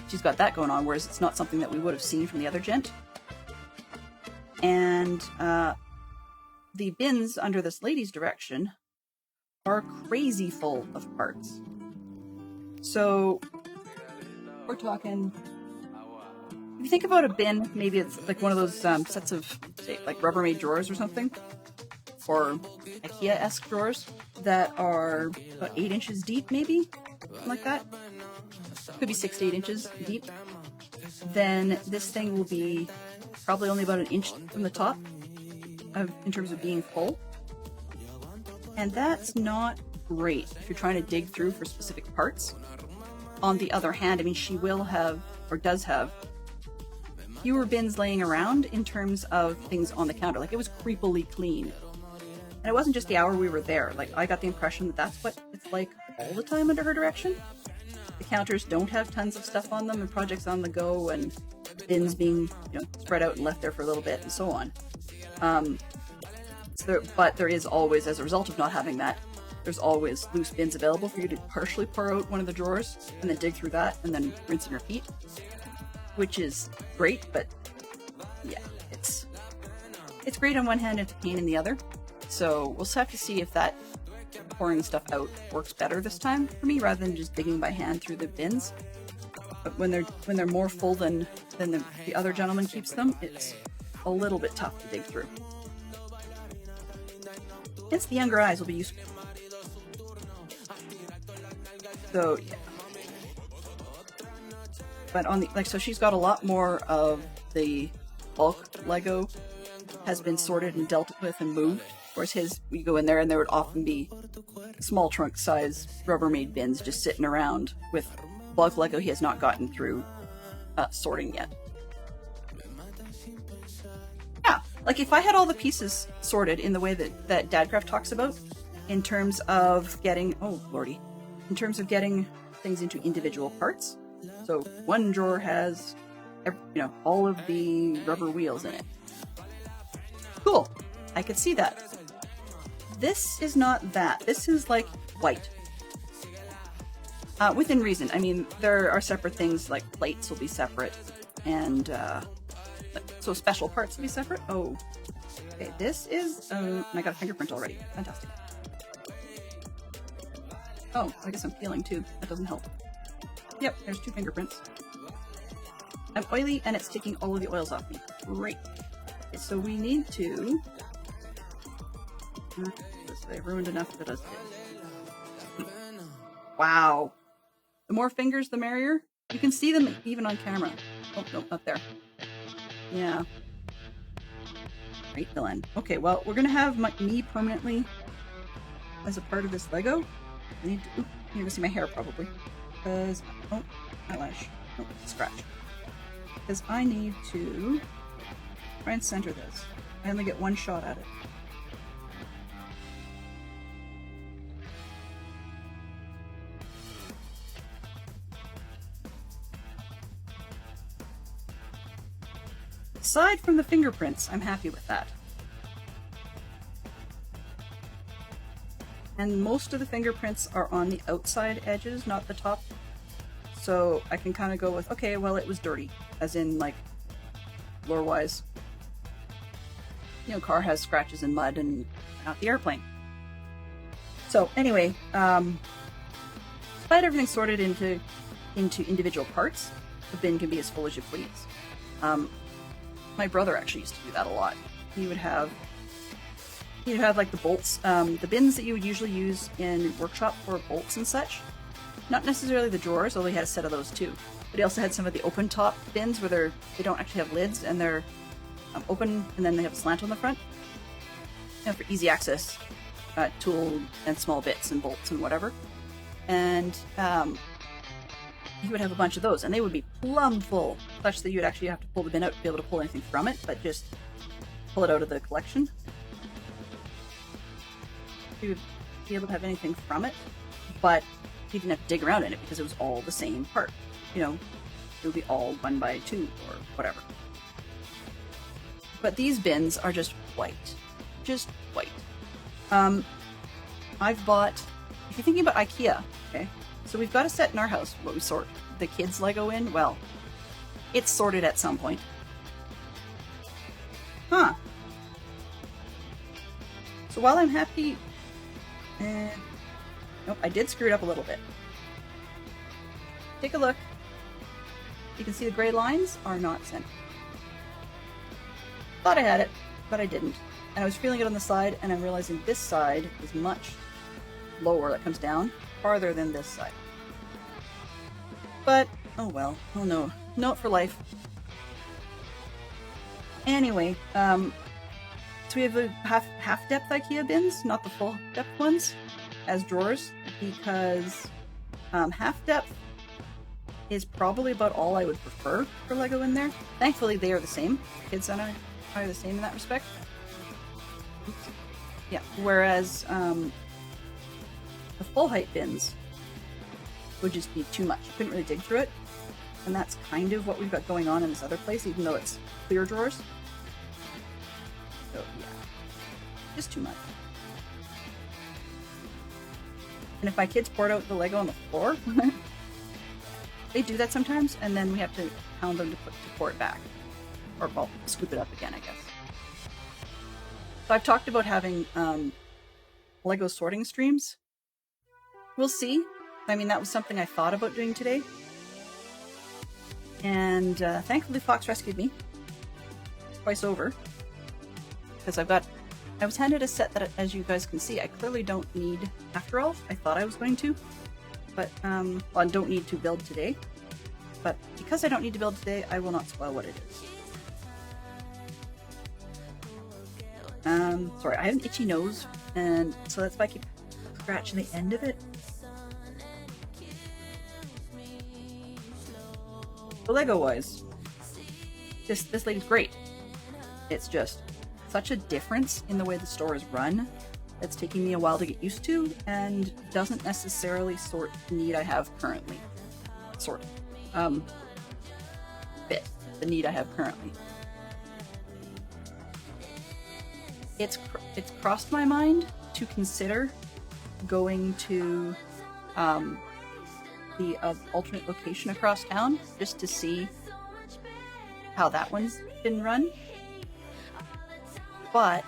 she's got that going on, whereas it's not something that we would have seen from the other gent. And the bins under this lady's direction are crazy full of parts. So, we're talking... If you think about a bin, maybe it's like one of those sets of, say, like Rubbermaid drawers or something, or IKEA-esque drawers that are about 8 inches deep, maybe? Something like that. Could be 6 to 8 inches deep. Then this thing will be probably only about 1 inch from the top in terms of being full. And that's not great if you're trying to dig through for specific parts. On the other hand, I mean, she will have, or does have, fewer bins laying around in terms of things on the counter. Like, it was creepily clean. And it wasn't just the hour we were there. Like, I got the impression that that's what it's like all the time under her direction. The counters don't have tons of stuff on them and projects on the go and bins being, spread out and left there for a little bit and so on. But there is always, as a result of not having that, there's always loose bins available for you to partially pour out one of the drawers and then dig through that and then rinse and repeat. Which is great, but yeah, it's great on one hand, it's a pain in the other. So we'll just have to see if that pouring stuff out works better this time for me, rather than just digging by hand through the bins. But when they're more full than the other gentleman keeps them, it's a little bit tough to dig through. Hence, the younger eyes will be useful. So yeah. But on the, so she's got a lot more of the bulk Lego has been sorted and dealt with and moved. Whereas his, we go in there and there would often be small trunk size Rubbermaid bins just sitting around with bulk Lego he has not gotten through sorting yet. Yeah, like if I had all the pieces sorted in the way that Dadcraft talks about, in terms of getting, in terms of getting things into individual parts. So one drawer has, all of the rubber wheels in it. Cool. I could see that. This is not that. This is like white. Within reason. I mean, there are separate things like plates will be separate, and so special parts will be separate. Oh, okay. This is. I got a fingerprint already. Fantastic. Oh, I guess I'm peeling too. That doesn't help. Yep, there's 2 fingerprints. I'm oily and it's taking all of the oils off me. Great. Okay, so we need to... I ruined enough that I did. Wow. The more fingers, the merrier. You can see them even on camera. Oh, no, not there. Yeah. Great villain. Okay, well, we're gonna have me permanently as a part of this Lego. I need to... Oop, you're gonna see my hair probably. Because, eyelash. Scratch. Because I need to try and center this. I only get one shot at it. Aside from the fingerprints, I'm happy with that. And most of the fingerprints are on the outside edges, not the top. So I can kind of go with, okay, well, it was dirty. As in, like, lore-wise. Car has scratches and mud and not the airplane. So, anyway, despite everything sorted into into individual parts, the bin can be as full as you please. My brother actually used to do that a lot. He'd have like the bolts, the bins that you would usually use in workshop for bolts and such. Not necessarily the drawers, although he had a set of those too. But he also had some of the open top bins where they don't actually have lids and they're open, and then they have a slant on the front. For easy access, tool and small bits and bolts and whatever. And he would have a bunch of those, and they would be plumb full, such that you would actually have to pull the bin out to be able to pull anything from it, but just pull it out of the collection. You would be able to have anything from it, but you didn't have to dig around in it because it was all the same part. You know, it would be all 1x2 or whatever. But these bins are just white. Just white. I've bought, if you're thinking about IKEA, okay, so we've got a set in our house, what we sort the kids' Lego in. Well, it's sorted at some point. Huh. So while I'm happy, nope, I did screw it up a little bit. Take a look. You can see the gray lines are not centered. Thought I had it, but I didn't. And I was feeling it on the side, and I'm realizing this side is much lower. That comes down farther than this side. But, oh well. Oh no. Note for life. Anyway, so we have the half-depth IKEA bins, not the full-depth ones, as drawers, because half-depth is probably about all I would prefer for Lego in there. Thankfully, they are the same. Kids are the same in that respect. Oops. Yeah, whereas the full-height bins would just be too much. You couldn't really dig through it, and that's kind of what we've got going on in this other place, even though it's clear drawers. So, yeah. Just too much. And if my kids poured out the Lego on the floor, they do that sometimes, and then we have to pound them to pour it back. Or, well, scoop it up again, I guess. So I've talked about having Lego sorting streams. We'll see. I mean, that was something I thought about doing today. And thankfully Fox rescued me. Twice over. Because I was handed a set that, as you guys can see, I clearly don't need after all. I thought I was going to. But, well, I don't need to build today. But because I don't need to build today, I will not spoil what it is. Sorry, I have an itchy nose, and so that's why I keep scratching the end of it. The Lego-wise, this lady's great. It's just such a difference in the way the store is run that's taking me a while to get used to, and doesn't necessarily sort the need I have currently. Fit the need I have currently. It's crossed my mind to consider going to the alternate location across town just to see how that one's been run. But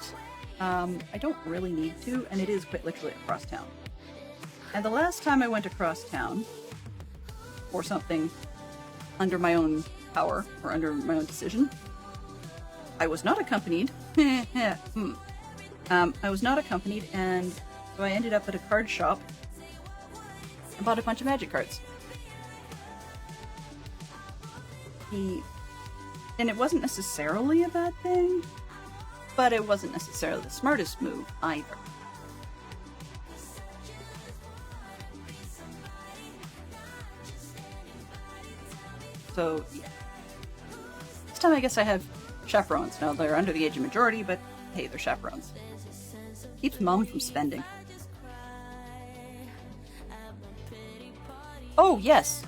I don't really need to, and it is quite literally across town. And the last time I went across town for something under my own power or under my own decision, I was not accompanied. I was not accompanied, and so I ended up at a card shop and bought a bunch of magic cards. And it wasn't necessarily a bad thing, but it wasn't necessarily the smartest move either. So, yeah. This time I guess I have chaperones. Now, they're under the age of majority, but hey, they're chaperones. Keeps Mom from spending. Oh, yes,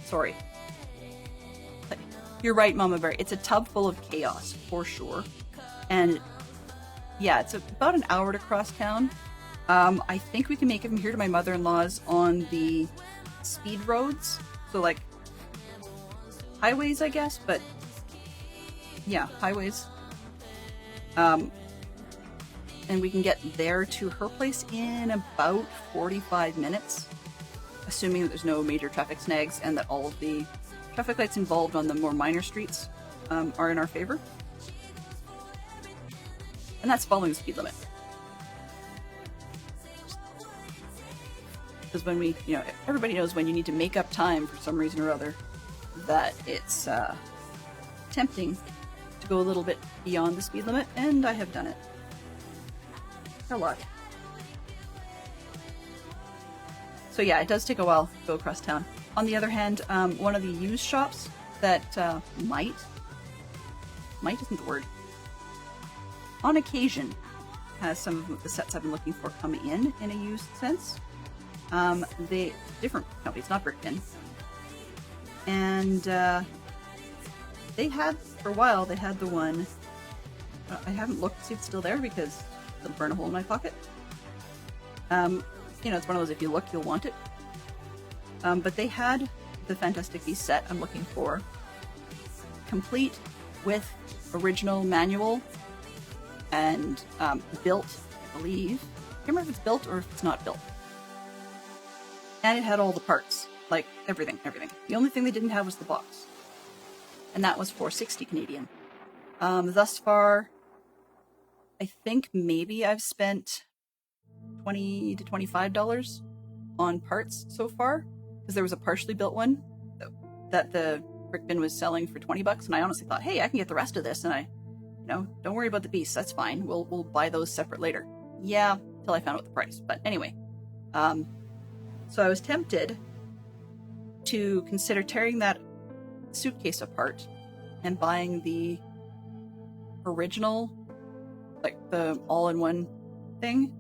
sorry. You're right, Mama Bear. It's a tub full of chaos, for sure. And, yeah, it's about an hour to cross town. I think we can make it from here to my mother-in-law's on the speed roads. So, like, highways, I guess, but yeah, highways. And we can get there to her place in about 45 minutes. assuming that there's no major traffic snags and that all of the traffic lights involved on the more minor streets are in our favor. And that's following the speed limit. Because when we, everybody knows when you need to make up time for some reason or other, that it's tempting to go a little bit beyond the speed limit, and I have done it. A lot. So yeah, it does take a while to go across town. On the other hand, one of the used shops that might isn't the word, on occasion has some of the sets I've been looking for come in a used sense. They different companies, not Brickbin, and they had for a while. They had the one. I haven't looked to see if it's still there because it'll burn a hole in my pocket. It's one of those, if you look, you'll want it. But they had the Fantastic Beasts set I'm looking for, complete with original manual and built, I believe. I can't remember if it's built or if it's not built. And it had all the parts, like everything. The only thing they didn't have was the box. And that was $4.60 Canadian. Thus far, I think maybe I've spent $20 to $25 on parts so far, because there was a partially built one that the Brickbin was selling for $20, and I honestly thought, hey, I can get the rest of this, and don't worry about the beasts, that's fine. We'll buy those separate later. Yeah, till I found out the price. But anyway, so I was tempted to consider tearing that suitcase apart and buying the original, like the all-in-one thing.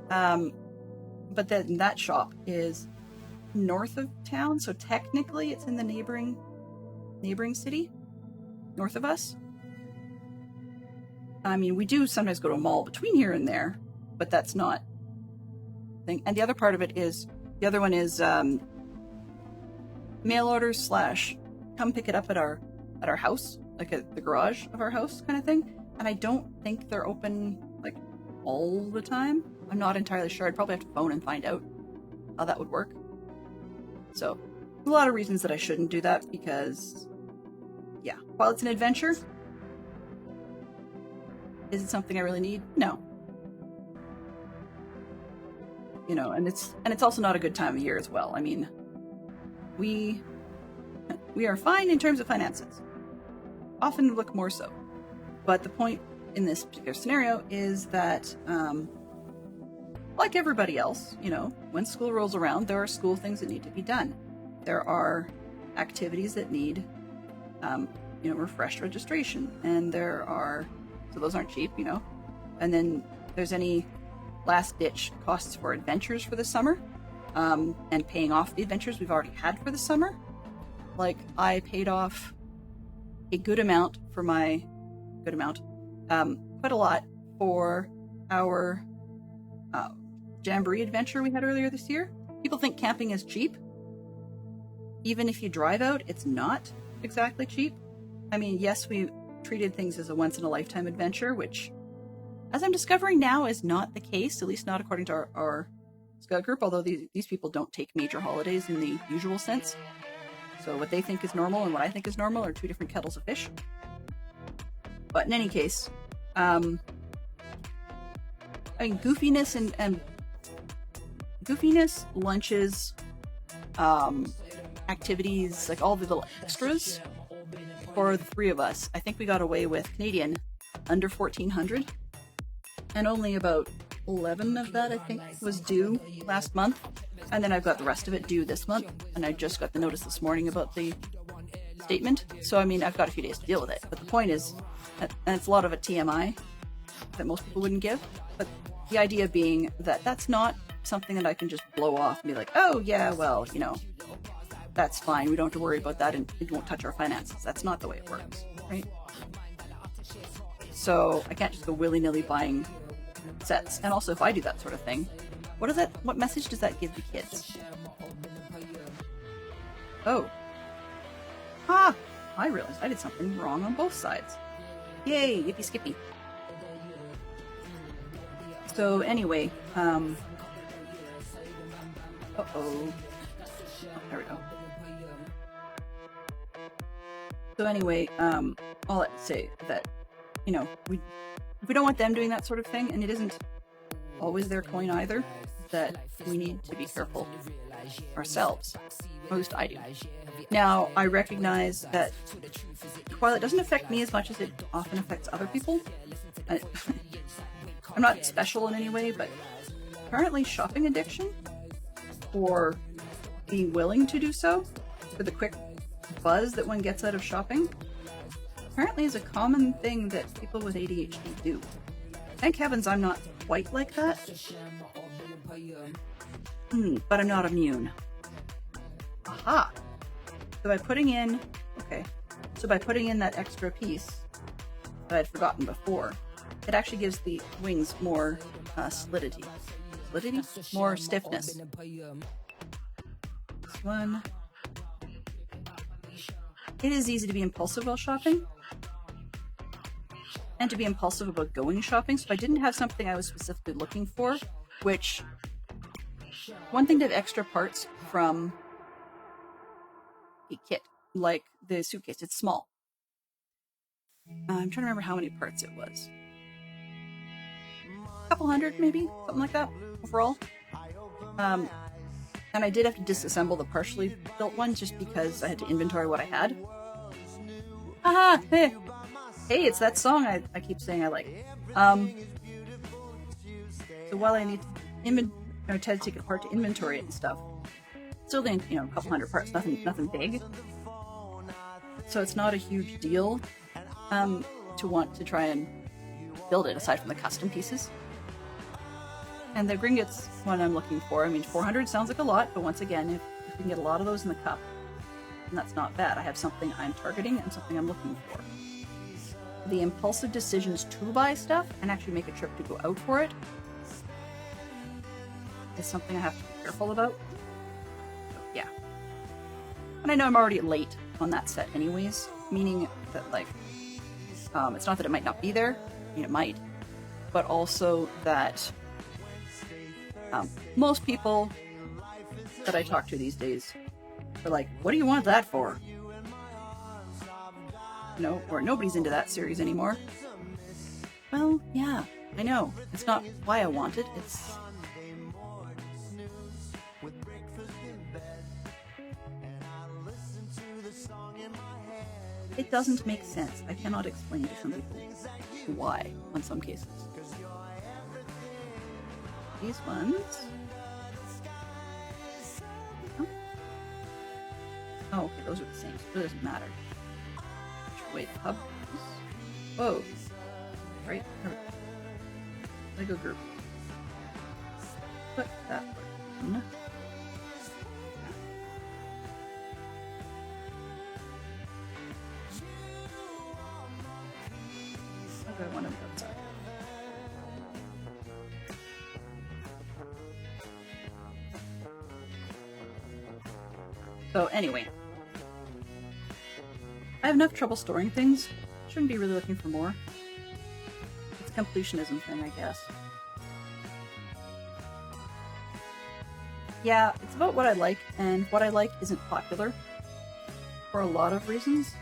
But then that shop is north of town, so technically it's in the neighboring city north of us. I mean, we do sometimes go to a mall between here and there, but that's not thing. And the other part of it is, the other one is mail orders / come pick it up at our house, like at the garage of our house kind of thing. And I don't think they're open like all the time. I'm not entirely sure. I'd probably have to phone and find out how that would work. So, a lot of reasons that I shouldn't do that, because, yeah, while it's an adventure, is it something I really need? No. And it's also not a good time of year as well. I mean, we are fine in terms of finances. Often look more so. But the point in this particular scenario is that, like everybody else, when school rolls around, there are school things that need to be done. There are activities that need, refreshed registration. And so those aren't cheap, And then there's any last-ditch costs for adventures for the summer, and paying off the adventures we've already had for the summer. Like, I paid off a good amount for quite a lot for our Jamboree adventure we had earlier this year. People think camping is cheap. Even if you drive out, it's not exactly cheap. I mean, yes, we treated things as a once-in-a-lifetime adventure, which, as I'm discovering now, is not the case, at least not according to our Scout group, although these people don't take major holidays in the usual sense. So what they think is normal and what I think is normal are two different kettles of fish. But in any case, goofiness and lunches, activities, like all the little extras for the three of us. I think we got away with Canadian under $1,400, and only about 11 of that I think was due last month, and then I've got the rest of it due this month, and I just got the notice this morning about the statement. So I mean, I've got a few days to deal with it. But the point is, and it's a lot of a TMI that most people wouldn't give, but the idea being that that's not something that I can just blow off and be like, oh yeah, well, that's fine, we don't have to worry about that and it won't touch our finances. That's not the way it works, right? So I can't just go willy-nilly buying sets. And also, if I do that sort of thing, what message does that give the kids? Oh. I realized I did something wrong on both sides. Yay, yippee skippy. So anyway, Uh-oh. There we go. So anyway, all that to say that, you know, we don't want them doing that sort of thing, and it isn't always their coin either, that we need to be careful ourselves. Most I do. Now, I recognize that while it doesn't affect me as much as it often affects other people, I'm not special in any way, but apparently shopping addiction, or being willing to do so, for the quick buzz that one gets out of shopping, apparently is a common thing that people with ADHD do. Thank heavens I'm not quite like that. But I'm not immune. Aha! So by putting in that extra piece that I'd forgotten before, it actually gives the wings more solidity. Solidity? More stiffness. This one. It is easy to be impulsive while shopping, and to be impulsive about going shopping, so if I didn't have something I was specifically looking for, which, one thing to have extra parts from a kit, like the suitcase, it's small. I'm trying to remember how many parts it was. A couple hundred, maybe? Something like that, overall. And I did have to disassemble the partially built one just because I had to inventory what I had. Haha! Hey, it's that song I keep saying I like. So while I need to take it apart to inventory it and stuff, still need, a couple hundred parts, nothing big. So it's not a huge deal to want to try and build it, aside from the custom pieces. And the Gringotts one I'm looking for, 400 sounds like a lot, but once again, if we can get a lot of those in the cup, then that's not bad. I have something I'm targeting and something I'm looking for. The impulsive decisions to buy stuff and actually make a trip to go out for it is something I have to be careful about. So, yeah. And I know I'm already late on that set anyways, meaning that, it's not that it might not be there, it might, but also that most people that I talk to these days are like, what do you want that for? Or nobody's into that series anymore. Well, yeah, I know. It's not why I want it, it's... It doesn't make sense. I cannot explain to some people why, in some cases. These ones... Oh, okay, those are the same, so it doesn't matter. Wait, hub? Whoa. Right? Lego group. Put that one. I'll go one of those outside. So anyway, I have enough trouble storing things. Shouldn't be really looking for more. It's a completionism thing, I guess. Yeah, it's about what I like, and what I like isn't popular for a lot of reasons.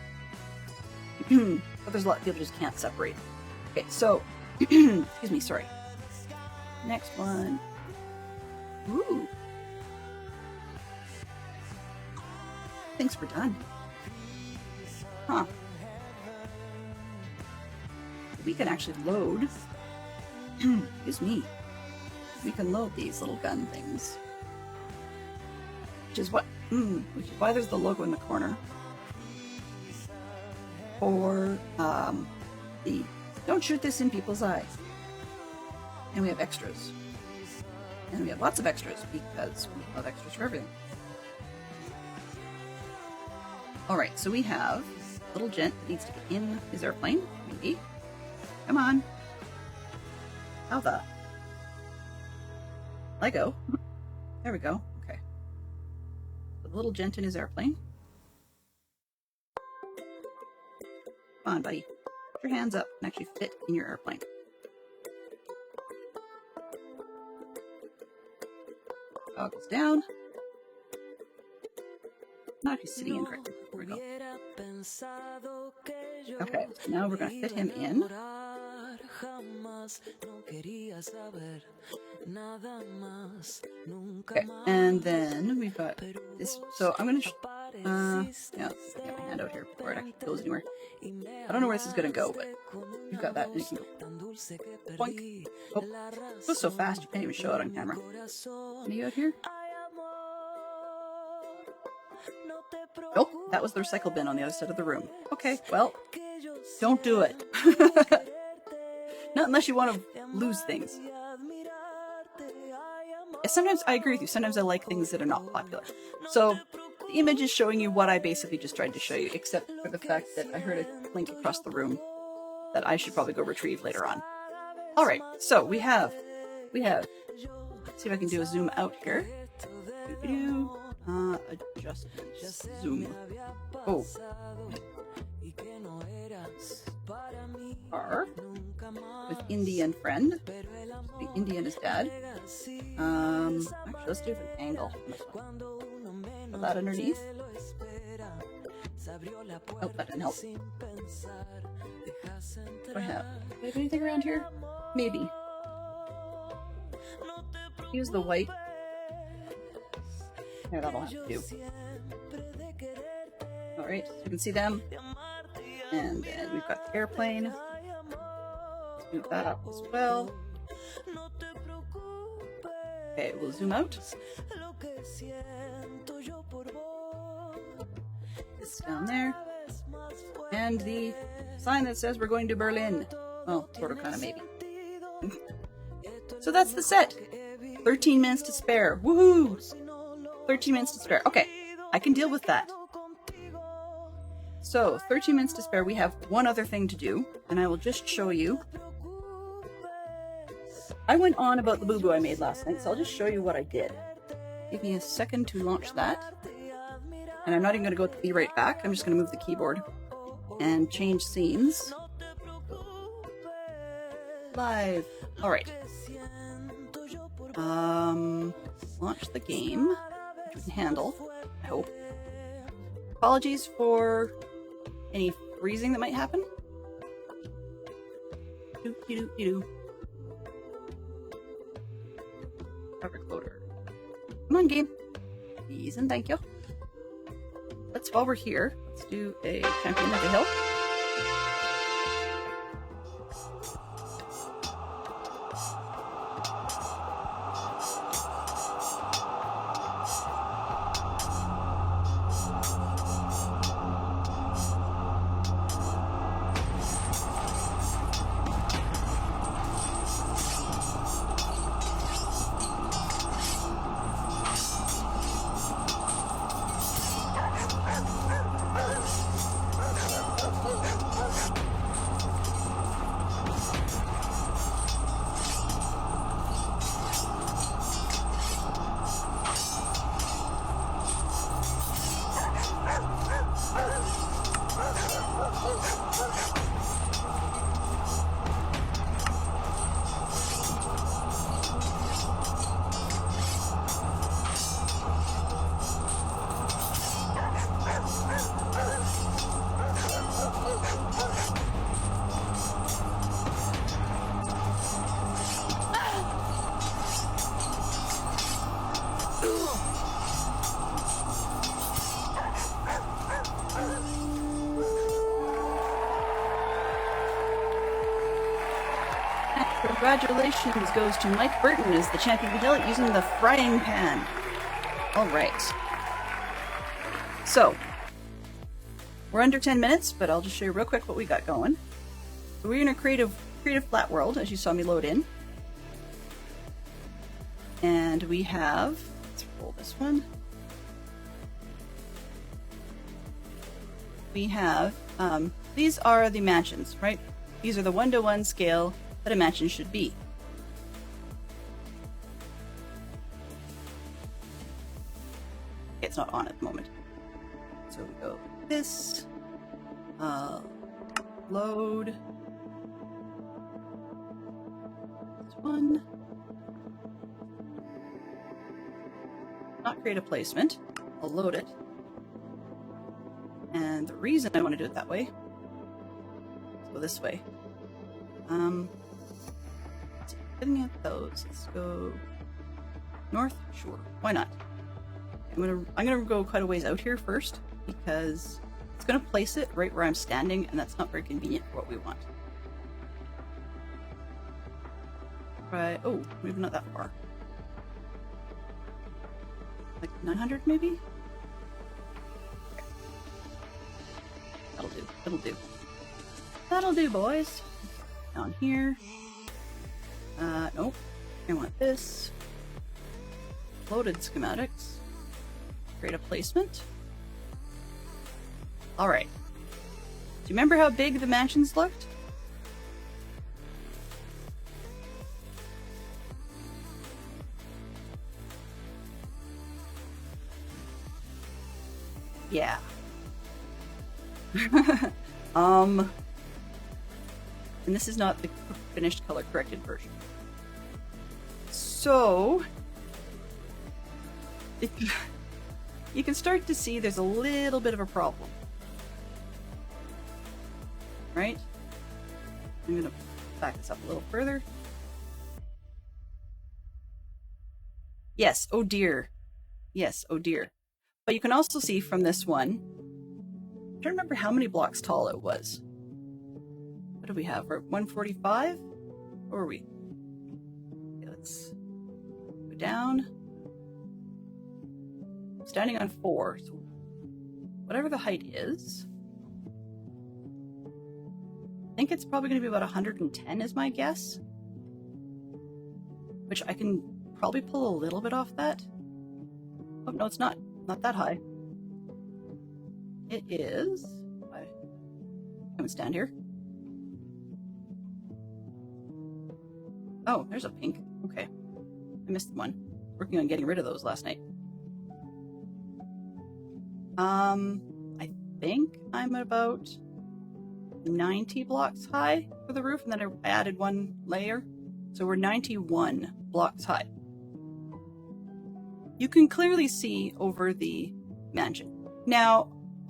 But there's a lot of people just can't separate. Okay, so, excuse me, sorry. Next one. Ooh. Thanks, we're done. Huh. We can actually load. Excuse me. We can load these little gun things. Which is why there's the logo in the corner. Or the don't shoot this in people's eyes. And we have extras. And we have lots of extras because we love extras for everything. Alright, so we have a little gent that needs to get in his airplane, maybe. Come on. How the? Lego. There we go. Okay. The little gent in his airplane. Come on, buddy. Put your hands up and actually fit in your airplane. Goggles down. Not if he's sitting in correctly. There we go. Okay, so now we're going to fit him in. Okay, and then we've got this. So I'm going to, yeah, get my hand out here before it actually goes anywhere. I don't know where this is going to go, but you've got that, and you can go. Boink. Oh, it goes so fast you can't even show it on camera. Are you out here? Oh, that was the recycle bin on the other side of the room. Okay, well, don't do it. Not unless you want to lose things. Sometimes I agree with you. Sometimes I like things that are not popular. So the image is showing you what I basically just tried to show you, except for the fact that I heard a clink across the room that I should probably go retrieve later on. All right, so we have. Let's see if I can do a zoom out here. Adjustments. Zoom. Oh. Car with Indian friend. The Indian is dad. Actually, let's do an angle. Put that underneath. Oh, that didn't help. Do I have anything around here? Maybe. Use the white. Yeah, that'll have to do. Alright, so you can see them. And then we've got the airplane. Let's move that up as well. Okay, we'll zoom out. It's down there. And the sign that says we're going to Berlin. Well, sort of, kind of, maybe. So that's the set. 13 minutes to spare. Woohoo! 13 minutes to spare. Okay, I can deal with that. So, 13 minutes to spare. We have one other thing to do, and I will just show you. I went on about the boo-boo I made last night, so I'll just show you what I did. Give me a second to launch that. And I'm not even going to go be right back. I'm just going to move the keyboard and change scenes. Live. All right. Launch the game, which we can handle, I hope. Apologies for any freezing that might happen. Cover coder. Come on, game. Please and thank you. While we're here, let's do a Champion of the Hill. Congratulations goes to Mike Burton as the champion of the hill using the frying pan. All right. So, we're under 10 minutes, but I'll just show you real quick what we got going. We're in a creative flat world, as you saw me load in. And we have, let's roll this one. We have, these are the mansions, right? These are the 1-to-1 scale that a mansion should be. Okay, it's not on at the moment. So we go this, load, this one, not create a placement, I'll load it. And the reason I want to do it that way, let's go this way. Looking at those, let's go north. Sure, why not? I'm gonna go quite a ways out here first because it's gonna place it right where I'm standing, and that's not very convenient for what we want. Right. Oh, maybe not that far. Like 900 maybe? Okay. That'll do. That'll do. That'll do, boys. Down here. Nope. I want this. Loaded schematics. Create a placement. Alright. Do you remember how big the mansions looked? Yeah. And this is not the finished color corrected version. So you can start to see there's a little bit of a problem. Right? I'm gonna back this up a little further. Yes, oh dear. Yes, oh dear. But you can also see from this one, I don't remember how many blocks tall it was. What do we have? We're at 145? Or are we? Okay, let's go down. I'm standing on 4, so whatever the height is, I think it's probably going to be about 110 is my guess. Which I can probably pull a little bit off that. Oh, no, it's not. Not that high. It is. I'm gonna stand here. Oh, there's a pink. Okay. I missed one. Working on getting rid of those last night. I think I'm about 90 blocks high for the roof, and then I added one layer. So we're 91 blocks high. You can clearly see over the mansion. Now,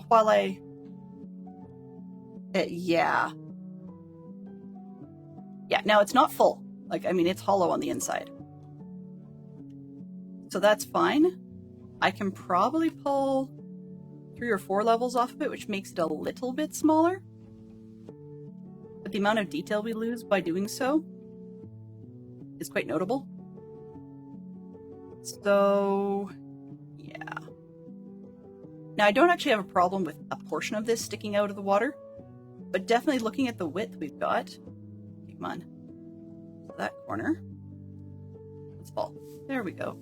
while yeah, now it's not full. Like, I mean, it's hollow on the inside. So that's fine. I can probably pull 3 or 4 levels off of it, which makes it a little bit smaller. But the amount of detail we lose by doing so is quite notable. So, yeah. Now, I don't actually have a problem with a portion of this sticking out of the water, but definitely looking at the width we've got. Come on. That corner. Let's fall. There we go.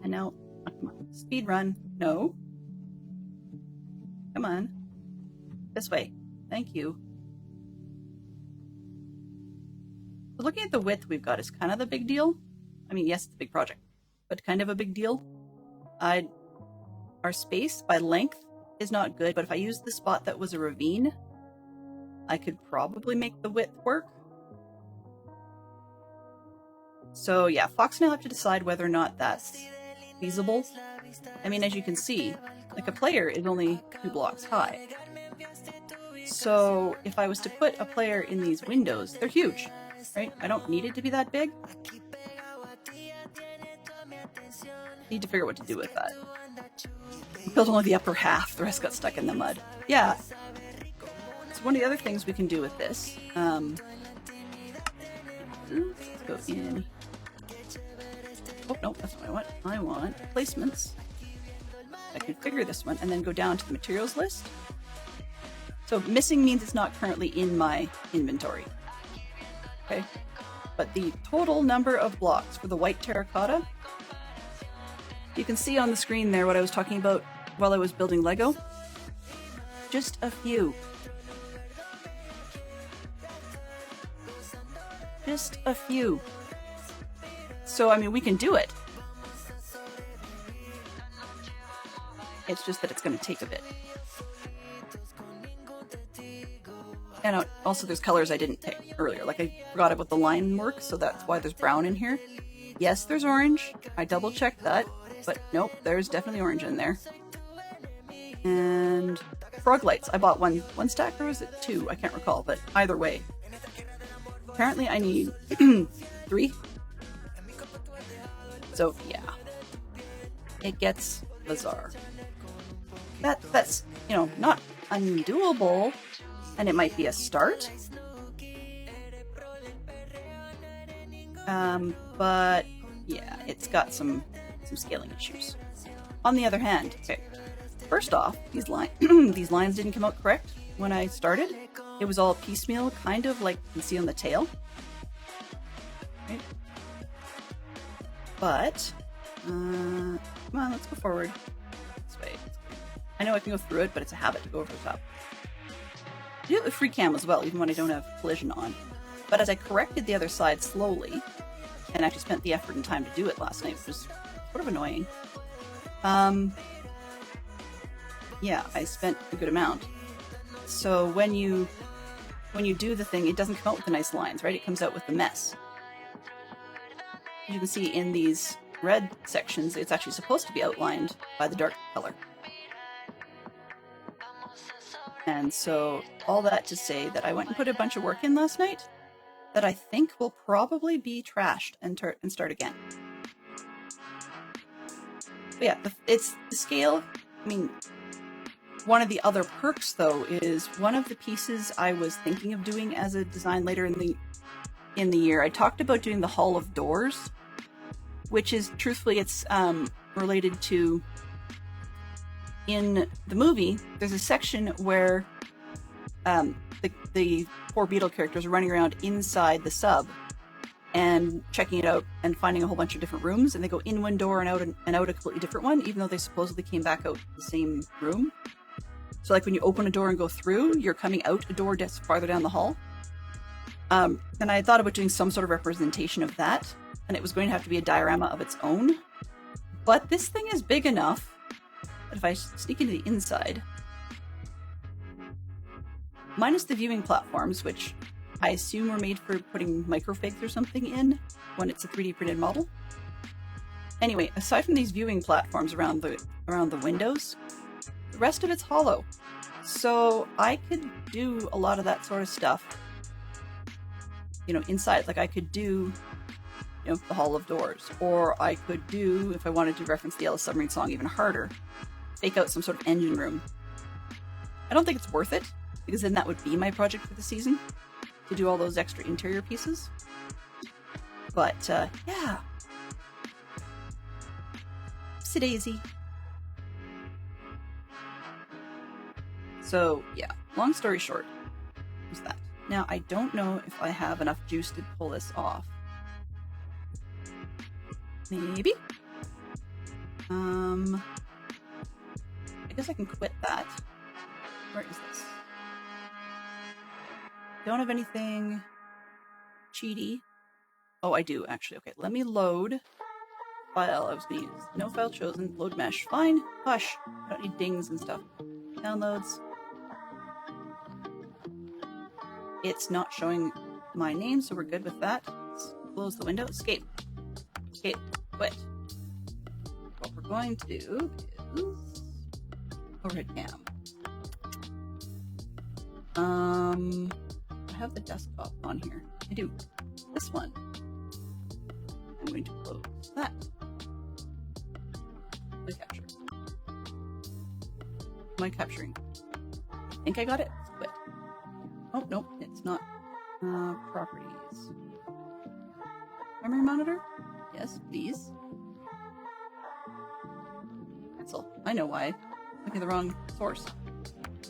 And now, come on. Speed run. No. Come on. This way. Thank you. So looking at the width we've got is kind of the big deal. I mean, yes, it's a big project, but kind of a big deal. Our space by length is not good, but if I use the spot that was a ravine, I could probably make the width work. So yeah, Fox and I'll have to decide whether or not that's feasible. I mean, as you can see, like a player is only 2 blocks high. So if I was to put a player in these windows, they're huge, right? I don't need it to be that big. Need to figure out what to do with that. Built only the upper half, the rest got stuck in the mud. Yeah. So one of the other things we can do with this, let's go in. Oh, no, that's not what I want. I want placements. I configure this one and then go down to the materials list. So missing means it's not currently in my inventory. Okay. But the total number of blocks for the white terracotta, you can see on the screen there what I was talking about while I was building Lego. Just a few. Just a few. So, I mean, we can do it. It's just that it's going to take a bit. And also there's colors I didn't pick earlier. Like I forgot about the line work, so that's why there's brown in here. Yes, there's orange. I double checked that. But nope, there's definitely orange in there. And frog lights. I bought one stack, or was it 2? I can't recall, but either way. Apparently I need 3. So yeah, it gets bizarre. That's, you know, not undoable, and it might be a start. But yeah, it's got some scaling issues. On the other hand, okay, first off, these lines didn't come out correct when I started. It was all piecemeal, kind of like you can see on the tail. Right? But, come on, let's go forward. This way. I know I can go through it, but it's a habit to go over the top. I do have a free cam as well, even when I don't have collision on. But as I corrected the other side slowly, and actually spent the effort and time to do it last night, which was sort of annoying. Yeah, I spent a good amount. So when you do the thing, it doesn't come out with the nice lines, right? It comes out with the mess. You can see in these red sections, it's actually supposed to be outlined by the dark color. And so all that to say that I went and put a bunch of work in last night that I think will probably be trashed and start again. But yeah, it's the scale. I mean, one of the other perks though is one of the pieces I was thinking of doing as a design later in the year. I talked about doing the Hall of Doors, which is truthfully it's related to, in the movie there's a section where the 4 Beetle characters are running around inside the sub and checking it out and finding a whole bunch of different rooms, and they go in one door and out a completely different one, even though they supposedly came back out the same room. So like when you open a door and go through, you're coming out a door just farther down the hall. And I thought about doing some sort of representation of that, and it was going to have to be a diorama of its own. But this thing is big enough that if I sneak into the inside, minus the viewing platforms, which I assume were made for putting microfigs or something in when it's a 3D printed model. Anyway, aside from these viewing platforms around the windows, the rest of it's hollow. So I could do a lot of that sort of stuff, you know, inside. Like I could do, you know, the Hall of Doors, or I could do, if I wanted to reference the Yellow Submarine song even harder, fake out some sort of engine room. I don't think it's worth it, because then that would be my project for the season, to do all those extra interior pieces. But, yeah. Oopsie-daisy. So, yeah, long story short, is that. Now, I don't know if I have enough juice to pull this off. Maybe? I guess I can quit that. Where is this? Don't have anything cheaty. Oh, I do, actually. Okay, let me load file. I was going to use no file chosen. Load mesh. Fine. Hush. I don't need dings and stuff. Downloads. It's not showing my name, so we're good with that. Let's close the window. Escape. Escape. Quit. What we're going to do is overhead cam. I have the desktop on here. I do. This one. I'm going to close that. The capture. Am I capturing? I think I got it. Quit. Oh, nope, it's not. Properties. Memory monitor? Yes, please. Cancel. I know why. Look at the wrong source.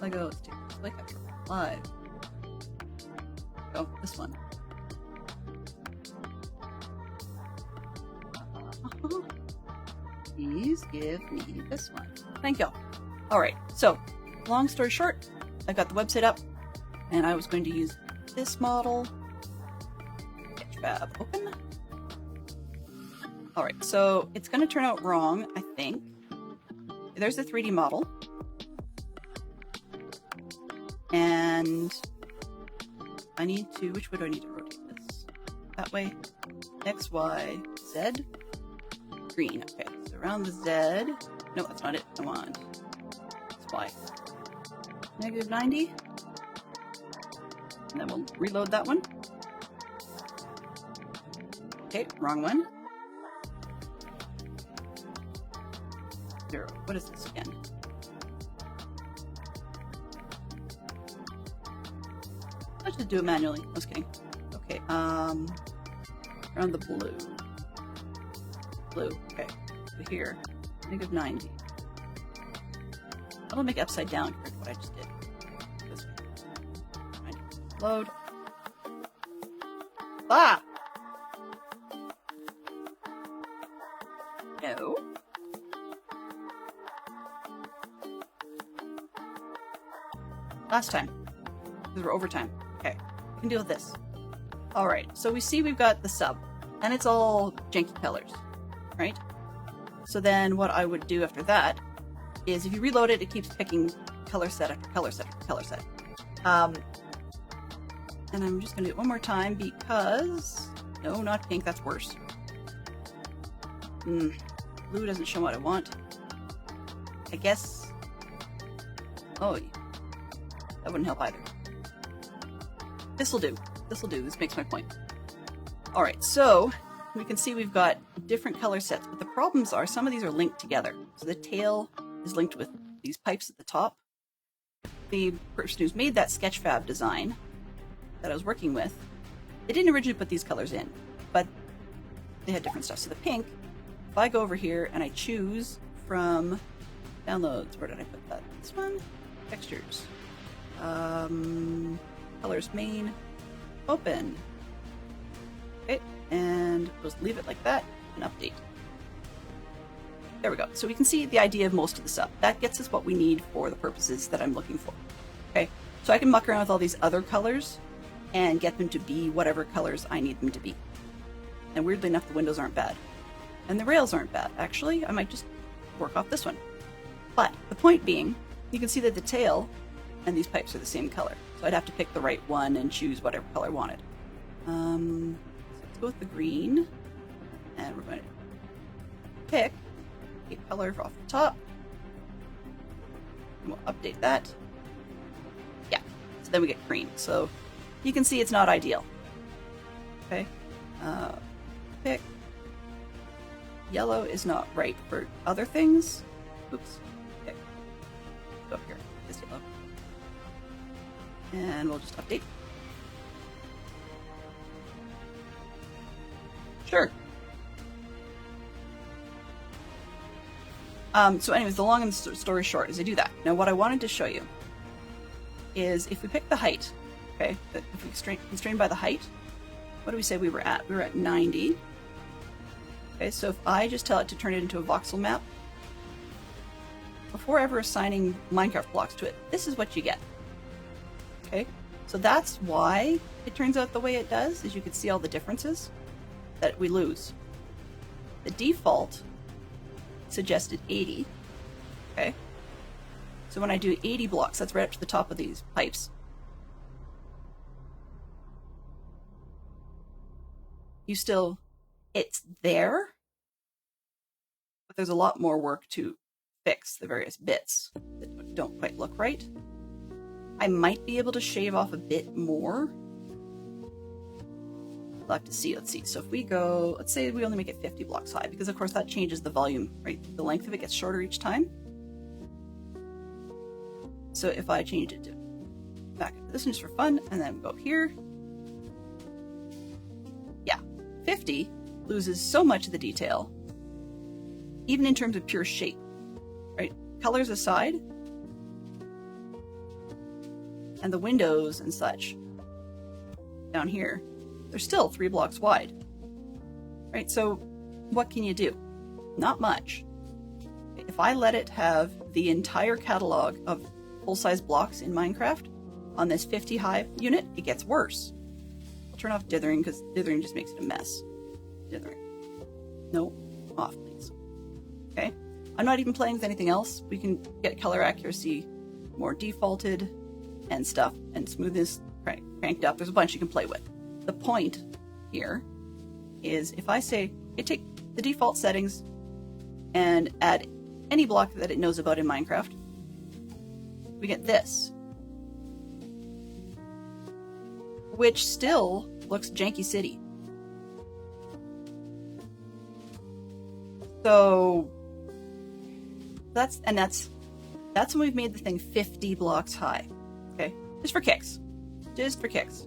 Lego display capture. Live. Oh, this one. Please give me this one. Thank you. Alright, so, long story short, I got the website up, and I was going to use this model. Sketchfab open. Alright, so it's going to turn out wrong, I think. There's the 3D model. And I need to, which way do I need to rotate this? That way. X, Y, Z. Green. Okay, so around the Z. No, that's not it. I want. It's Y. Negative 90. And then we'll reload that one. Okay, wrong one. 0. What is this again? Let's just do it manually. I was kidding. Okay, around the blue. Blue, okay. So here, negative 90. I'll make it upside down compared to what I just did. This way. Load. Ah! No. Last time. Because we're overtime. Okay. We can deal with this. Alright, so we see we've got the sub. And it's all janky colors. Right? So then what I would do after that is if you reload it, it keeps picking color set after color set after color set. And I'm just going to do it one more time because... No, not pink. That's worse. Blue doesn't show what I want. I guess... Oh, that wouldn't help either. This'll do. This'll do. This makes my point. Alright, so we can see we've got different color sets, but the problems are some of these are linked together. So the tail is linked with these pipes at the top. The person who's made that Sketchfab design that I was working with, they didn't originally put these colors in, but they had different stuff. So the pink, if I go over here and I choose from downloads, where did I put that? This one? Textures. Colors main, open. Okay, and just leave it like that and update. There we go. So we can see the idea of most of the sub. That gets us what we need for the purposes that I'm looking for. Okay, so I can muck around with all these other colors and get them to be whatever colors I need them to be. And weirdly enough, the windows aren't bad. And the rails aren't bad. Actually, I might just work off this one. But the point being, you can see that the tail and these pipes are the same color. So I'd have to pick the right one and choose whatever color I wanted. So let's go with the green. And we're going to pick a color off the top. And we'll update that. Yeah, so then we get green. So you can see it's not ideal. Okay, pick. Yellow is not right for other things. Oops. Okay. Go up here. This yellow. And we'll just update. Sure. So anyways, the long and story short is I do that. Now what I wanted to show you is if we pick the height, okay, if we constrain by the height, what do we say we were at? We were at 90. Okay, so if I just tell it to turn it into a voxel map, before ever assigning Minecraft blocks to it, this is what you get. Okay, so that's why it turns out the way it does, is you can see all the differences that we lose. The default suggested 80. Okay, so when I do 80 blocks, that's right up to the top of these pipes. You still, it's there, but there's a lot more work to fix the various bits that don't quite look right. I might be able to shave off a bit more. We'll have to see. Let's see. So if we go, let's say we only make it 50 blocks high, because of course that changes the volume, right? The length of it gets shorter each time. So if I change it to back into this one just for fun, and then go here. Yeah, 50 loses so much of the detail, even in terms of pure shape, right? Colors aside, and the windows and such down here, they're still 3 blocks wide, right? So what can you do? Not much. If I let it have the entire catalog of full-size blocks in Minecraft on this 50 high unit, it gets worse. I'll turn off dithering because dithering just makes it a mess. Dithering. No, off please. Okay, I'm not even playing with anything else. We can get color accuracy more defaulted and stuff, and smoothness cranked up. There's a bunch you can play with. The point here is if I say, okay, take the default settings and add any block that it knows about in Minecraft, we get this. which still looks janky city. So that's when we've made the thing 50 blocks high. Okay, just for kicks. Just for kicks.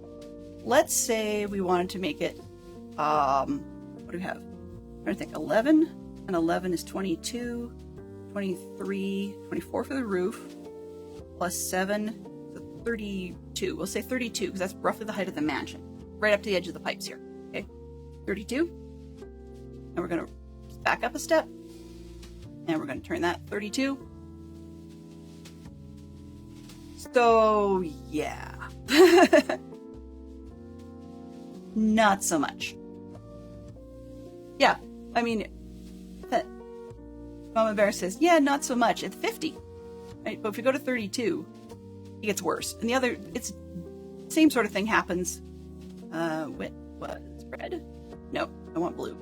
Let's say we wanted to make it, what do we have? I'm trying to think, 11, and 11 is 22, 23, 24 for the roof, plus 7, so 32. We'll say 32, because that's roughly the height of the mansion. Right up to the edge of the pipes here, okay? 32. And we're gonna back up a step, and we're gonna turn that 32. So, yeah. Not so much. Yeah, I mean, Mama Bear says, yeah, not so much. It's 50, right? But if we go to 32, it gets worse. And the other, it's same sort of thing happens with, what, red? No, I want blue.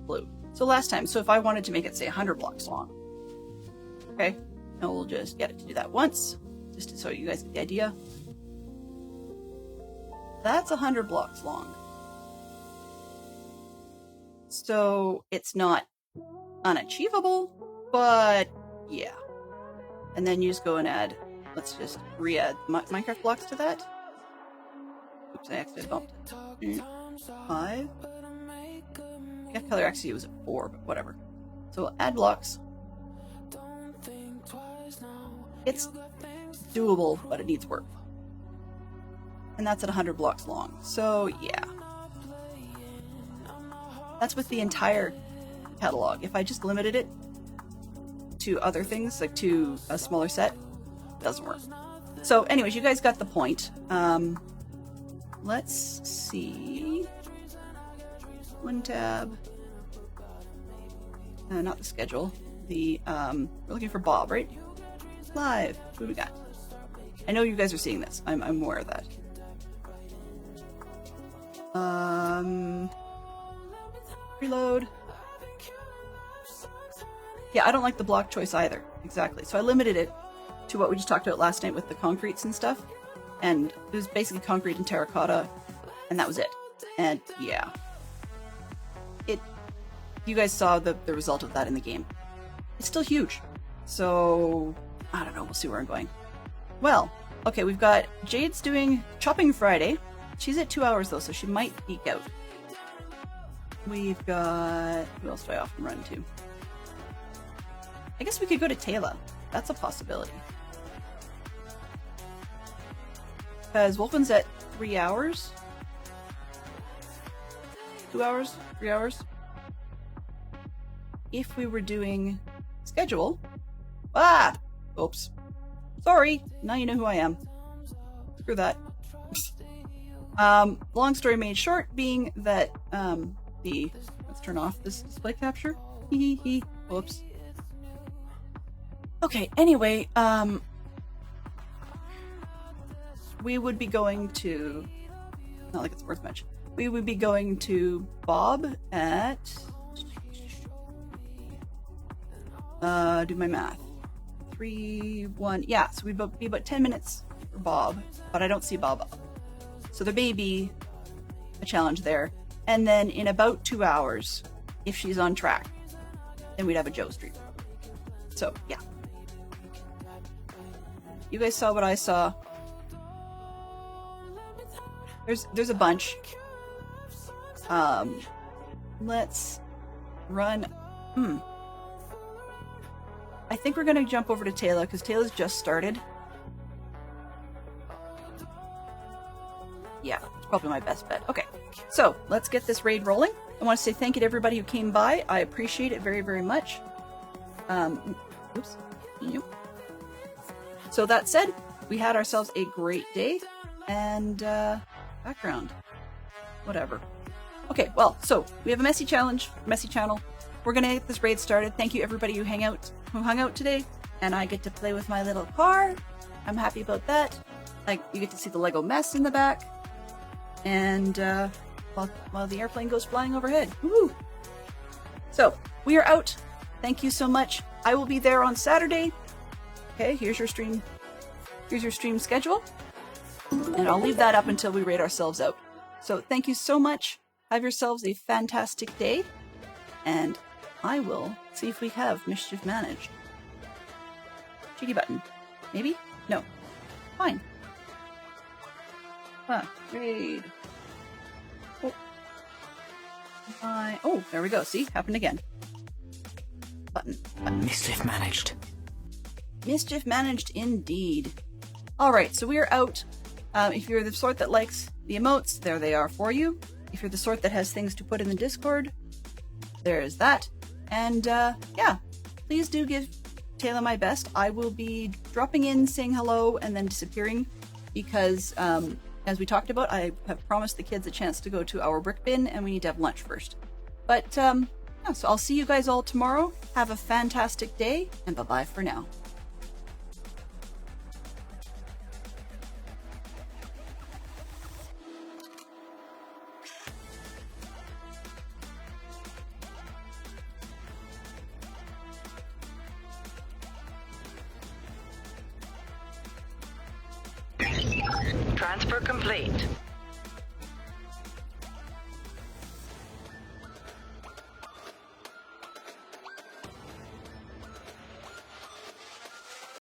Blue. So last time, so if I wanted to make it, say, 100 blocks long, okay, and we'll just get it to do that once, just so you guys get the idea. That's 100 blocks long. So it's not unachievable, but yeah. And then you just go and add, let's just re-add Minecraft blocks to that. Oops, I accidentally bumped it. 5. Yeah, color actually was at 4, but whatever. So we'll add blocks. It's doable, but it needs work. And that's at 100 blocks long. So yeah. That's with the entire catalog. If I just limited it to other things, like to a smaller set, it doesn't work. So anyways, you guys got the point. Let's see. One tab. Not the schedule. The we're looking for Bob, right? Live. What do we got? I know you guys are seeing this. I'm aware of that. Reload. Yeah, I don't like the block choice either. Exactly. So I limited it to what we just talked about last night with the concretes and stuff. And it was basically concrete and terracotta, and that was it. And yeah. You guys saw the result of that in the game. It's still huge. So, I don't know, we'll see where I'm going. Well, okay, we've got Jade's doing Chopping Friday. She's at 2 hours though, so she might peek out. We've got... Who else do I often run to? I guess we could go to Taylor. That's a possibility. Because Wolfman's at 3 hours. 2 hours? 3 hours? If we were doing schedule... Ah! Oops. Sorry. Now you know who I am. Screw that. Long story made short being that, let's turn off this display capture. Whoops. Okay, anyway, we would be going to, not like it's worth much, we would be going to Bob at, do my math, 3, 1, yeah, so we'd be about 10 minutes for Bob, but I don't see Bob up. So there may be a challenge there. And then in about 2 hours, if she's on track, then we'd have a Joe stream. So, yeah. You guys saw what I saw. There's a bunch. Let's run. I think we're gonna jump over to Taylor because Taylor's just started. Yeah, it's probably my best bet. Okay, so let's get this raid rolling. I want to say thank you to everybody who came by. I appreciate it very, very much. Oops. So that said, we had ourselves a great day, and background, whatever. Okay, well, so we have a messy challenge, messy channel. We're gonna get this raid started. Thank you everybody who hung out today, and I get to play with my little car. I'm happy about that. Like, you get to see the Lego mess in the back, and while the airplane goes flying overhead. Woo! So we are out. Thank you so much. I will be there on Saturday. Okay, here's your stream. Here's your stream schedule. And I'll leave that up until we rate ourselves out. So thank you so much. Have yourselves a fantastic day. And I will see if we have Mischief managed. Cheeky button. Maybe? No. Fine. Raid. Oh, there we go. See? Happened again. Button. Mischief managed. Mischief managed indeed. Alright, so we are out. If you're the sort that likes the emotes, there they are for you. If you're the sort that has things to put in the Discord, there is that. And yeah, please do give Taylor my best. I will be dropping in, saying hello, and then disappearing because, as we talked about, I have promised the kids a chance to go to our brick bin, and we need to have lunch first. But yeah, so I'll see you guys all tomorrow. Have a fantastic day, and bye-bye for now. Transfer complete.